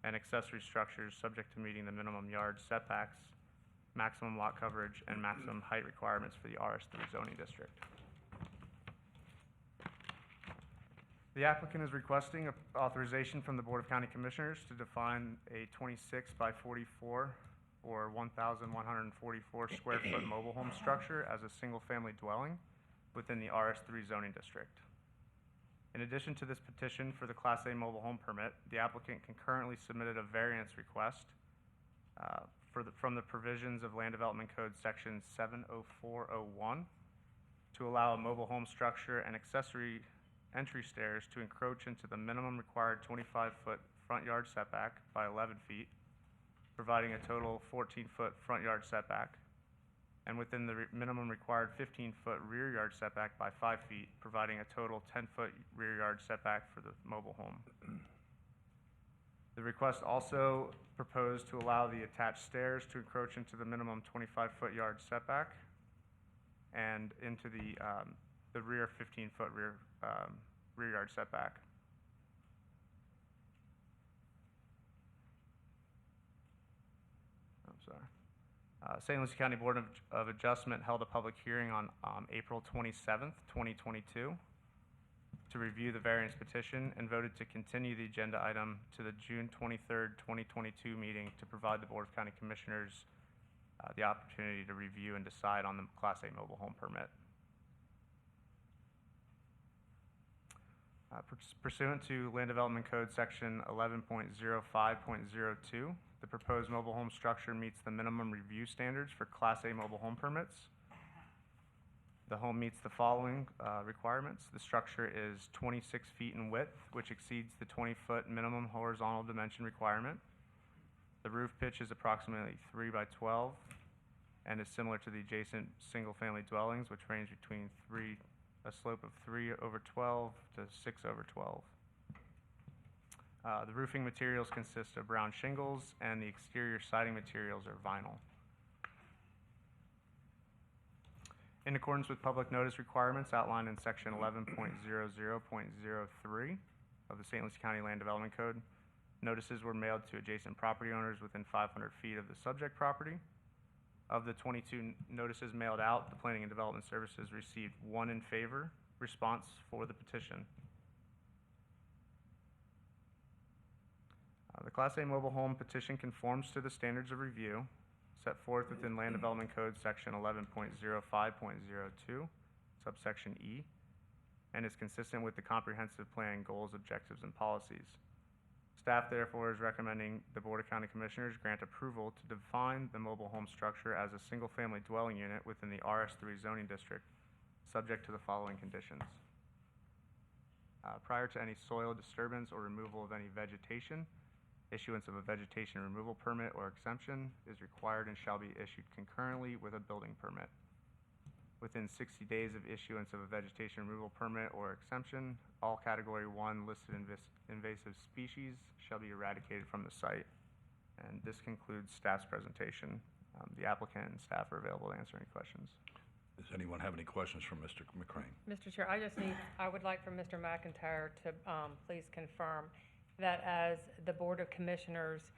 and accessory structures subject to meeting the minimum yard setbacks, maximum lot coverage, and maximum height requirements for the RS3 zoning district. The applicant is requesting authorization from the Board of County Commissioners to define a 26 by 44 or 1,144 square foot mobile home structure as a single-family dwelling within the RS3 zoning district. In addition to this petition for the Class A mobile home permit, the applicant concurrently submitted a variance request from the provisions of Land Development Code Section 70401 to allow a mobile home structure and accessory entry stairs to encroach into the minimum required 25-foot front yard setback by 11 feet, providing a total 14-foot front yard setback, and within the minimum required 15-foot rear yard setback by 5 feet, providing a total 10-foot rear yard setback for the mobile home. The request also proposed to allow the attached stairs to encroach into the minimum 25-foot yard setback and into the rear 15-foot rear yard setback. I'm sorry. St. Lucie County Board of Adjustment held a public hearing on April 27th, 2022 to review the variance petition and voted to continue the agenda item to the June 23rd, 2022 meeting to provide the Board of County Commissioners the opportunity to review and decide on the Class A mobile home permit. Pursuant to Land Development Code Section 11.05.02, the proposed mobile home structure meets the minimum review standards for Class A mobile home permits. The home meets the following requirements. The structure is 26 feet in width, which exceeds the 20-foot minimum horizontal dimension requirement. The roof pitch is approximately 3 by 12 and is similar to the adjacent single-family dwellings, which range between a slope of 3 over 12 to 6 over 12. The roofing materials consist of brown shingles, and the exterior siding materials are vinyl. In accordance with public notice requirements outlined in Section 11.00.03 of the St. Lucie County Land Development Code, notices were mailed to adjacent property owners within 500 feet of the subject property. Of the 22 notices mailed out, the Planning and Development Services received 1 in favor response for the petition. The Class A mobile home petition conforms to the standards of review set forth within Land Development Code Section 11.05.02, subsection E, and is consistent with the comprehensive plan goals, objectives, and policies. Staff therefore is recommending the Board of County Commissioners grant approval to define the mobile home structure as a single-family dwelling unit within the RS3 zoning district, subject to the following conditions. Prior to any soil disturbance or removal of any vegetation, issuance of a vegetation removal permit or exemption is required and shall be issued concurrently with a building permit. Within 60 days of issuance of a vegetation removal permit or exemption, all Category 1 listed invasive species shall be eradicated from the site. And this concludes staff's presentation. The applicant and staff are available to answer any questions. Does anyone have any questions for Mr. McCrane? Mr. Chair, I would like for Mr. McIntyre to please confirm that as the Board of Commissioners,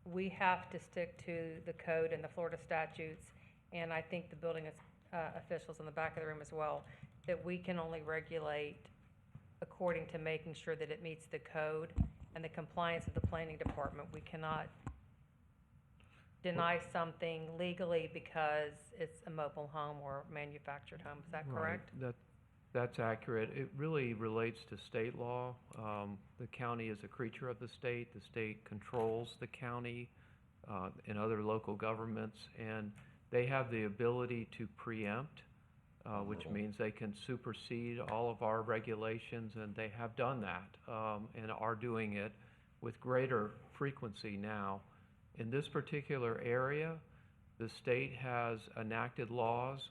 we have to stick to the code and the Florida statutes, and I think the building officials in the back of the room as well, that we can only regulate according to making sure that it meets the code and the compliance of the planning department. We cannot deny something legally because it's a mobile home or manufactured home. Is that correct? Right. That's accurate. It really relates to state law. The county is a creature of the state. The state controls the county and other local governments, and they have the ability to preempt, which means they can supersede all of our regulations, and they have done that and are doing it with greater frequency now. In this particular area, the state has enacted laws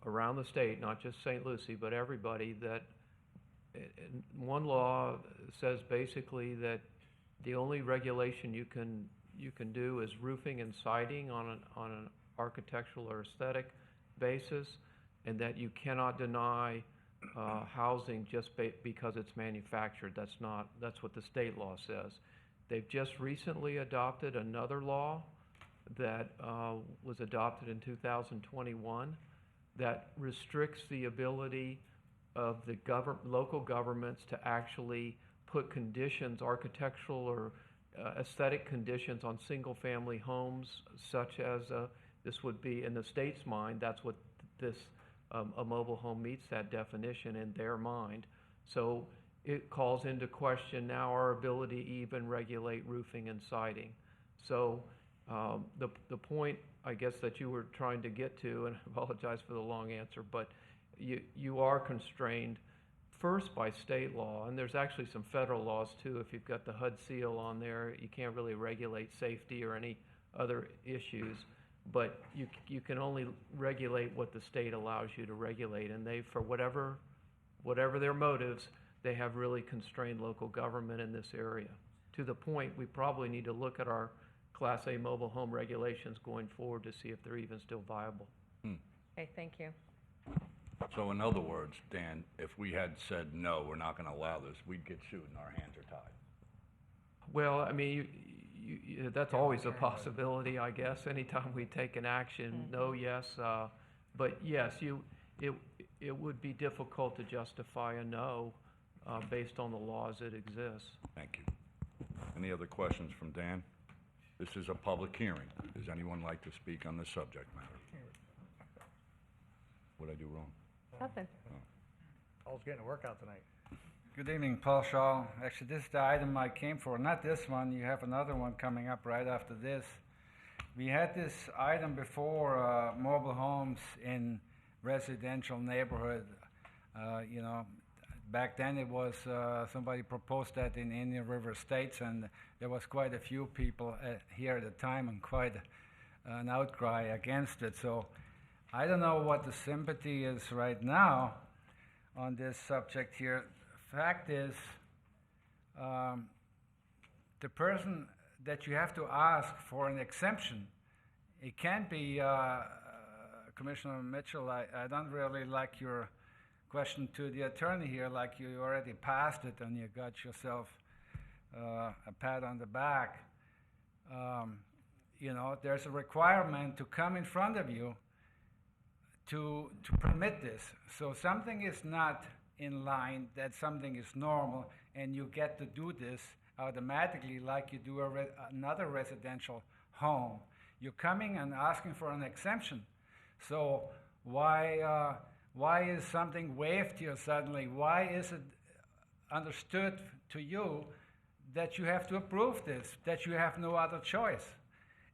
around the state, not just St. Lucie, but everybody, that one law says basically that the only regulation you can you can do is roofing and siding on an architectural or aesthetic basis, and that you cannot deny housing just because it's manufactured. That's what the state law says. They've just recently adopted another law that was adopted in 2021 that restricts the ability of the local governments to actually put conditions, architectural or aesthetic conditions on single-family homes, such as this would be, in the state's mind, that's what this, a mobile home meets that definition in their mind. So it calls into question now our ability to even regulate roofing and siding. So the point, I guess, that you were trying to get to, and I apologize for the long answer, but you are constrained first by state law, and there's actually some federal laws too. If you've got the HUD seal on there, you can't really regulate safety or any other issues, but you can only regulate what the state allows you to regulate, and they, for whatever their motives, they have really constrained local government in this area, to the point we probably need to look at our Class A mobile home regulations going forward to see if they're even still viable. Okay, thank you. So in other words, Dan, if we had said, no, we're not gonna allow this, we'd get sued and our hands are tied. Well, I mean, that's always a possibility, I guess, anytime we take an action, no, yes, but yes, it would be difficult to justify a no, based on the laws that exist. Thank you. Any other questions from Dan? This is a public hearing. Does anyone like to speak on the subject matter? What'd I do wrong? Nothing. I was getting a workout tonight. Good evening, Paul Shaw. Actually, this is the item I came for. Not this one. You have another one coming up right after this. We had this item before, mobile homes in residential neighborhood. You know, back then it was, somebody proposed that in Indian River Estates, and there was quite a few people here at the time and quite an outcry against it. So I don't know what the sympathy is right now on this subject here. Fact is, the person that you have to ask for an exemption, it can't be, Commissioner Mitchell, I don't really like your question to the attorney here, like you already passed it and you got yourself a pat on the back. You know, there's a requirement to come in front of you to permit this. So something is not in line, that something is normal, and you get to do this automatically like you do another residential home. You're coming and asking for an exemption. So why is something waived here suddenly? Why is it understood to you that you have to approve this, that you have no other choice?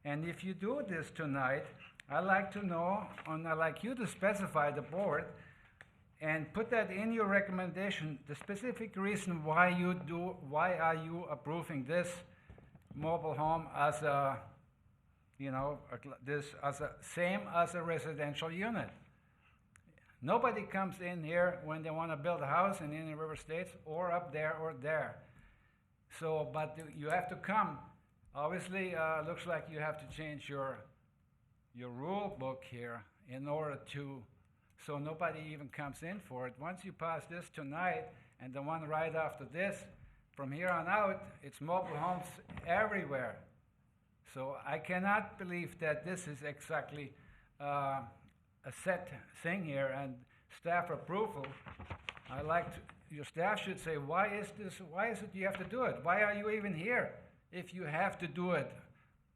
And if you do this tonight, I'd like to know, and I'd like you to specify the board and put that in your recommendation, the specific reason why are you approving this mobile home as a, you know, this as a same as a residential unit. Nobody comes in here when they want to build a house in Indian River Estates or up there or there. So, but you have to come. Obviously, looks like you have to change your rule book here in order to, so nobody even comes in for it. Once you pass this tonight and the one right after this, from here on out, it's mobile homes everywhere. So I cannot believe that this is exactly a set thing here, and staff approval. Your staff should say, why is it you have to do it? Why are you even here if you have to do it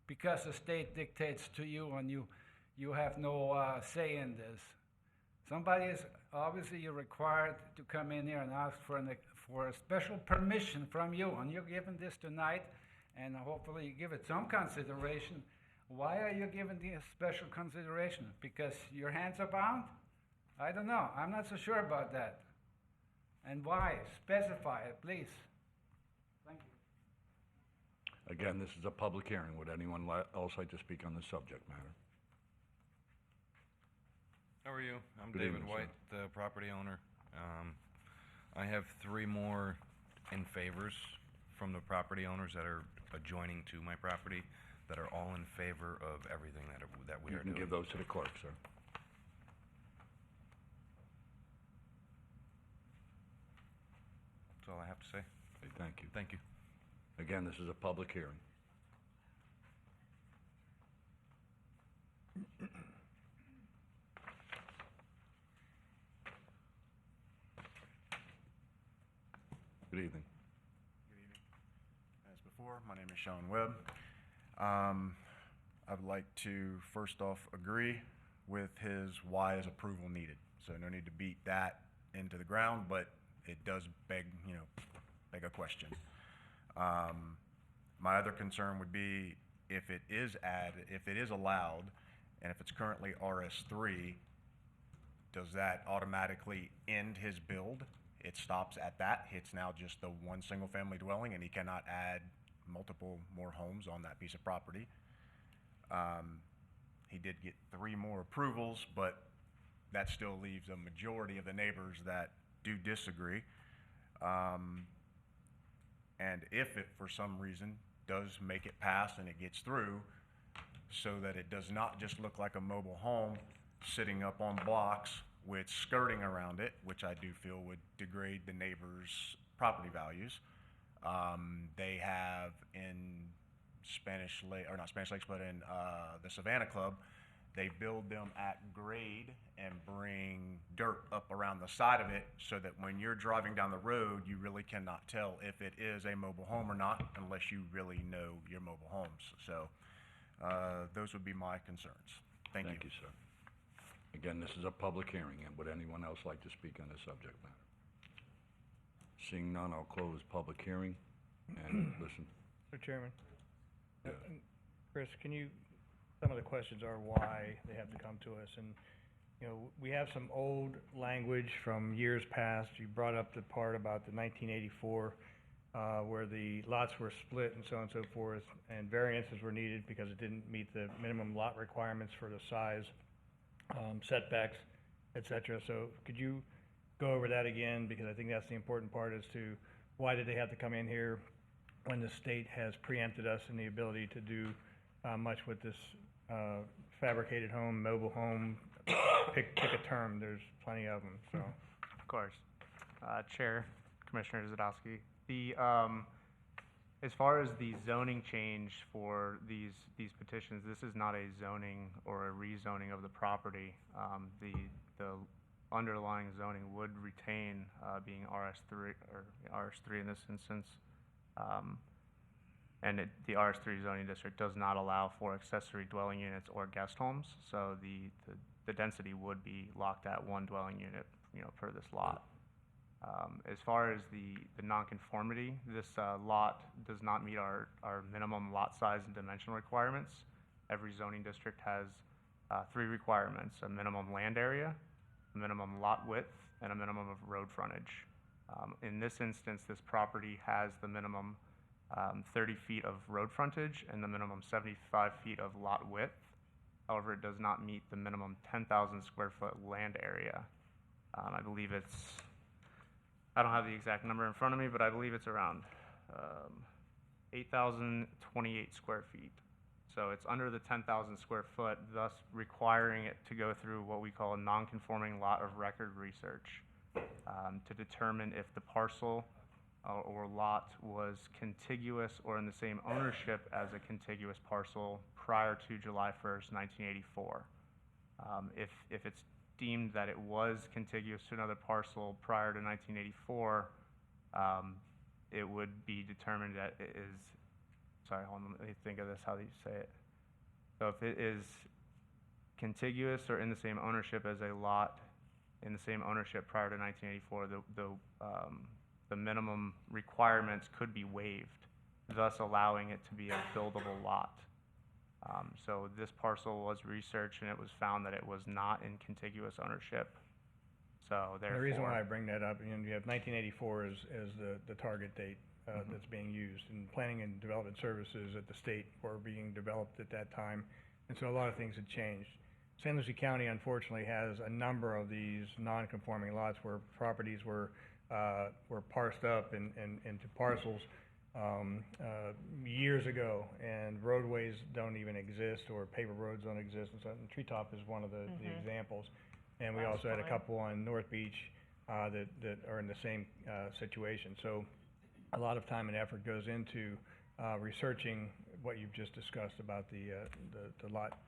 because the state dictates to you and you have no say in this? Somebody is, obviously you're required to come in here and ask for a special permission from you, and you're given this tonight, and hopefully you give it some consideration. Why are you giving this special consideration? Because your hands are bound? I don't know. I'm not so sure about that. And why? Specify it, please. Thank you. Again, this is a public hearing. Would anyone else like to speak on the subject matter? How are you? I'm Good David evening, White, the property owner. I have 3 more in favors from the property owners that are adjoining to my property. that are all in favor of everything that we You are can doing. give those to the clerk, sir. That's all I have to say. Okay, thank you. Thank you. Again, this is a public hearing. Good evening. Good evening. As before, my name is Sean Webb. I'd like to first off agree with his why is approval needed. So no need to beat that into the ground, but it does beg a question. My other concern would be if it is allowed, and if it's currently RS3, does that automatically end his build? It stops at that. It's now just the one single-family dwelling, and he cannot add multiple more homes on that piece of property. He did get 3 more approvals, but that still leaves a majority of the neighbors that do disagree. And if it, for some reason, does make it pass and it gets through, so that it does not just look like a mobile home sitting up on blocks with skirting around it, which I do feel would degrade the neighbors' property values. They have in not Spanish Lakes, but in the Savannah Club, they build them at grade and bring dirt up around the side of it so that when you're driving down the road, you really cannot tell if it is a mobile home or not unless you really know your mobile homes. So those would be my concerns. Thank you. Thank you, sir. Again, this is a public hearing, and would anyone else like to speak on this subject matter? Seeing none, I'll close public hearing and listen. Mr. Chairman? Yeah. Chris, some of the questions are why they have to come to us, and, we have some old language from years past. You brought up the part about the 1984, where the lots were split and so on and so forth, and variances were needed because it didn't meet the minimum lot requirements for the size, setbacks, et cetera. So could you go over that again, because I think that's the important part as to why did they have to come in here when the state has preempted us in the ability to do much with this fabricated home, mobile home, pick a term, there's plenty of them, so. Of course. Chair, Commissioner Zadowski, as far as the zoning change for these petitions, this is not a zoning or a rezoning of the property. The underlying zoning would retain being RS3 or RS3 in this instance. And the RS3 zoning district does not allow for accessory dwelling units or guest homes, so the density would be locked at 1 dwelling unit, per this lot. As far as the nonconformity, this lot does not meet our minimum lot size and dimension requirements. Every zoning district has 3 requirements: a minimum land area, a minimum lot width, and a minimum of road frontage. In this instance, this property has the minimum 30 feet of road frontage and the minimum 75 feet of lot width. However, it does not meet the minimum 10,000 square foot land area. I believe I don't have the exact number in front of me, but I believe it's around 8,028 square feet. So it's under the 10,000 square foot, thus requiring it to go through what we call a non-conforming lot of record research to determine if the parcel or lot was contiguous or in the same ownership as a contiguous parcel prior to July 1st, 1984. If it's deemed that it was contiguous to another parcel prior to 1984, it would be determined that it is, sorry, hold on, let me think of this, how do you say it? So if it is contiguous or in the same ownership as a lot in the same ownership prior to 1984, the minimum requirements could be waived, thus allowing it to be a buildable lot. So this parcel was researched and it was found that it was not in contiguous ownership. So therefore, The reason why I bring that up, you have 1984 as the target date that's being used, and planning and development services at the state were being developed at that time, and so a lot of things had changed. San Lucie County unfortunately has a number of these non-conforming lots where properties were parsed up into parcels years ago, and roadways don't even exist, or paper roads don't exist, and so, and Treetop is one of the examples. And we That's also had a fine. couple on North Beach, that are in the same, situation. So a lot of time and effort goes into, researching what you've just discussed about the lot,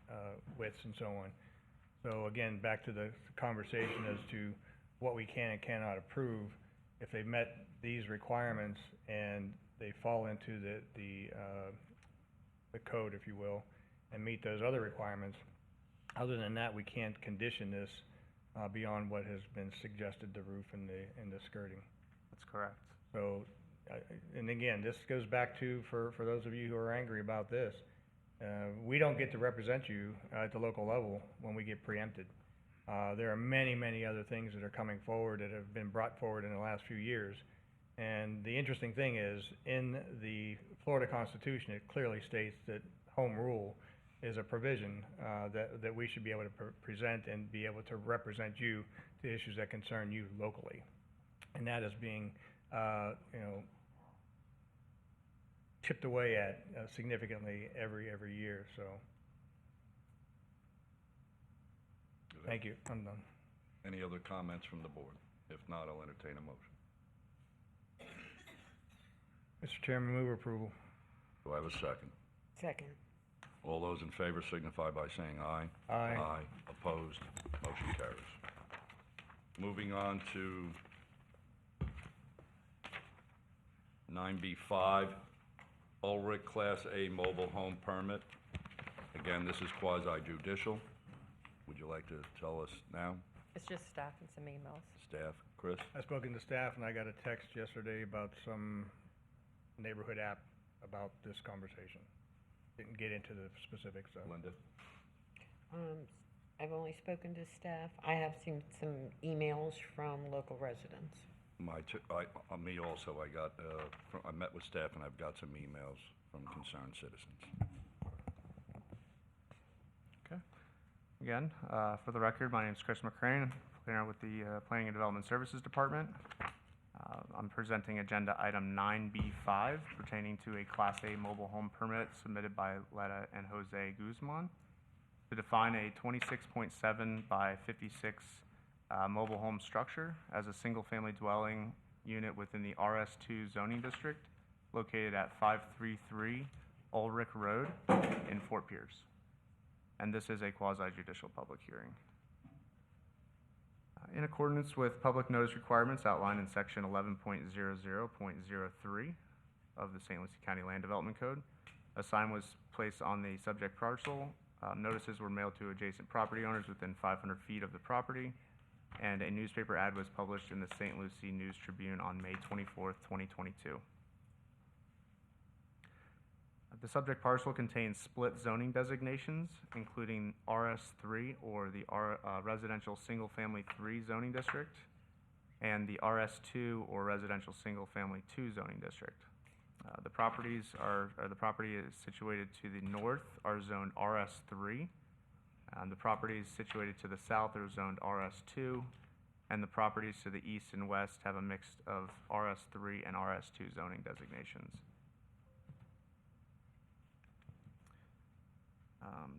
widths and so on. So again, back to the conversation as to what we can and cannot approve. If they've met these requirements and they fall into the code, if you will, and meet those other requirements, other than that, we can't condition this, beyond what has been suggested, the roof and the skirting. That's correct. So, and again, this goes back to, for those of you who are angry about this, we don't get to represent you at the local level when we get preempted. There are many, many other things that are coming forward that have been brought forward in the last few years. And the interesting thing is, in the Florida Constitution, it clearly states that home rule is a provision, that we should be able to present and be able to represent you to issues that concern you locally. And that is being, chipped away at significantly every year, so. Thank you, I'm done. Any other comments from the board? If not, I'll entertain a motion. Mr. Chairman, move approval. Do I have a second? Second. All those in favor signify by saying aye. Aye. Aye. Opposed? Motion carries. Moving on to 9B5, Ulrich Class A Mobile Home Permit. Again, this is quasi judicial. Would you like to tell us now? It's just staff and some emails. Staff, Chris? I've spoken to staff, and I got a text yesterday about some neighborhood app about this conversation. Didn't get into the specifics, though. Linda? I've only spoken to staff. I have seen some emails from local residents. Me also, I met with staff and I've got some emails from concerned citizens. Okay. Again, for the record, my name is Chris McCrane, planner with the Planning and Development Services Department. I'm presenting agenda item 9B5 pertaining to a Class A mobile home permit submitted by Letta and Jose Guzman to define a 26.7 by 56 mobile home structure as a single-family dwelling unit within the RS2 zoning district located at 533 Ulrich Road in Fort Pierce. And this is a quasi-judicial public hearing. In accordance with public notice requirements outlined in section 11.00.03 of the St. Lucie County Land Development Code, a sign was placed on the subject parcel. Notices were mailed to adjacent property owners within 500 feet of the property, and a newspaper ad was published in the St. Lucie News Tribune on May 24th, 2022. The subject parcel contains split zoning designations, including RS3 or the Residential Single Family 3 zoning district, and the RS2 or Residential Single Family 2 zoning district. The property is situated to the north are zoned RS3. The properties situated to the south are zoned RS2, and the properties to the east and west have a mix of RS3 and RS2 zoning designations.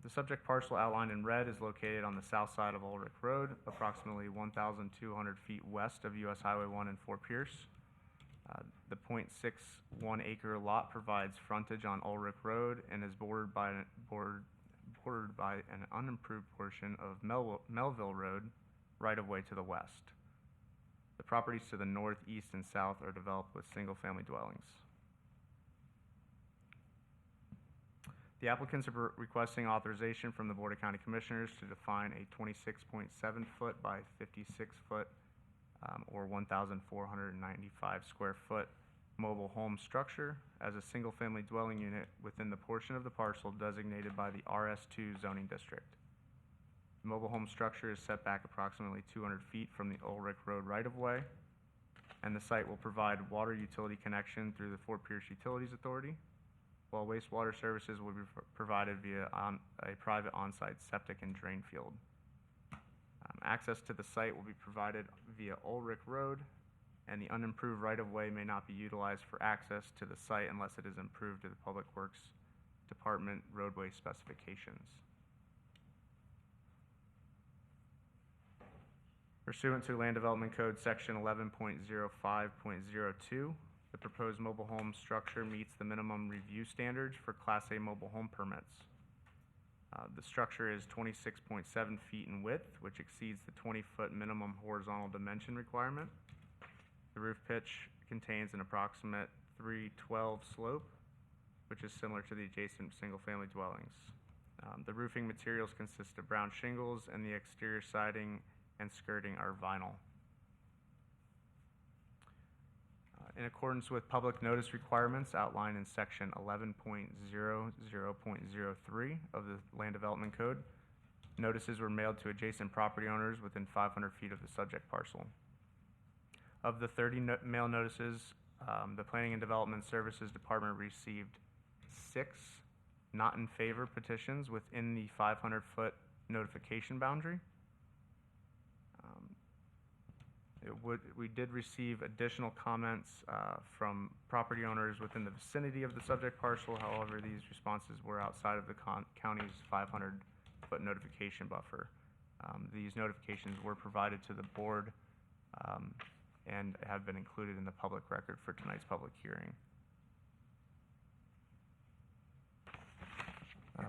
The subject parcel outlined in red is located on the south side of Ulrich Road, approximately 1,200 feet west of US Highway 1 in Fort Pierce. The .61 acre lot provides frontage on Ulrich Road and is bordered by an unimproved portion of Melville Road right of way to the west. The properties to the north, east, and south are developed with single-family dwellings. The applicants are requesting authorization from the Board of County Commissioners to define a 26.7 foot by 56 foot or 1,495 square foot mobile home structure as a single-family dwelling unit within the portion of the parcel designated by the RS2 zoning district. The mobile home structure is set back approximately 200 feet from the Ulrich Road right-of-way, and the site will provide water utility connection through the Fort Pierce Utilities Authority, while wastewater services will be provided via a private on-site septic and drain field. Access to the site will be provided via Ulrich Road and the unimproved right-of-way may not be utilized for access to the site unless it is improved to the Public Works Department roadway specifications. Pursuant to Land Development Code Section 11.05.02, the proposed mobile home structure meets the minimum review standards for Class A mobile home permits. The structure is 26.7 feet in width, which exceeds the 20-foot minimum horizontal dimension requirement. The roof pitch contains an approximate 312 slope, which is similar to the adjacent single-family dwellings. The roofing materials consist of brown shingles, and the exterior siding and skirting are vinyl. In accordance with public notice requirements outlined in section 11.00.03 of the Land Development Code, notices were mailed to adjacent property owners within 500 feet of the subject parcel. Of the 30 mail notices, the Planning and Development Services Department received 6 not in favor petitions within the 500-foot notification boundary. We did receive additional comments from property owners within the vicinity of the subject parcel. However, these responses were outside of the county's 500-foot notification buffer. These notifications were provided to the board and have been included in the public record for tonight's public hearing.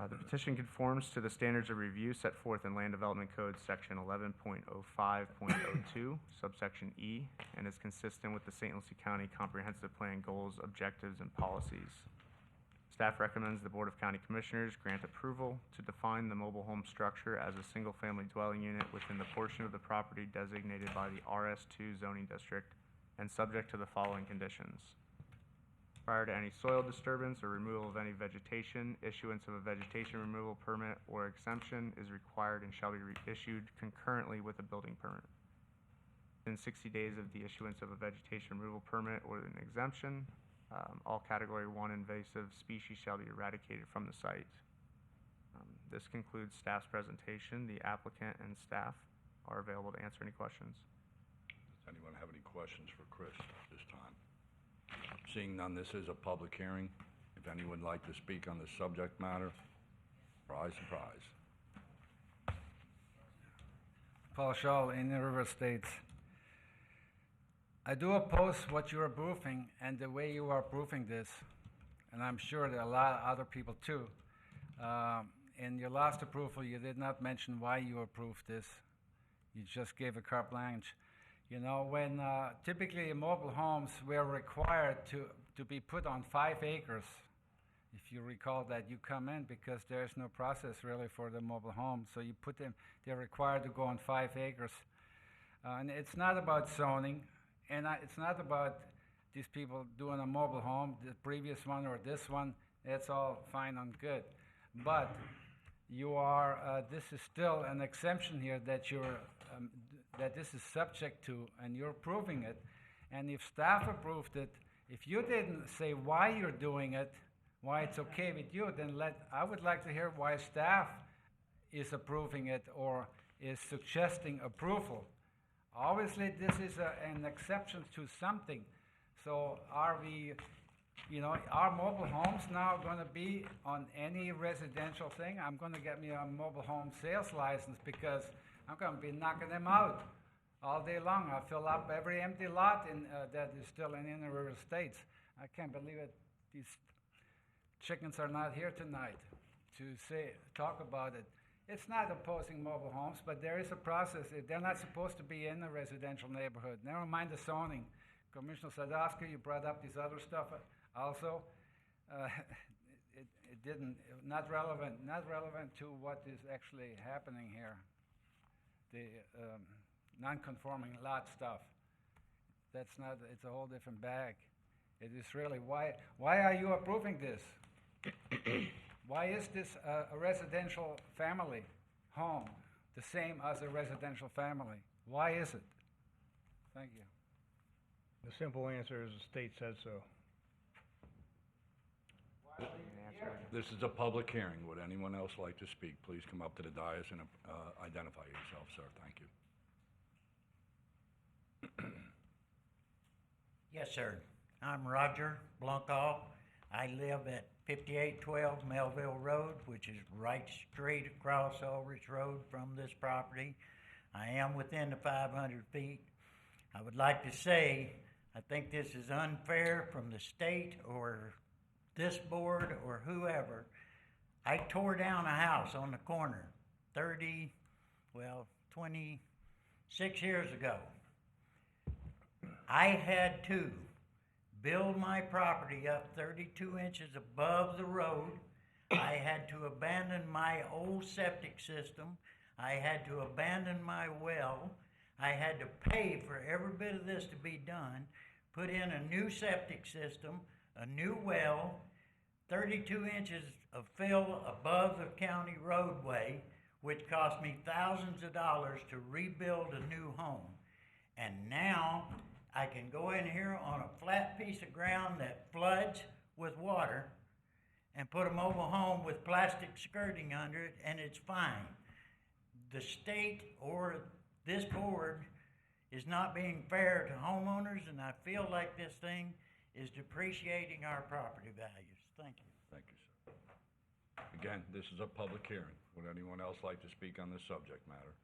The petition conforms to the standards of review set forth in Land Development Code Section 11.05.02, subsection E, and is consistent with the St. Lucie County Comprehensive Plan goals, objectives, and policies. Staff recommends the Board of County Commissioners grant approval to define the mobile home structure as a single-family dwelling unit within the portion of the property designated by the RS2 zoning district and subject to the following conditions. Prior to any soil disturbance or removal of any vegetation, issuance of a vegetation removal permit or exemption is required and shall be issued concurrently with a building permit. Within 60 days of the issuance of a vegetation removal permit or an exemption, all Category 1 invasive species shall be eradicated from the site. This concludes staff's presentation. The applicant and staff are available to answer any questions. Does anyone have any questions for Chris at this time? Seeing none, this is a public hearing. If anyone would like to speak on the subject matter, surprise, surprise. Paul Shaw, Indian River Estates. I do oppose what you're approving and the way you are approving this, and I'm sure there are a lot of other people too. In your last approval, you did not mention why you approved this. You just gave a carte blanche. You know, when typically mobile homes were required to be put on 5 acres, if you recall that, you come in because there's no process really for the mobile home, so you put them, they're required to go on 5 acres. And it's not about zoning, and it's not about these people doing a mobile home, the previous one or this one, it's all fine and good. But you are, this is still an exemption here that you're, that this is subject to, and you're approving it. And if staff approved it, if you didn't say why you're doing it, why it's okay with you, then I would like to hear why staff is approving it or is suggesting approval. Obviously, this is an exception to something. So are we, you know, are mobile homes now going to be on any residential thing? I'm going to get me a mobile home sales license because I'm going to be knocking them out all day long. I fill up every empty lot that is still in Indian River Estates. I can't believe it. These chickens are not here tonight to talk about it. It's not opposing mobile homes, but there is a process. They're not supposed to be in a residential neighborhood. Never mind the zoning. Commissioner Sadowski, you brought up this other stuff also. Not relevant to what is actually happening here. The non-conforming lot stuff. That's not, it's a whole different bag. It is really, why are you approving this? Why is this a residential family home the same as a residential family? Why is it? Thank you. The simple answer is the state said so. This is a public hearing. Would anyone else like to speak? Please come up to the dais and identify yourself, sir. Thank you. Yes, sir. I'm Roger Blanco. I live at 5812 Melville Road, which is right straight across Ulrich Road from this property. I am within the 500 feet. I would like to say, I think this is unfair from the state or this board or whoever. I tore down a house on the corner 26 years ago. I had to build my property up 32 inches above the road. I had to abandon my old septic system. I had to abandon my well. I had to pay for every bit of this to be done, put in a new septic system, a new well, 32 inches of fill above the county roadway, which cost me thousands of dollars to rebuild a new home. And now I can go in here on a flat piece of ground that floods with water and put a mobile home with plastic skirting under it, and it's fine. The state or this board is not being fair to homeowners, and I feel like this thing is depreciating our property values. Thank you. Thank you, sir. Again, this is a public hearing. Would anyone else like to speak on this subject matter?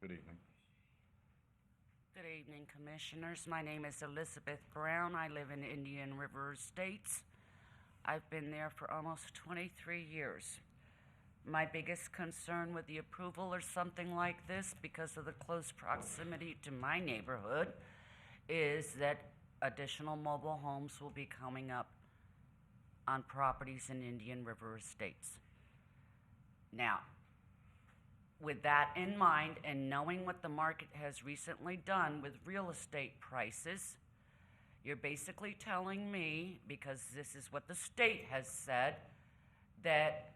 Good evening. Good evening, Commissioners. My name is Elizabeth Brown. I live in Indian River Estates. I've been there for almost 23 years. My biggest concern with the approval or something like this, because of the close proximity to my neighborhood, is that additional mobile homes will be coming up on properties in Indian River Estates. Now, with that in mind, and knowing what the market has recently done with real estate prices, you're basically telling me, because this is what the state has said, that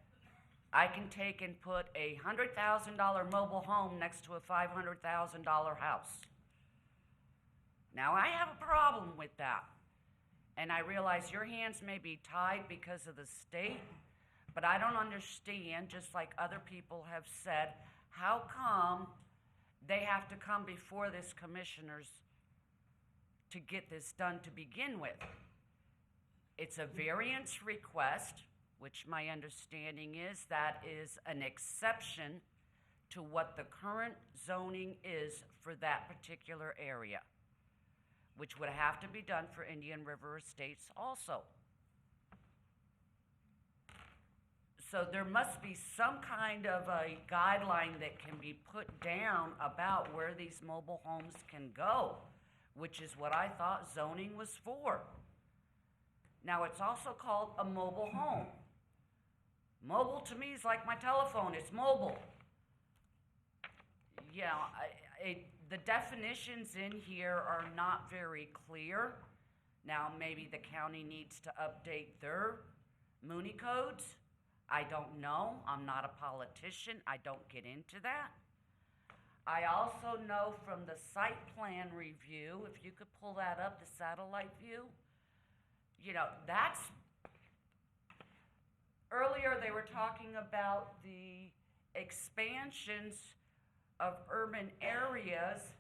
I can take and put a $100,000 mobile home next to a $500,000 house. Now, I have a problem with that. And I realize your hands may be tied because of the state, but I don't understand, just like other people have said, how come they have to come before this commissioners to get this done to begin with? It's a variance request, which my understanding is that is an exception to what the current zoning is for that particular area, which would have to be done for Indian River Estates also. So there must be some kind of a guideline that can be put down about where these mobile homes can go, which is what I thought zoning was for. Now, it's also called a mobile home. Mobile to me is like my telephone, it's mobile. Yeah, the definitions in here are not very clear. Now, maybe the county needs to update their Mooney codes. I don't know. I'm not a politician. I don't get into that. I also know from the site plan review, if you could pull that up, the satellite view, you know, that's, earlier they were talking about the expansions of urban areas.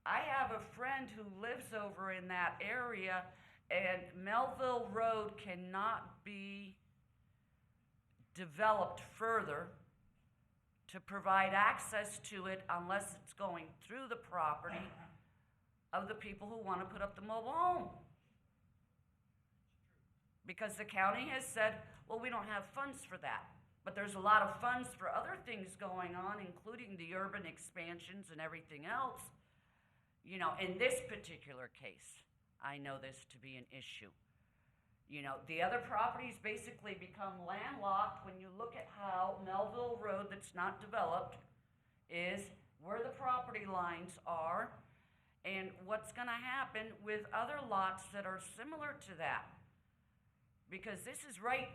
I have a friend who lives over in that area, and Melville Road cannot be developed further to provide access to it unless it's going through the property of the people who want to put up the mobile home. Because the county has said, well, we don't have funds for that. But there's a lot of funds for other things going on, including the urban expansions and everything else. You know, in this particular case, I know this to be an issue. You know, the other properties basically become landlocked when you look at how Melville Road, that's not developed, is, where the property lines are, and what's going to happen with other lots that are similar to that. Because this is right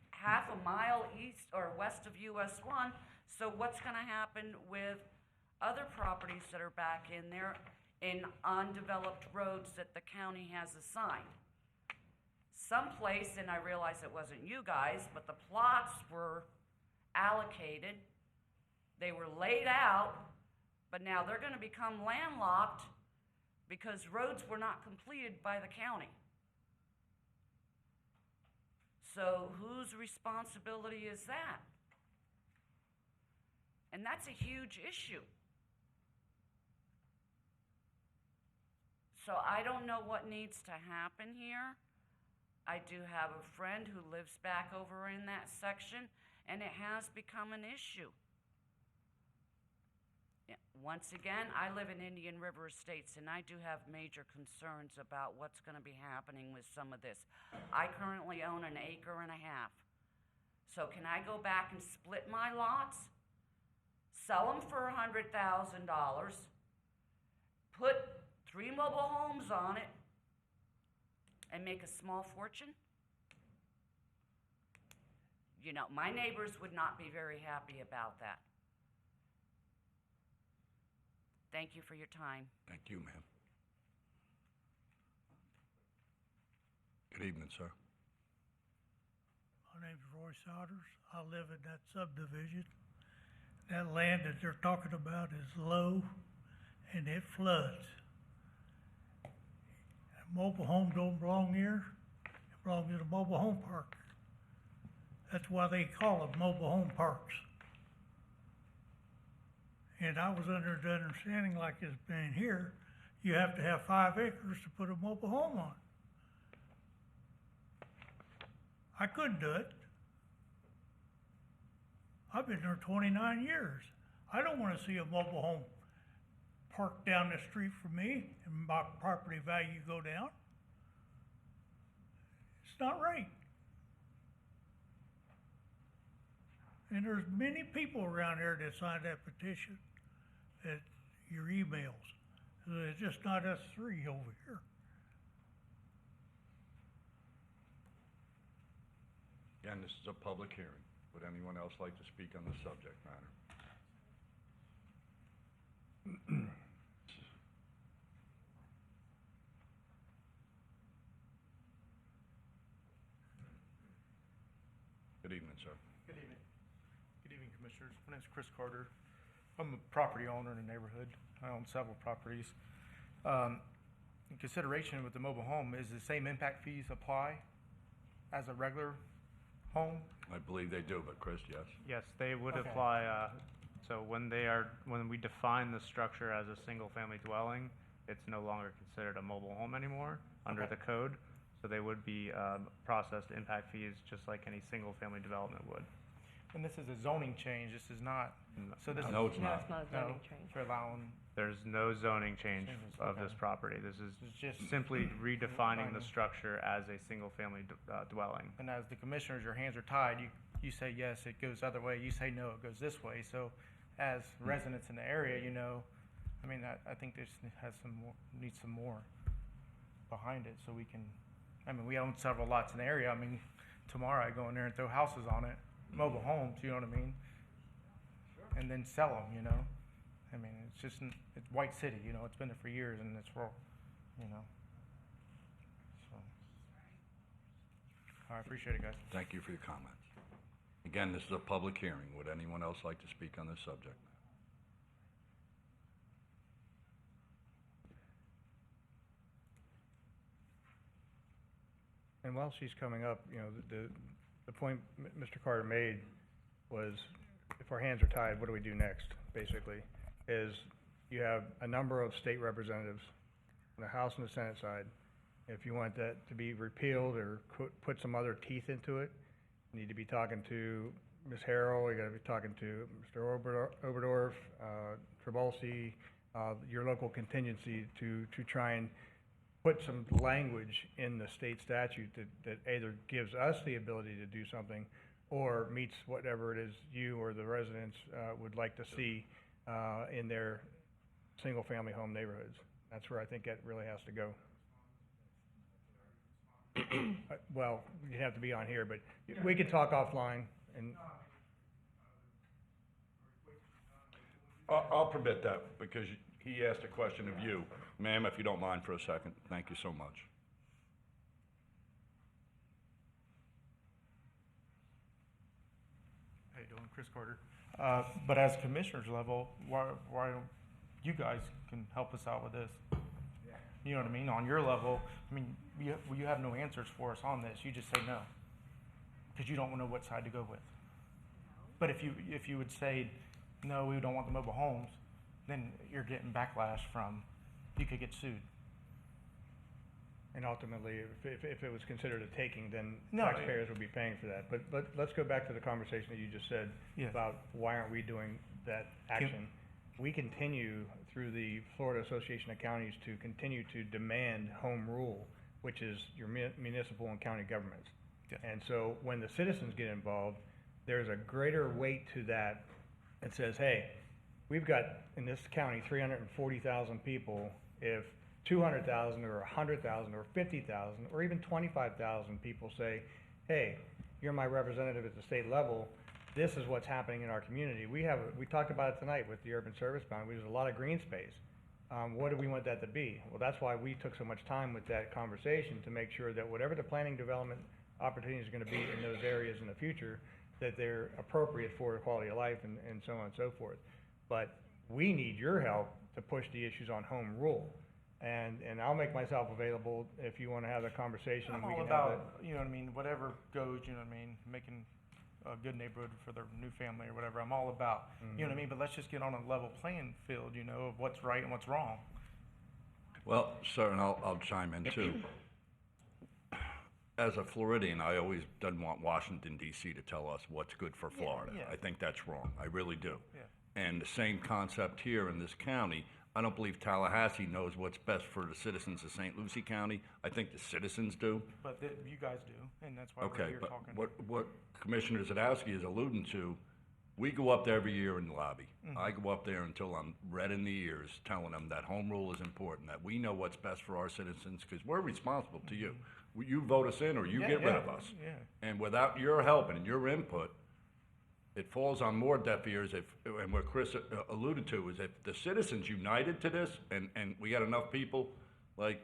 half a mile east or west of US 1, so what's going to happen with other properties that are back in there in undeveloped roads that the county has assigned? someplace, and I realize it wasn't you guys, but the plots were allocated, they were laid out, but now they're gonna become landlocked because roads were not completed by the county. So whose responsibility is that? And that's a huge issue. So I don't know what needs to happen here. I do have a friend who lives back over in that section, and it has become an issue. Yeah, once again, I live in Indian River Estates, and I do have major concerns about what's going to be happening with some of this. I currently own 1.5 acres. So can I go back and split my lots, sell them for $100,000, put 3 mobile homes on it, and make a small fortune? You know, my neighbors would not be very happy about that. Thank you for your time. Thank you, ma'am. Good evening, sir. My name's Roy Souders. I live in that subdivision. That land that they're talking about is low and it floods. Mobile homes don't belong here. It belongs in a mobile home park. That's why they call them mobile home parks. And I was under the understanding, like it's been here, you have to have 5 acres to put a mobile home on. I couldn't do it. I've been there 29 years. I don't want to see a mobile home parked down the street from me and my property value go down. It's not right. And there's many people around here that signed that petition, that your emails. So it's just not us 3 over here. Again, this is a public hearing. Would anyone else like to speak on the subject matter? Good evening, sir. Good evening. Good evening, Commissioners. My name's Chris Carter. I'm a property owner in the neighborhood. I own several properties. In consideration with the mobile home, is the same impact fees apply as a regular home? I believe they do, but Chris, yes? Yes, they would Okay. apply, so when we define the structure as a single-family dwelling, it's no longer considered a mobile home anymore under Okay. the code. So they would be processed impact fees just like any single-family development would. And this is a zoning change. This is not. So this No, is it's not. No, it's not a zoning change. For allowing. There's no zoning change Changes, of okay. this property. This is It's just simply redefining the redefining. structure as a single-family dwelling. And as the commissioners, your hands are tied. You say yes, it goes the other way. You say no, it goes this way. So, as residents in the area, you know, I mean, I think this has some more, needs some more behind it, so we can. I mean, we own several lots in the area. I mean, tomorrow I go in there and throw houses on it, mobile homes. You know what I mean? And then sell them. You know, I mean, it's just it's White City. You know, it's been there for years, and it's rural. You know. So, I appreciate it, guys. Thank you for your comments. Again, this is a public hearing. Would anyone else like to speak on this subject? And while she's coming up, you know, the point Mr. Carter made was, if our hands are tied, what do we do next, basically? Is you have a number of state representatives on the House and the Senate side. If you want that to be repealed or put some other teeth into it, you need to be talking to Ms. Harrell, you gotta be talking to Mr. Oberdorf, Trabolsi, your local contingency to try and put some language in the state statute that either gives us the ability to do something or meets whatever it is you or the residents would like to see in their single-family home neighborhoods. That's where I think that really has to go. Well, you have to be on here, but we can talk offline and. I'll permit that because he asked a question of you. Ma'am, if you don't mind for a second, thank you so much. Chris Carter. But as commissioners level, why don't you guys can help us out with this? You know what I mean? On your level, I mean, you have no answers for us on this. You just say no, because you don't know what side to go with. But if you would say, no, we don't want the mobile homes, then you're getting backlash from, you could get sued. And ultimately, if it was considered a taking, then No, taxpayers would be paying for that. But let's go back to the conversation that you just said Yes. about why aren't we doing that action? We continue through the Florida Association of Counties to continue to demand home rule, which is your municipal and county governments. Yes. And so when the citizens get involved, there's a greater weight to that that says, hey, we've got in this county 340,000 people. If 200,000 or 100,000 or 50,000 or even 25,000 people say, hey, you're my representative at the state level, this is what's happening in our community. We talked about it tonight with the urban service bound. There's a lot of green space. What do we want that to be? Well, that's why we took so much time with that conversation, to make sure that whatever the planning development opportunities are going to be in those areas in the future, that they're appropriate for quality of life and so on and so forth. But we need your help to push the issues on home rule. And I'll make myself available if you want to have a conversation. I'm we all can have about, you know what I mean, whatever goes, you know what I mean, making a good neighborhood for their new family or whatever. I'm all about, you know what I mean, but let's just get on a level playing field, you know, of what's right and what's wrong. Well, sir, and I'll chime in too. As a Floridian, I always didn't want Washington DC to tell us what's good for Florida. yeah. I think that's wrong. I really do. Yeah. And the same concept here in this county. I don't believe Tallahassee knows what's best for the citizens of St. Lucie County. I think the citizens do. But you guys do, and that's why we're Okay, here but talking. what Commissioner Zadowski is alluding to, we go up there every year in the lobby. Mhm. I go up there until I'm red in the ears, telling them that home rule is important, that we know what's best for our citizens, because we're responsible to you. You vote us in or you Yeah, get rid yeah, of us. yeah. And without your help and your input, it falls on more deaf ears and what Chris alluded to is if the citizens united to this and we got enough people, like,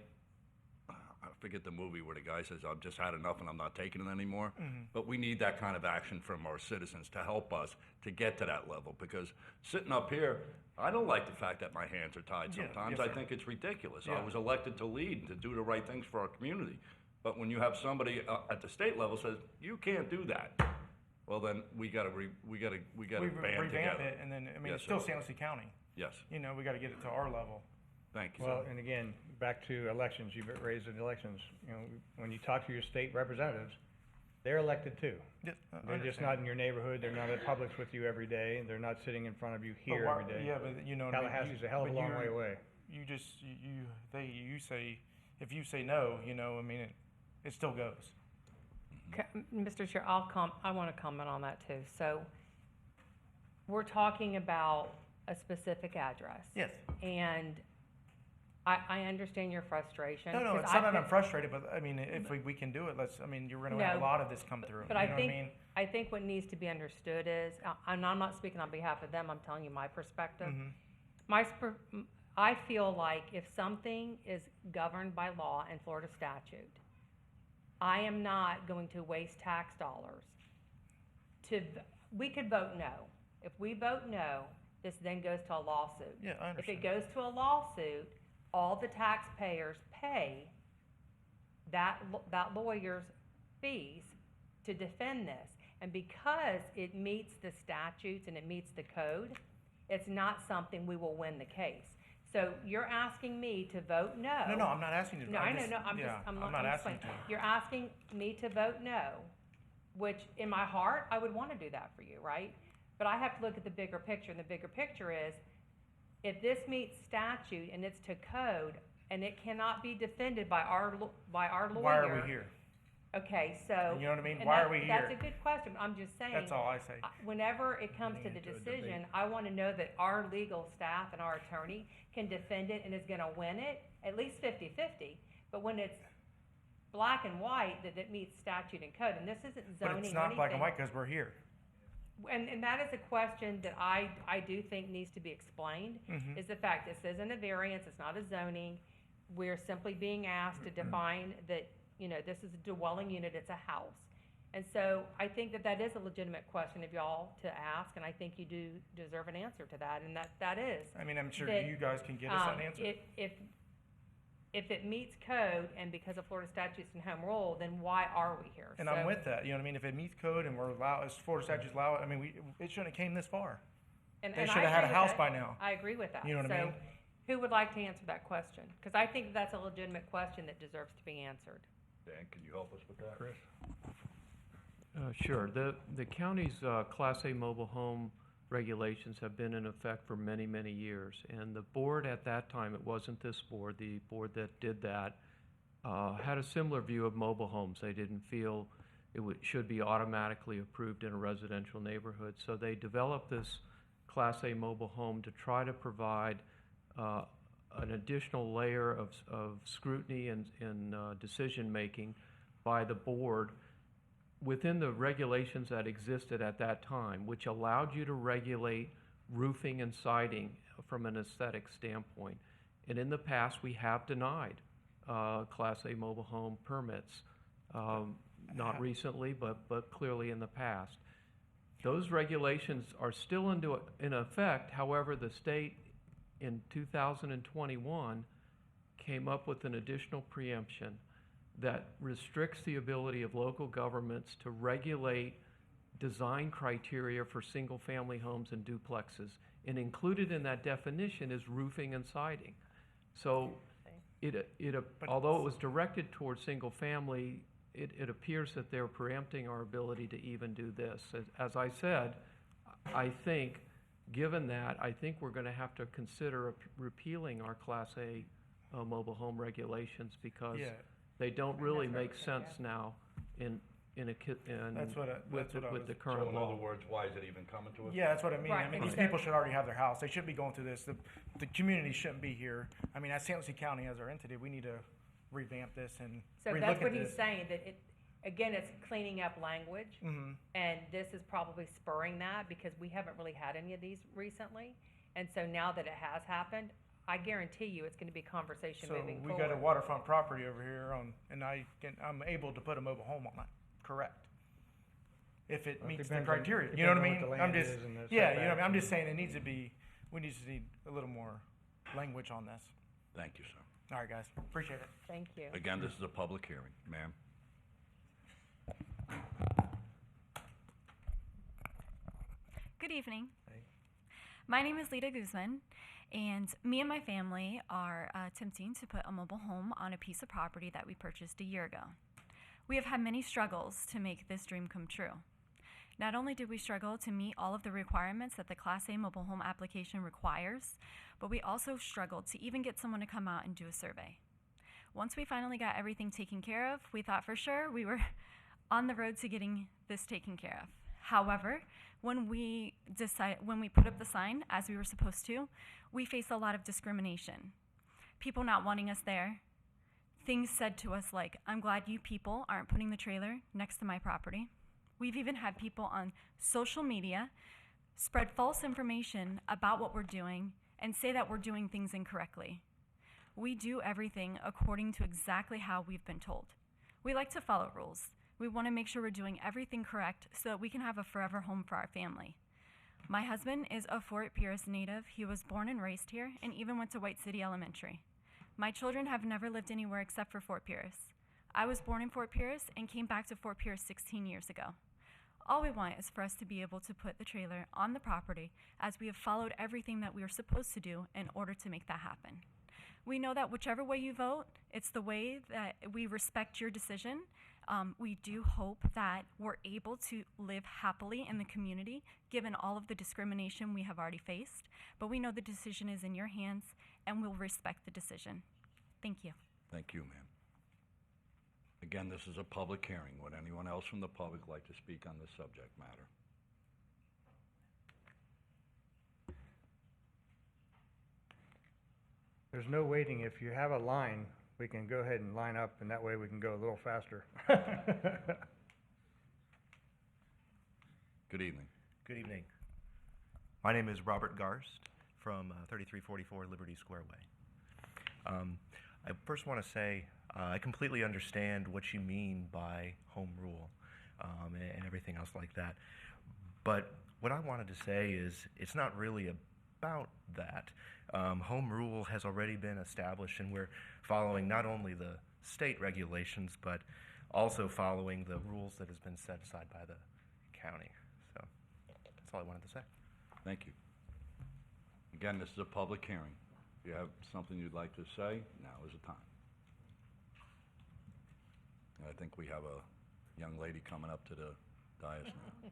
I forget the movie where the guy says, I've just had enough and I'm not taking it anymore. Mhm. But we need that kind of action from our citizens to help us to get to that level, because sitting up here, I don't like the fact that my hands are tied Yeah, sometimes. yes, I sir. think it's ridiculous. Yeah. I was elected to lead, to do the right things for our community. But when you have somebody at the state level says, you can't do that, well, then we gotta band revamp together. it, and then, I mean, Yes, it's still sir. San Lucie County. Yes. You know, we gotta get it to our level. Thank you. Well, and again, back to elections, you've raised in elections, you know, when you talk to your state representatives, they're elected too. Yeah, I They're just understand. not in your neighborhood, they're not at Publix with you every day, they're not sitting in front of you here But why- every day. Yeah, but you know, what I mean, Tallahassee's a hell of a but long you're- way away. You just, you say, if you say no, you know, I mean, it still goes. Mr. Chair, I want to comment on that too. So we're talking about a specific address. Yes. And I understand your frustration. No, 'cause it's not that I I'm frustrated, but I mean, if we can do it, I mean, you're gonna have a No, lot of this come through. But you I know think, what I mean? I think what needs to be understood is, I'm not speaking on behalf of them, I'm telling you my perspective. Mhm. I feel like if something is governed by law and Florida statute, I am not going to waste tax dollars we could vote no. If we vote no, this then goes to a lawsuit. Yeah, I If it understand. goes to a lawsuit, all the taxpayers pay that lawyer's fees to defend this. And because it meets the statutes and it meets the code, it's not something we will win the case. So you're asking me to vote no. No, I'm not asking you to. No, I I know, just- no, I'm yeah, just, I'm I'm not asking explaining. to. You're asking me to vote no, which in my heart, I would want to do that for you, right? But I have to look at the bigger picture, and the bigger picture is, if this meets statute and it's to code, and it cannot be defended by our lawyer. Why are we here? Okay, so. You know what I mean? and Why that- are we That's here? a good question. I'm just saying. That's all I say. Whenever it comes to the decision, I want to know that our legal staff and our attorney can defend it and is going to win it, at least 50-50. But when it's black and white, that it meets statute and code, and this isn't zoning or But anything. it's not black and white because we're here. And that is a question that I do think needs to be explained, Mhm. is the fact this isn't a variance, it's not a zoning. We're simply being asked to define that, you know, this is a dwelling unit, it's a house. And so I think that that is a legitimate question of y'all to ask, and I think you do deserve an answer to that, and that is. I mean, I'm sure that, you guys can get us that answer. If it meets code and because of Florida statutes and home rule, then why are we here? And I'm with that, you know what I mean? If it meets code and we're allowed, as Florida statutes allow it, I mean, it shouldn't have came this far. And They and should I have had a agree with house that. by now. I agree with that. You know what I mean? So, who would like to answer that question? Because I think that's a legitimate question that deserves to be answered. Dan, can you help us with that? Chris? Sure. The county's Class A mobile home regulations have been in effect for many, many years. And the board at that time, it wasn't this board, the board that did that, had a similar view of mobile homes. They didn't feel it should be automatically approved in a residential neighborhood. So they developed this Class A mobile home to try to provide an additional layer of scrutiny and decision-making by the board within the regulations that existed at that time, which allowed you to regulate roofing and siding from an aesthetic standpoint. And in the past, we have denied Class A mobile home permits, not recently, but clearly in the past. Those regulations are still in effect. However, the state in 2021 came up with an additional preemption that restricts the ability of local governments to regulate design criteria for single-family homes and duplexes. And included in that definition is roofing and siding. So although it was directed towards single-family, it appears that they're preempting our ability to even do this. As I said, I think, given that, I think we're going to have to consider repealing our Class A mobile home regulations because they don't really make sense now with the current So in law. other words, why is it even coming to us? Yeah, that's what I mean. Right, I mean, and these so- people should already have their house. They shouldn't be going through this. The community shouldn't be here. I mean, as St. Lucie County, as our entity, we need to revamp this and So relook that's at what this. he's saying, that again, it's cleaning up language. Mhm. And this is probably spurring that because we haven't really had any of these recently. And so now that it has happened, I guarantee you it's going to be conversation So moving we forward. got a waterfront property over here and I'm able to put a mobile home on it, correct? If it Well, it meets the depends on- criteria, you know what I depends on mean? what the I'm land just, is and the yeah, you know what I mean? setbacks I'm just and- saying we need to need a little more language on this. Thank you, sir. All right, guys, appreciate it. Thank you. Again, this is a public hearing, ma'am. Good evening. My name is Lita Guzman, and me and my family are attempting to put a mobile home on a piece of property that we purchased a year ago. We have had many struggles to make this dream come true. Not only did we struggle to meet all of the requirements that the Class A mobile home application requires, but we also struggled to even get someone to come out and do a survey. Once we finally got everything taken care of, we thought for sure we were on the road to getting this taken care of. However, when we put up the sign as we were supposed to, we faced a lot of discrimination. People not wanting us there. Things said to us like, "I'm glad you people aren't putting the trailer next to my property." We've even had people on social media spread false information about what we're doing and say that we're doing things incorrectly. We do everything according to exactly how we've been told. We like to follow rules. We want to make sure we're doing everything correct so that we can have a forever home for our family. My husband is a Fort Pierce native. He was born and raised here and even went to White City Elementary. My children have never lived anywhere except for Fort Pierce. I was born in Fort Pierce and came back to Fort Pierce 16 years ago. All we want is for us to be able to put the trailer on the property as we have followed everything that we are supposed to do in order to make that happen. We know that whichever way you vote, it's the way that we respect your decision. We do hope that we're able to live happily in the community, given all of the discrimination we have already faced. But we know the decision is in your hands, and we'll respect the decision. Thank you. Thank you, ma'am. Again, this is a public hearing. Would anyone else from the public like to speak on this subject matter? There's no waiting. If you have a line, we can go ahead and line up, and that way we can go a little faster. Good evening. Good evening. My name is Robert Garst from 3344 Liberty Square Way. I first want to say I completely understand what you mean by home rule. and everything else like that. But what I wanted to say is it's not really about that. Home rule has already been established, and we're following not only the state regulations, but also following the rules that has been set aside by the county. So that's all I wanted to say. Thank you. Again, this is a public hearing. If you have something you'd like to say, now is the time. I think we have a young lady coming up to the dais now.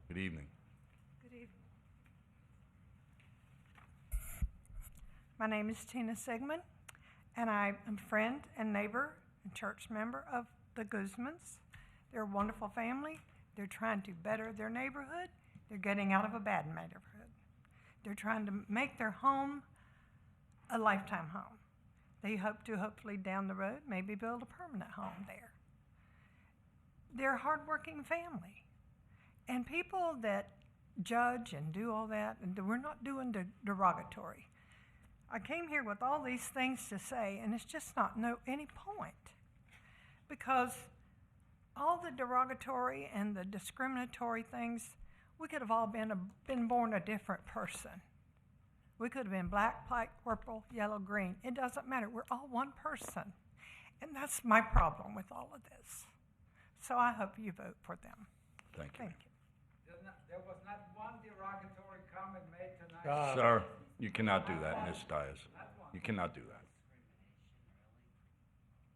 Good evening. Good evening. My name is Tina Sigmund, and I am a friend and neighbor and church member of the Guzmans. They're a wonderful family. They're trying to better their neighborhood. They're getting out of a bad neighborhood. They're trying to make their home a lifetime home. They hope to hopefully down the road maybe build a permanent home there. They're a hardworking family. And people that judge and do all that, and we're not doing derogatory. I came here with all these things to say, and it's just not any point. Because all the derogatory and the discriminatory things, we could have all been born a different person. We could have been black, white, purple, yellow, green. It doesn't matter. We're all one person. And that's my problem with all of this. So I hope you vote for them. Thank you. Thank you. There was not one derogatory comment made tonight. Sir, you cannot do that in this dais. You cannot do that.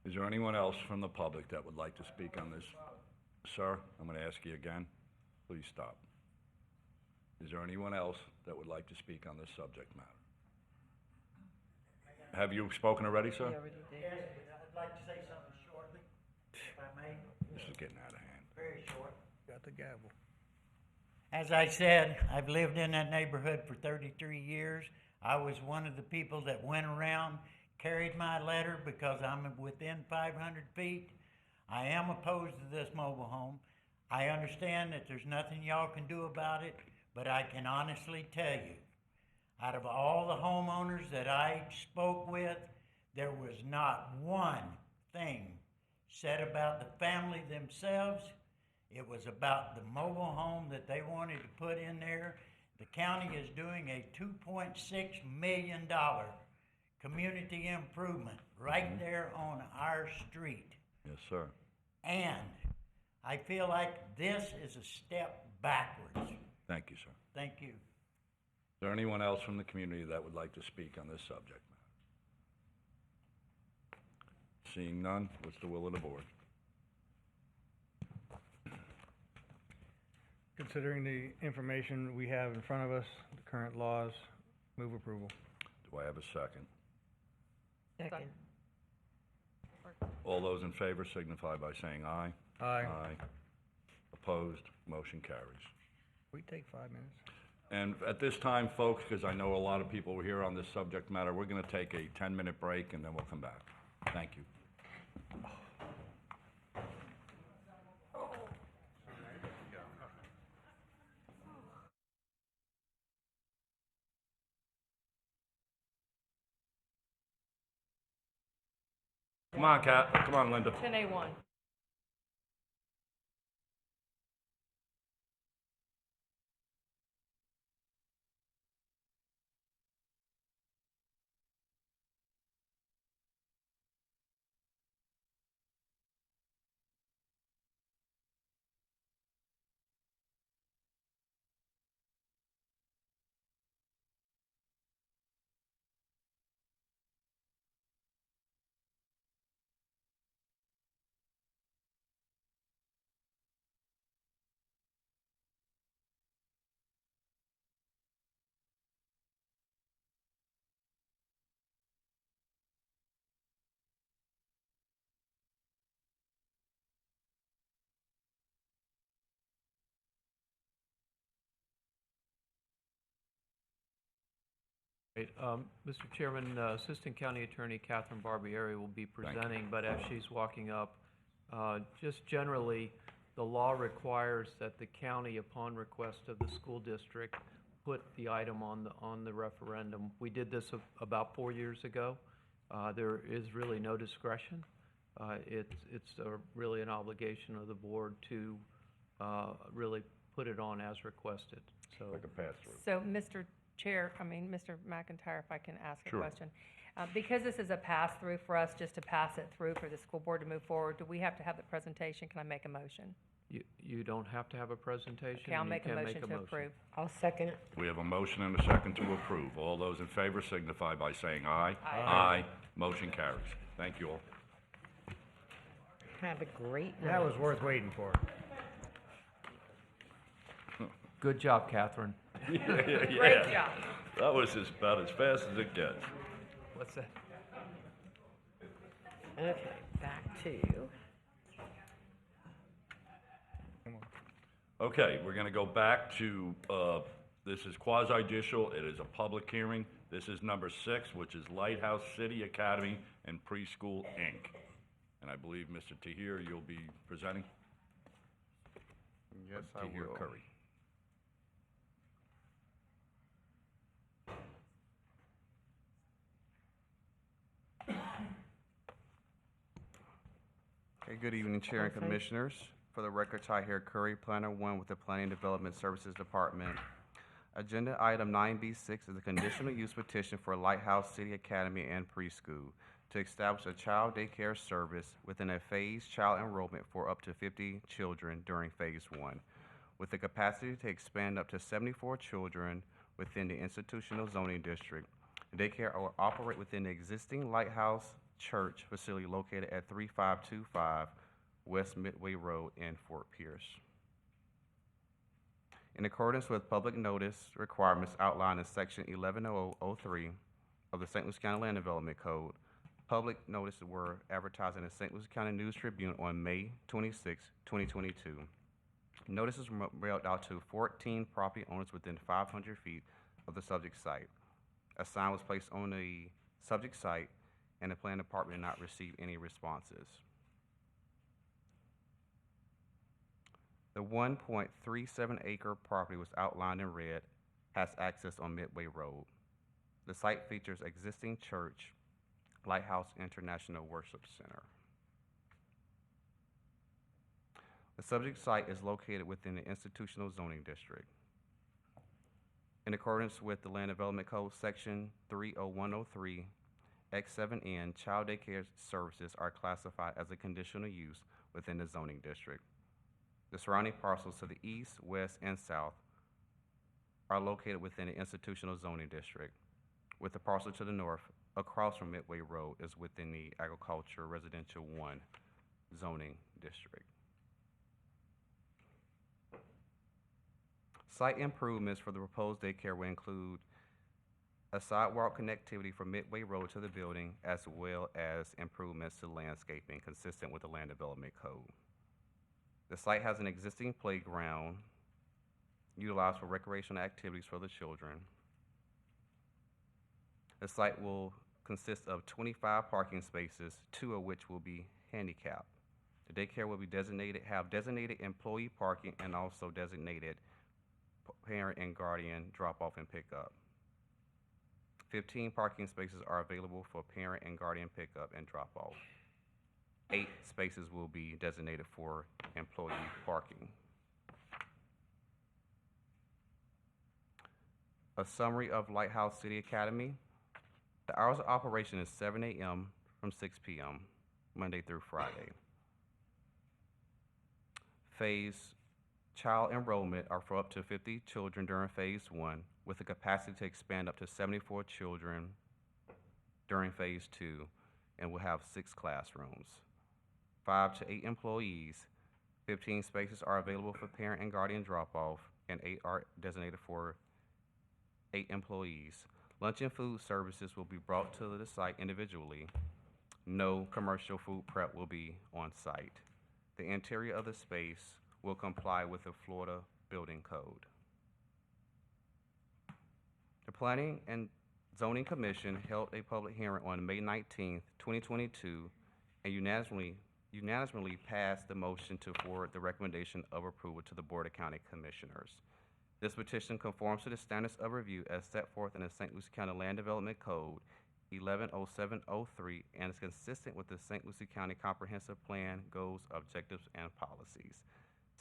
Is there anyone else from the public that would like to speak on this? Sir, I'm going to ask you again. Please stop. Is there anyone else that would like to speak on this subject matter? Have you spoken already, sir? Yes, I'd like to say something shortly, if I may. This is getting out of hand. Very short. Got the gavel. As I said, I've lived in that neighborhood for 33 years. I was one of the people that went around, carried my letter because I'm within 500 feet. I am opposed to this mobile home. I understand that there's nothing y'all can do about it, but I can honestly tell you, out of all the homeowners that I spoke with, there was not one thing said about the family themselves. It was about the mobile home that they wanted to put in there. The county is doing a $2.6 million community improvement right there on our street. Yes, sir. And I feel like this is a step backwards. Thank you, sir. Thank you. Is there anyone else from the community that would like to speak on this subject matter? Seeing none, what's the will of the board? Considering the information we have in front of us, the current laws, move approval. Do I have a second? Second. All those in favor signify by saying aye. Aye. Aye. Opposed? Motion carries. We take 5 minutes. And at this time, folks, because I know a lot of people were here on this subject matter, we're going to take a 10-minute break and then we'll come back. Thank you. Come on, Kat. Come on, Linda. 10A1. Great. Mr. Chairman, Assistant County Attorney Catherine Barbieri will be presenting, but as she's walking up, just generally, the law requires that the county, upon request of the school district, put the item on the referendum. We did this about 4 years ago. There is really no discretion. It's really an obligation of the board to really put it on as requested, so. Like a pass-through. So, Mr. Mr. McIntyre, if I can ask a Sure. question. Because this is a pass-through for us, just to pass it through for the school board to move forward, do we have to have the presentation? Can I make a motion? You don't have to have a presentation. Okay, I'll and you make a can motion to approve. I'll second it. We have a motion and a second to approve. All those in favor signify by saying aye. Aye. Aye. Motion carries. Thank you all. Have a great night. That was worth waiting for. Good job, Catherine. Great job. That was about as fast as it gets. What's that? Okay, back to. Okay, we're going to go back to, this is quasi-judicial, it is a public hearing. This is number 6, which is Lighthouse City Academy and Preschool, Inc. And I believe, Mr. Tahir, you'll be presenting? Yes, I Tahir will. Curry. Okay, good evening, Chair and Okay. Commissioners. For the record, Tahir Curry, Planner 1 with the Planning and Development Services Department. Agenda item 9B6 is a conditional use petition for Lighthouse City Academy and Preschool to establish a child daycare service within a phased child enrollment for up to 50 children during Phase 1, with the capacity to expand up to 74 children within the institutional zoning district. The daycare will operate within the existing Lighthouse Church facility located at 3525 West Midway Road in Fort Pierce. In accordance with public notice requirements outlined in Section 110003 of the St. Louis County Land Development Code, public notices were advertised in the St. Louis County News Tribune on May 26, 2022. Notices were mailed out to 14 property owners within 500 feet of the subject site. A sign was placed on the subject site, and the planning department did not receive any responses. The 1.37 acre property was outlined in red, has access on Midway Road. The site features existing church, Lighthouse International Worship Center. The subject site is located within the institutional zoning district. In accordance with the Land Development Code, Section 30103, X7N, child daycare services are classified as a conditional use within the zoning district. The surrounding parcels to the east, west, and south are located within the institutional zoning district, with the parcel to the north, across from Midway Road, is within the Agriculture Residential 1 zoning district. Site improvements for the proposed daycare will include a sidewalk connectivity from Midway Road to the building, as well as improvements to landscaping consistent with the Land Development Code. The site has an existing playground utilized for recreational activities for the children. The site will consist of 25 parking spaces, 2 of which will be handicapped. The daycare will be have designated employee parking and also designated parent and guardian drop-off and pickup. 15 parking spaces are available for parent and guardian pickup and drop-off. 8 spaces will be designated for employee parking. A summary of Lighthouse City Academy. The hours of operation is 7 a.m. from 6 p.m., Monday through Friday. Phase child enrollment are for up to 50 children during Phase 1, with the capacity to expand up to 74 children during Phase 2, and will have 6 classrooms. 5 to 8 employees. 15 spaces are available for parent and guardian drop-off, and 8 are designated for 8 employees. Lunch and food services will be brought to the site individually. No commercial food prep will be on site. The interior of the space will comply with the Florida Building Code. The Planning and Zoning Commission held a public hearing on May 19, 2022, and unanimously passed the motion to forward the recommendation of approval to the Board of County Commissioners. This petition conforms to the standards of review as set forth in the St. Lucie County Land Development Code 110703 and is consistent with the St. Lucie County Comprehensive Plan goals, objectives, and policies.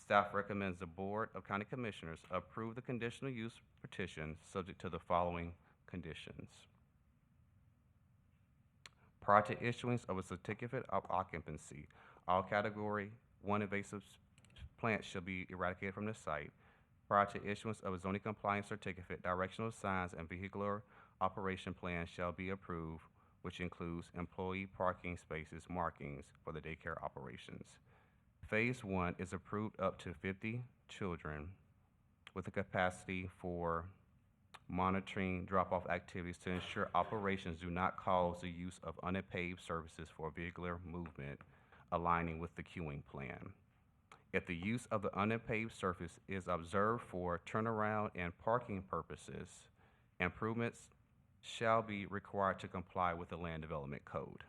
Staff recommends the Board of County Commissioners approve the conditional use petition subject to the following conditions. Prior to issuance of a certificate of occupancy, all Category 1 invasive plants shall be eradicated from the site. Prior to issuance of a zoning compliance certificate, directional signs and vehicular operation plans shall be approved, which includes employee parking spaces markings for the daycare operations. Phase 1 is approved up to 50 children with a capacity for monitoring drop-off activities to ensure operations do not cause the use of unpaved surfaces for vehicular movement, aligning with the queuing plan. If the use of the unpaved surface is observed for turnaround and parking purposes, improvements shall be required to comply with the Land Development Code.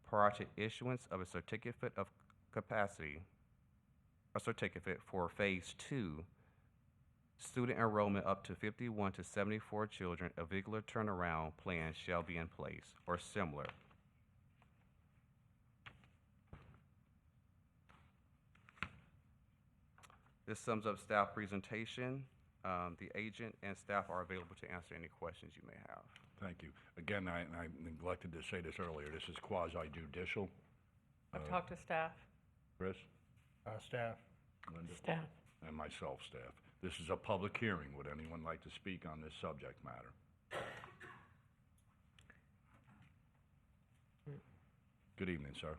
Prior to issuance of a certificate of capacity, a certificate for Phase 2, student enrollment up to 51 to 74 children, a vehicular turnaround plan shall be in place or similar. This sums up staff presentation. The agent and staff are available to answer any questions you may have. Thank you. Again, I neglected to say this earlier. This is quasi judicial. I've talked to staff. Chris? Staff. Linda? Staff. And myself, staff. This is a public hearing. Would anyone like to speak on this subject matter? Good evening, sir.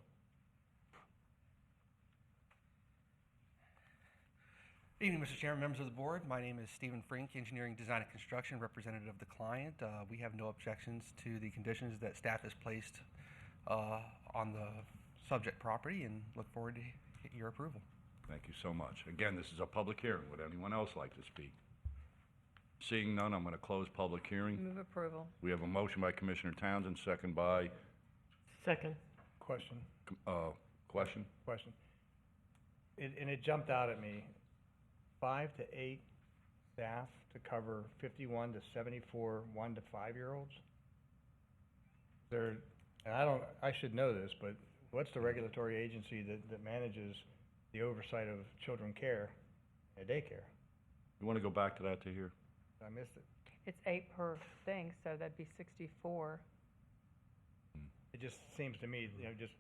Evening, Mr. Chairman, members of the board. My name is Stephen Frink, Engineering, Design, and Construction, representative of the client. We have no objections to the conditions that staff has placed on the subject property and look forward to your approval. Thank you so much. Again, this is a public hearing. Would anyone else like to speak? Seeing none, I'm going to close public hearing. Move approval. We have a motion by Commissioner Townsend, second by, Second. Question. question? Question. And it jumped out at me, 5 to 8 staff to cover 51 to 74 1 to 5-year-olds? And I should know this, but what's the regulatory agency that manages the oversight of children care at daycare? You want to go back to that to hear? I missed it. It's 8 per thing, so that'd be 64. It just seems to me, just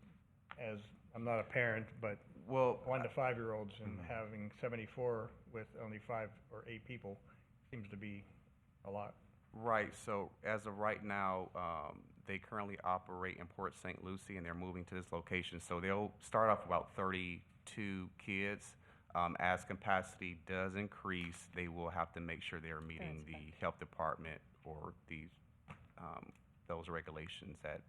as, I'm not a parent, but well, 1 to 5-year-olds and having 74 with only 5 or 8 people seems to be a lot. Right, so as of right now, they currently operate in Port St. Lucie and they're moving to this location. So they'll start off about 32 kids. As capacity does increase, they will have to make sure they're meeting the health department or those regulations that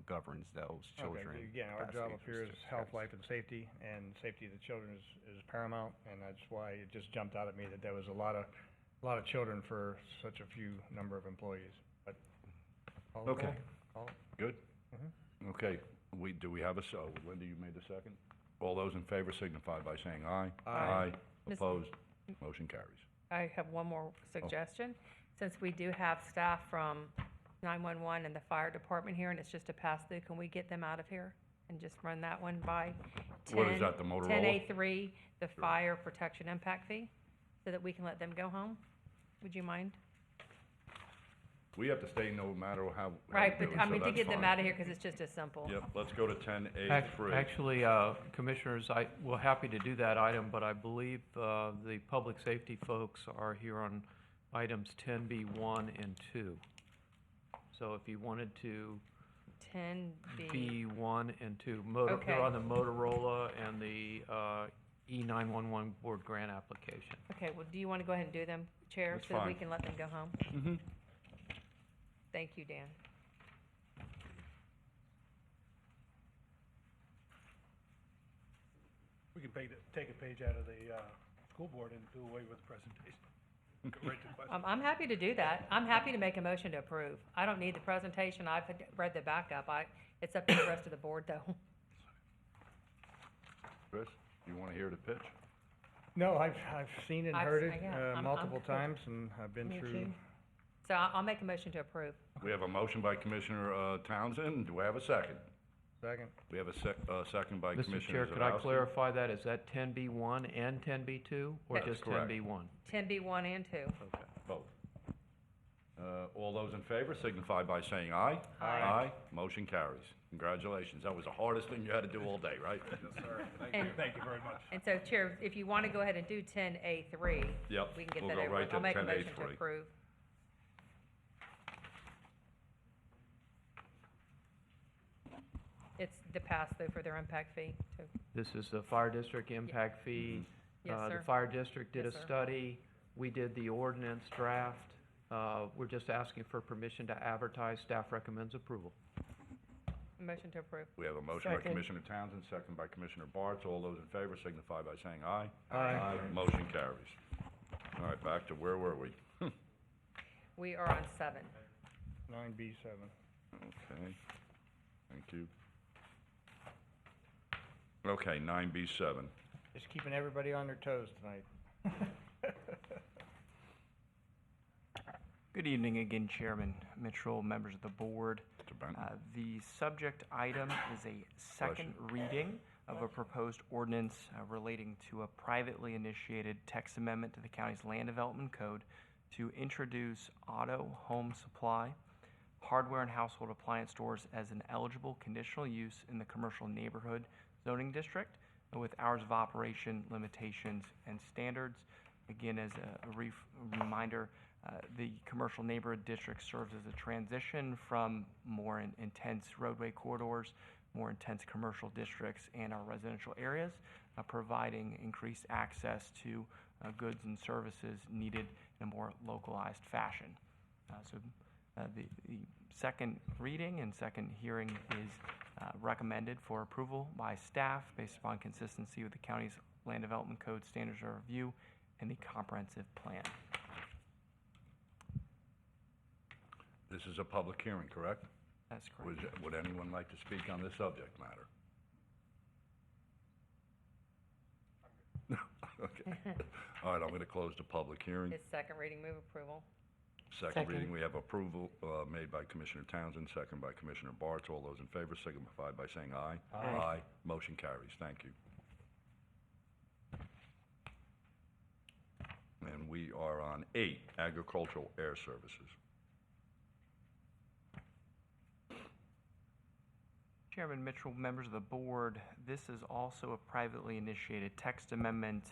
governs those children. Okay, again, our job up here is health, life, and safety of the children is paramount, and that's why it just jumped out at me that there was a lot of children for such a few number of employees. But Okay. All Good? Mhm. Okay, do we have a, Linda, you made the second? All those in favor signify by saying aye. Aye. Miss- Opposed? Motion carries. I have one more suggestion. Since we do have staff from 911 and the fire department here, and it's just a pass-through, can we get them out of here and just run that one by What is that, the Motorola? 10A3, the fire protection impact fee, so that we can let them go home? Would you mind? We have to stay no matter how. Right, we but do it, I so mean, to that's get them fine. out of here, because it's just as simple. Yep, let's go to 10A3. Actually, Commissioners, we're happy to do that item, but I believe the public safety folks are here on items 10B1 and 2. So if you wanted to 10B. B1 and 2, Okay. they're on the Motorola and the E911 board grant application. Okay, well, do you want to go ahead and do them, Chair, That's so that we fine. can let them go home? Mm-hmm. Thank you, Dan. We can take a page out of the school board and do away with the presentation. Go right to questions. I'm happy to do that. I'm happy to make a motion to approve. I don't need the presentation. I've read the backup. It's up to the rest of the board, though. Chris, you want to hear the pitch? No, I've seen it and I've- heard it yeah, I'm multiple cool. times, and I've been Me through. too. So I'll make a motion to approve. We have a motion by Commissioner Townsend. Do I have a second? Second. We have a second by Mr. Commissioner Chair, could I Zabowski. clarify that? Is that 10B1 and 10B2, or That's just correct. 10B1? 10B1 and 2. Okay, both. All those in favor signify by saying aye. Aye. Motion carries. Congratulations. That was the hardest thing you had to do all day, right? Yes, sir. And- Thank you very much. And so, Chair, if you want to go ahead and do 10A3, Yep, we can get we'll that go over right with. to I'll make a 10A3. motion to approve. It's the pass-through for their impact fee, too. This is the fire district impact fee. Yes, sir. The fire district did a Yes, sir. study. We did the ordinance draft. We're just asking for permission to advertise. Staff recommends approval. Motion to approve. We have a motion by Second. Commissioner Townsend, second by Commissioner Bartz. All those in favor signify by saying aye. Aye. Motion carries. All right, back to where were we? We are on 7. 9B7. Okay, thank you. Okay, 9B7. Just keeping everybody on their toes tonight. Good evening again, Chairman Mitchell, members of the board. Mr. Benton. The subject item is a second reading of a proposed ordinance relating to a privately initiated text amendment to the county's land development code to introduce auto, home supply, hardware, and household appliance stores as an eligible conditional use in the commercial neighborhood zoning district with hours of operation, limitations, and standards. Again, as a reminder, the commercial neighborhood district serves as a transition from more intense roadway corridors, more intense commercial districts, and our residential areas, providing increased access to goods and services needed in a more localized fashion. The second reading and second hearing is recommended for approval by staff based upon consistency with the county's land development code standards of review and the comprehensive plan. This is a public hearing, correct? That's correct. Would anyone like to speak on this subject matter? No? Okay. All right, I'm going to close the public hearing. It's second reading, move approval. Second reading, we have approval made by Commissioner Townsend, second by Commissioner Bartz. All those in favor signify by saying aye. Aye. Motion carries. Thank you. And we are on 8, agricultural air services. Chairman Mitchell, members of the board, this is also a privately initiated text amendment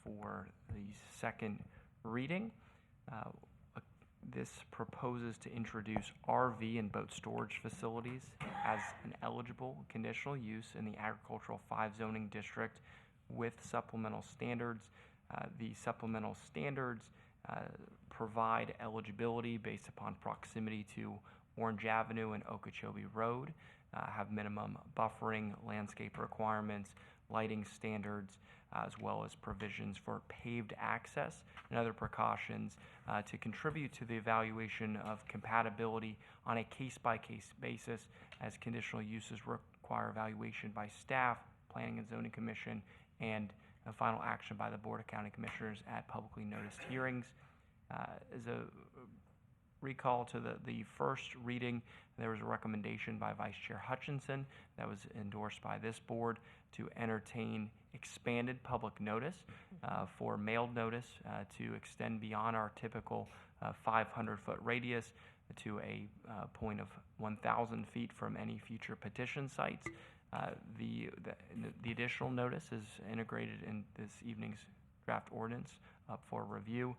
for the second reading. This proposes to introduce RV and boat storage facilities as an eligible conditional use in the agricultural 5 zoning district with supplemental standards. The supplemental standards provide eligibility based upon proximity to Orange Avenue and Okeechobee Road, have minimum buffering, landscape requirements, lighting standards, as well as provisions for paved access and other precautions to contribute to the evaluation of compatibility on a case-by-case basis, as conditional uses require evaluation by staff, Planning and Zoning Commission, and a final action by the Board of County Commissioners at publicly noticed hearings. As a recall to the first reading, there was a recommendation by Vice Chair Hutchinson that was endorsed by this board to entertain expanded public notice for mailed notice to extend beyond our typical 500-foot radius to a point of 1,000 feet from any future petition sites. The additional notice is integrated in this evening's draft ordinance up for review.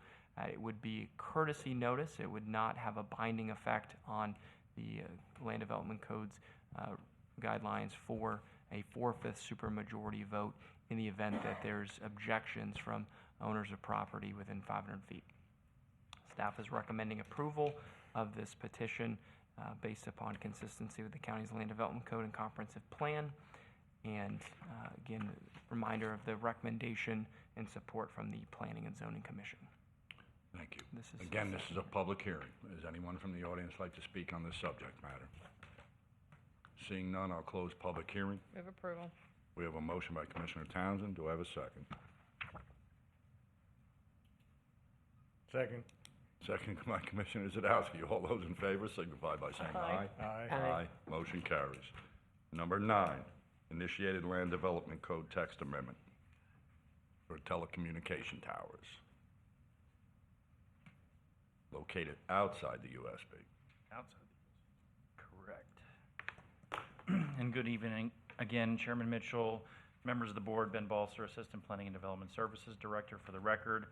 It would be courtesy notice. It would not have a binding effect on the Land Development Code's guidelines for a 4/5 supermajority vote in the event that there's objections from owners of property within 500 feet. Staff is recommending approval of this petition based upon consistency with the county's Land Development Code and comprehensive plan. And again, reminder of the recommendation and support from the Planning and Zoning Commission. Thank you. This is Again, this is a public hearing. Does anyone from the audience like to speak on this subject matter? Seeing none, I'll close public hearing. Move approval. We have a motion by Commissioner Townsend. Do I have a second? Second. Second by Commissioner Zadowski. All those in favor signify by saying aye. Aye. Aye. Motion carries. Number 9, initiated Land Development Code text amendment for telecommunication towers located outside the USB. Outside. Correct. And good evening again, Chairman Mitchell, members of the board, Ben Balser, Assistant Planning and Development Services Director. For the record,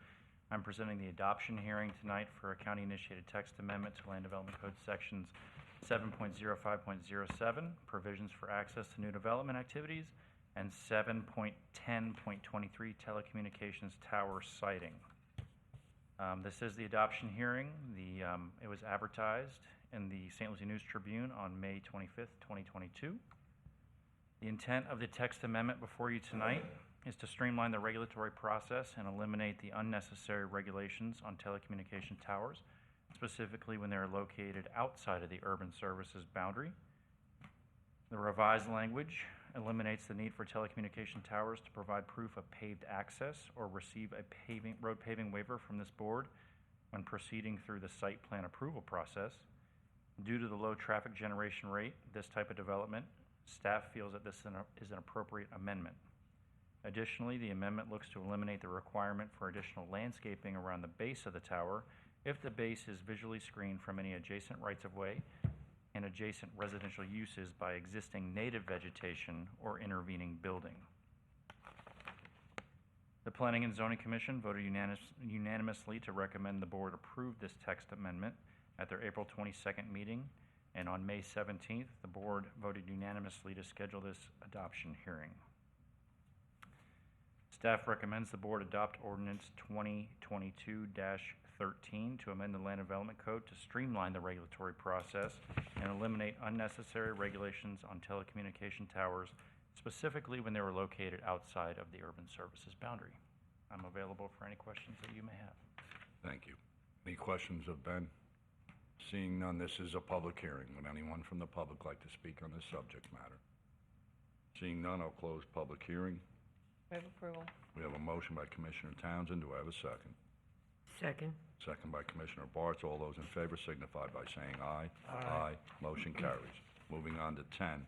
I'm presenting the adoption hearing tonight for a county-initiated text amendment to Land Development Code Sections 7.05.07, provisions for access to new development activities, and 7.10.23, telecommunications tower siting. This is the adoption hearing. It was advertised in the St. Lucie News Tribune on May 25th, 2022. The intent of the text amendment before you tonight is to streamline the regulatory process and eliminate the unnecessary regulations on telecommunication towers, specifically when they are located outside of the urban services boundary. The revised language eliminates the need for telecommunication towers to provide proof of paved access or receive a road paving waiver from this board when proceeding through the site plan approval process. Due to the low traffic generation rate, this type of development, staff feels that this is an appropriate amendment. Additionally, the amendment looks to eliminate the requirement for additional landscaping around the base of the tower if the base is visually screened from any adjacent rights-of-way and adjacent residential uses by existing native vegetation or intervening building. The Planning and Zoning Commission voted unanimously to recommend the board approve this text amendment at their April 22nd meeting, and on May 17th, the board voted unanimously to schedule this adoption hearing. Staff recommends the board adopt ordinance 2022-13 to amend the Land Development Code to streamline the regulatory process and eliminate unnecessary regulations on telecommunication towers, specifically when they were located outside of the urban services boundary. I'm available for any questions that you may have. Thank you. Any questions of Ben? Seeing none, this is a public hearing. Would anyone from the public like to speak on this subject matter? Seeing none, I'll close public hearing. Move approval. We have a motion by Commissioner Townsend. Do I have a second? Second. Second by Commissioner Bartz. All those in favor signify by saying aye. Aye. Motion carries. Moving on to 10,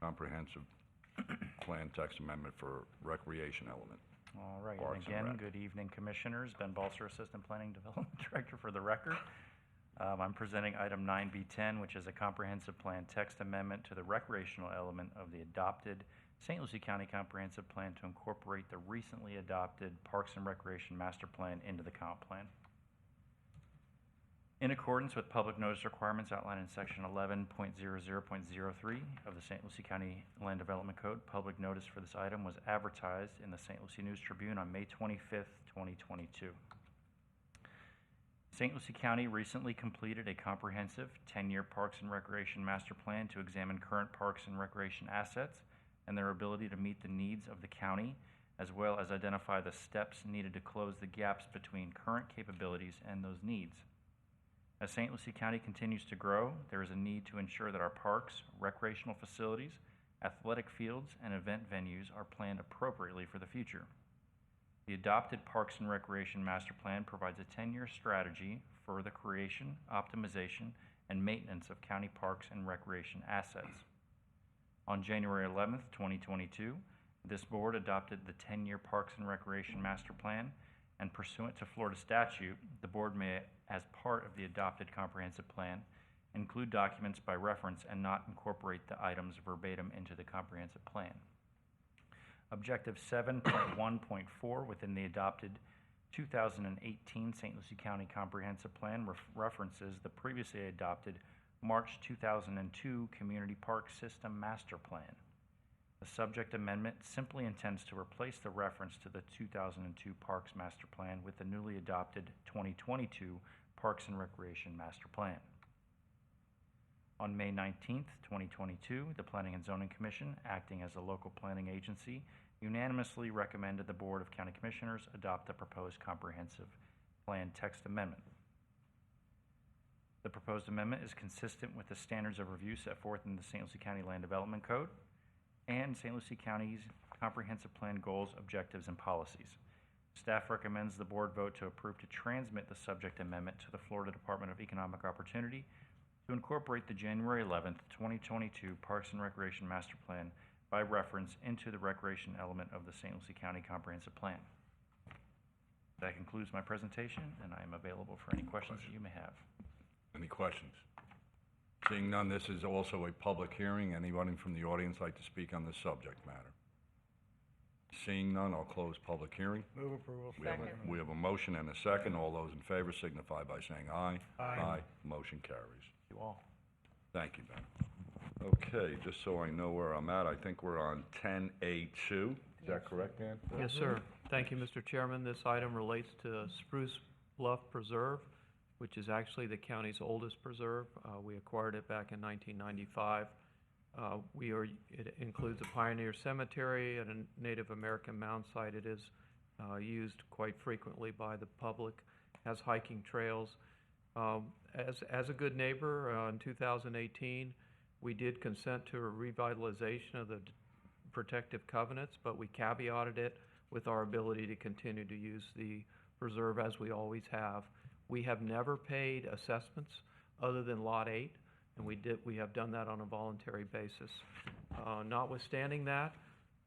comprehensive plan text amendment for recreation element. All right, Parks and and again, Rec. good evening, Commissioners. Ben Balser, Assistant Planning Development Director for the record. I'm presenting item 9B10, which is a comprehensive plan text amendment to the recreational element of the adopted St. Lucie County Comprehensive Plan to incorporate the recently adopted Parks and Recreation Master Plan into the comp plan. In accordance with public notice requirements outlined in section 11.00.03 of the St. Lucie County Land Development Code, public notice for this item was advertised in the St. Lucie News Tribune on May 25th, 2022. St. Lucie County recently completed a comprehensive 10-year Parks and Recreation Master Plan to examine current parks and recreation assets and their ability to meet the needs of the county, as well as identify the steps needed to close the gaps between current capabilities and those needs. As St. Lucie County continues to grow, there is a need to ensure that our parks, recreational facilities, athletic fields, and event venues are planned appropriately for the future. The adopted Parks and Recreation Master Plan provides a 10-year strategy for the creation, optimization, and maintenance of county parks and recreation assets. On January 11th, 2022, this board adopted the 10-year Parks and Recreation Master Plan, and pursuant to Florida statute, the board may, as part of the adopted comprehensive plan, include documents by reference and not incorporate the items verbatim into the comprehensive plan. Objective 7.1.4 within the adopted 2018 St. Lucie County Comprehensive Plan references the previously adopted March 2002 Community Park System Master Plan. The subject amendment simply intends to replace the reference to the 2002 Parks Master Plan with the newly adopted 2022 Parks and Recreation Master Plan. On May 19th, 2022, the Planning and Zoning Commission, acting as a local planning agency, unanimously recommended the Board of County Commissioners adopt the proposed comprehensive plan text amendment. The proposed amendment is consistent with the standards of review set forth in the St. Lucie County Land Development Code and St. Lucie County's comprehensive plan goals, objectives, and policies. Staff recommends the board vote to approve to transmit the subject amendment to the Florida Department of Economic Opportunity to incorporate the January 11th, 2022 Parks and Recreation Master Plan by reference into the recreation element of the St. Lucie County Comprehensive Plan. That concludes my presentation, and I am available for any questions that you may have. Any questions? Seeing none, this is also a public hearing. Anyone from the audience like to speak on the subject matter? Seeing none, I'll close public hearing. Move approval. We have a motion and a second. All those in favor signify by saying aye. Aye. Motion carries. You all. Thank you, Ben. Okay, just so I know where I'm at, I think we're on 10A2. Is that correct, Dan? Yes, sir. Thank you, Mr. Chairman. This item relates to Spruce Bluff Preserve, which is actually the county's oldest preserve. We acquired it back in 1995. It includes a pioneer cemetery and a Native American mound site. It is used quite frequently by the public, has hiking trails. As a good neighbor, in 2018, we did consent to a revitalization of the protective covenants, but we caveated it with our ability to continue to use the preserve as we always have. We have never paid assessments other than Lot 8, and we have done that on a voluntary basis. Notwithstanding that,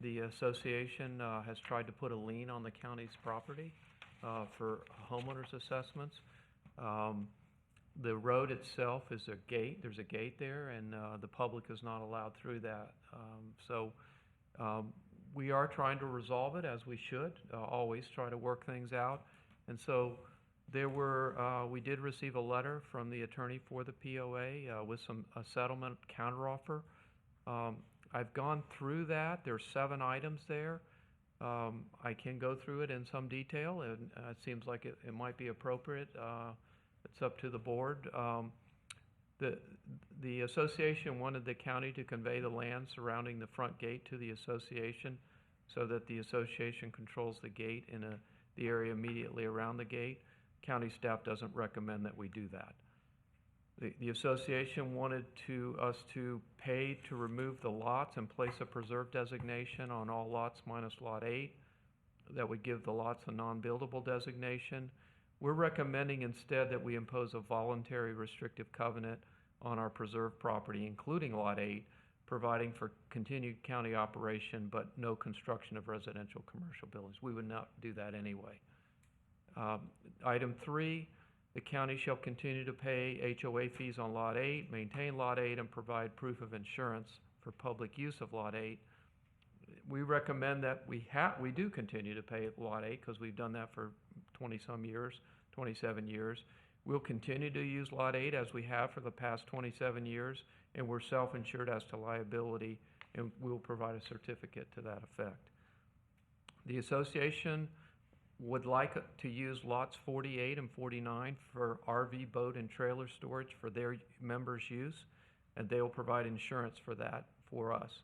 the association has tried to put a lien on the county's property for homeowners assessments. The road itself is a gate. There's a gate there, and the public is not allowed through that. We are trying to resolve it, as we should, always try to work things out. And so we did receive a letter from the attorney for the POA with a settlement counteroffer. I've gone through that. There's 7 items there. I can go through it in some detail, and it seems like it might be appropriate. It's up to the board. The association wanted the county to convey the land surrounding the front gate to the association so that the association controls the gate in the area immediately around the gate. County staff doesn't recommend that we do that. The association wanted us to pay to remove the lots and place a preserve designation on all lots minus Lot 8. That would give the lots a non-buildable designation. We're recommending instead that we impose a voluntary restrictive covenant on our preserve property, including Lot 8, providing for continued county operation but no construction of residential commercial buildings. We would not do that anyway. Item 3, the county shall continue to pay HOA fees on Lot 8, maintain Lot 8, and provide proof of insurance for public use of Lot 8. We recommend that we do continue to pay Lot 8 because we've done that for 20-some years, 27 years. We'll continue to use Lot 8 as we have for the past 27 years, and we're self-insured as to liability, and we'll provide a certificate to that effect. The association would like to use lots 48 and 49 for RV, boat, and trailer storage for their members' use, and they will provide insurance for that for us.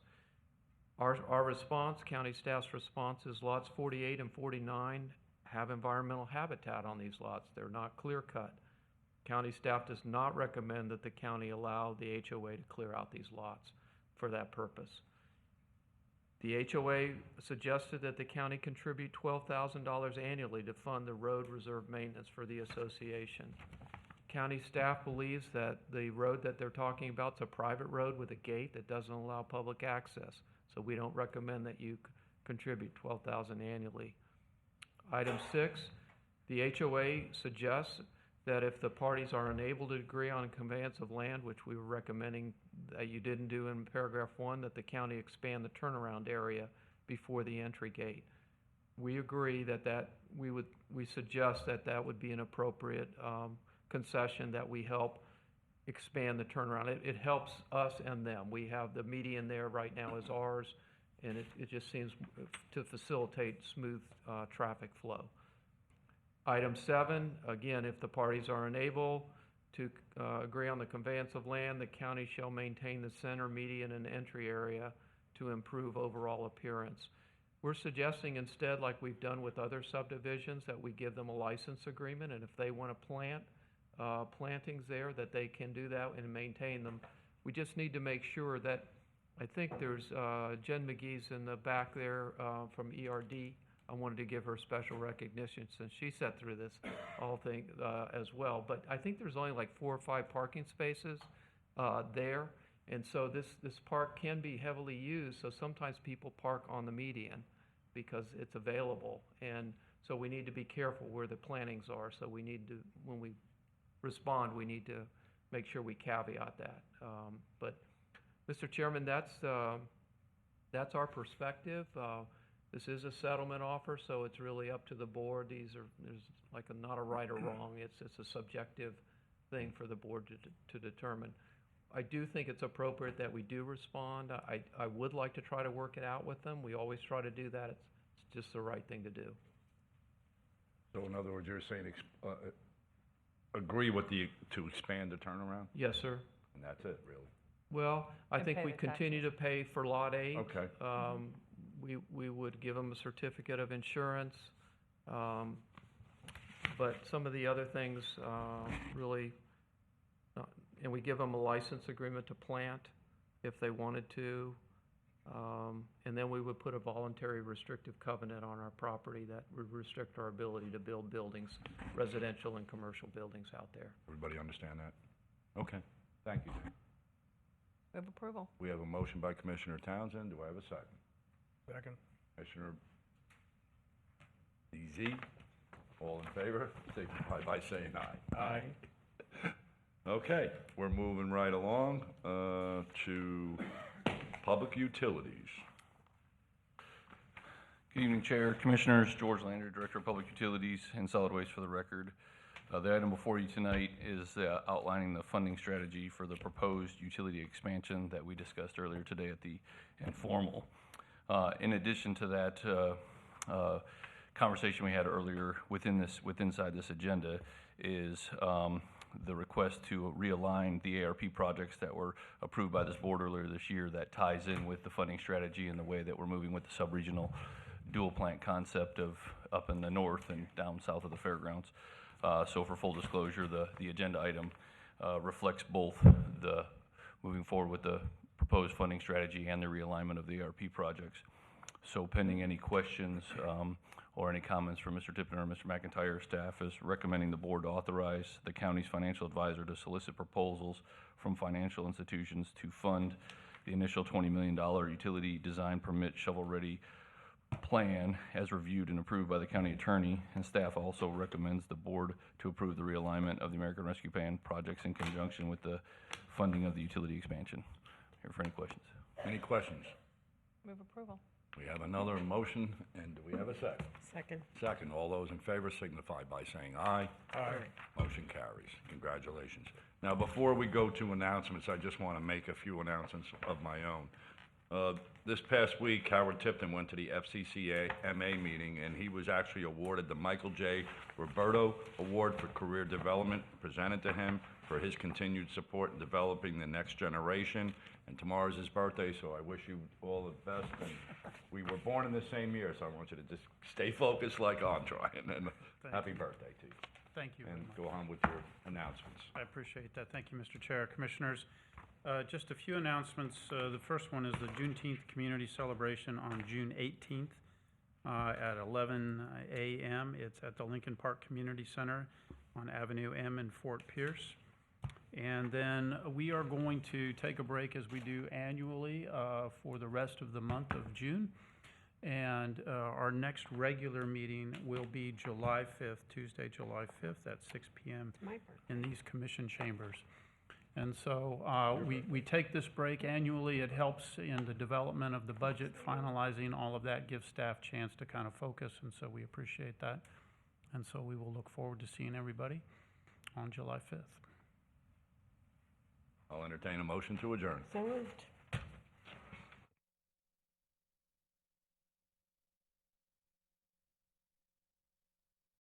Our response, county staff's response, is lots 48 and 49 have environmental habitat on these lots. They're not clear-cut. County staff does not recommend that the county allow the HOA to clear out these lots for that purpose. The HOA suggested that the county contribute $12,000 annually to fund the road reserve maintenance for the association. County staff believes that the road that they're talking about is a private road with a gate that doesn't allow public access, so we don't recommend that you contribute $12,000 annually. Item 6, the HOA suggests that if the parties are unable to agree on a conveyance of land, which we were recommending that you didn't do in paragraph 1, that the county expand the turnaround area before the entry gate. We agree that we suggest that would be an appropriate concession, that we help expand the turnaround. It helps us and them. We have the median there right now is ours, and it just seems to facilitate smooth traffic flow. Item 7, again, if the parties are unable to agree on the conveyance of land, the county shall maintain the center, median, and entry area to improve overall appearance. We're suggesting instead, like we've done with other subdivisions, that we give them a license agreement, and if they want to plant plantings there, that they can do that and maintain them. We just need to make sure that, I think there's Jen McGee's in the back there from ERD. I wanted to give her special recognition since she sat through this whole thing as well. But I think there's only like 4 or 5 parking spaces there. And so this park can be heavily used, so sometimes people park on the median because it's available. And so we need to be careful where the plantings are. So we need to, when we respond, we need to make sure we caveat that. But Mr. Chairman, that's our perspective. This is a settlement offer, so it's really up to the board. There's like not a right or wrong. It's a subjective thing for the board to determine. I do think it's appropriate that we do respond. I would like to try to work it out with them. We always try to do that. It's just the right thing to do. So in other words, you're saying agree with to expand the turnaround? Yes, sir. And that's it, really? Well, I And think pay we the continue to pay for Lot 8. Okay. We would give them a certificate of insurance. But some of the other things really, and we give them a license agreement to plant if they wanted to. And then we would put a voluntary restrictive covenant on our property that would restrict our ability to build buildings, residential and commercial buildings out there. Everybody understand that? Okay, thank you. We have approval. We have a motion by Commissioner Townsend. Do I have a second? Second. Commissioner DZ, all in favor, signify by saying aye. Aye. Okay, we're moving right along to public utilities. Good evening, Chair, Commissioners. George Lander, Director of Public Utilities and Solid Waste for the record. The item before you tonight is outlining the funding strategy for the proposed utility expansion that we discussed earlier today at the informal. In addition to that conversation we had earlier inside this agenda is the request to realign the ARP projects that were approved by this board earlier this year that ties in with the funding strategy and the way that we're moving with the sub-regional dual plant concept of up in the north and down south of the fairgrounds. So for full disclosure, the agenda item reflects both the moving forward with the proposed funding strategy and the realignment of the ARP projects. So pending any questions or any comments from Mr. Tipton or Mr. McIntyre, staff is recommending the board to authorize the county's financial advisor to solicit proposals from financial institutions to fund the initial $20 million utility design permit shovel-ready plan as reviewed and approved by the county attorney, and staff also recommends the board to approve the realignment of the American Rescue Plan projects in conjunction with the funding of the utility expansion. Here for any questions. Any questions? Move approval. We have another motion, and do we have a second? Second. Second. All those in favor signify by saying aye. Aye. Motion carries. Congratulations. Now, before we go to announcements, I just want to make a few announcements of my own. This past week, Howard Tipton went to the FCCA MA meeting, and he was actually awarded the Michael J. Roberto Award for Career Development, presented to him for his continued support in developing the next generation. And tomorrow's his birthday, so I wish you all the best. And we were born in the same year, so I want you to just stay focused like I'm trying. And happy birthday to you. Thank you. And go on with your announcements. I appreciate that. Thank you, Mr. Chair. Commissioners, just a few announcements. The first one is the Juneteenth Community Celebration on June 18th at 11 a.m. It's at the Lincoln Park Community Center on Avenue M in Fort Pierce. And then we are going to take a break as we do annually for the rest of the month of June. And our next regular meeting will be July 5th, Tuesday, July 5th at 6 p.m. in these commission chambers. And so we take this break annually. It helps in the development of the budget, finalizing all of that, gives staff a chance to kind of focus, and so we appreciate that. And so we will look forward to seeing everybody on July 5th. I'll entertain a motion to adjourn. So moved.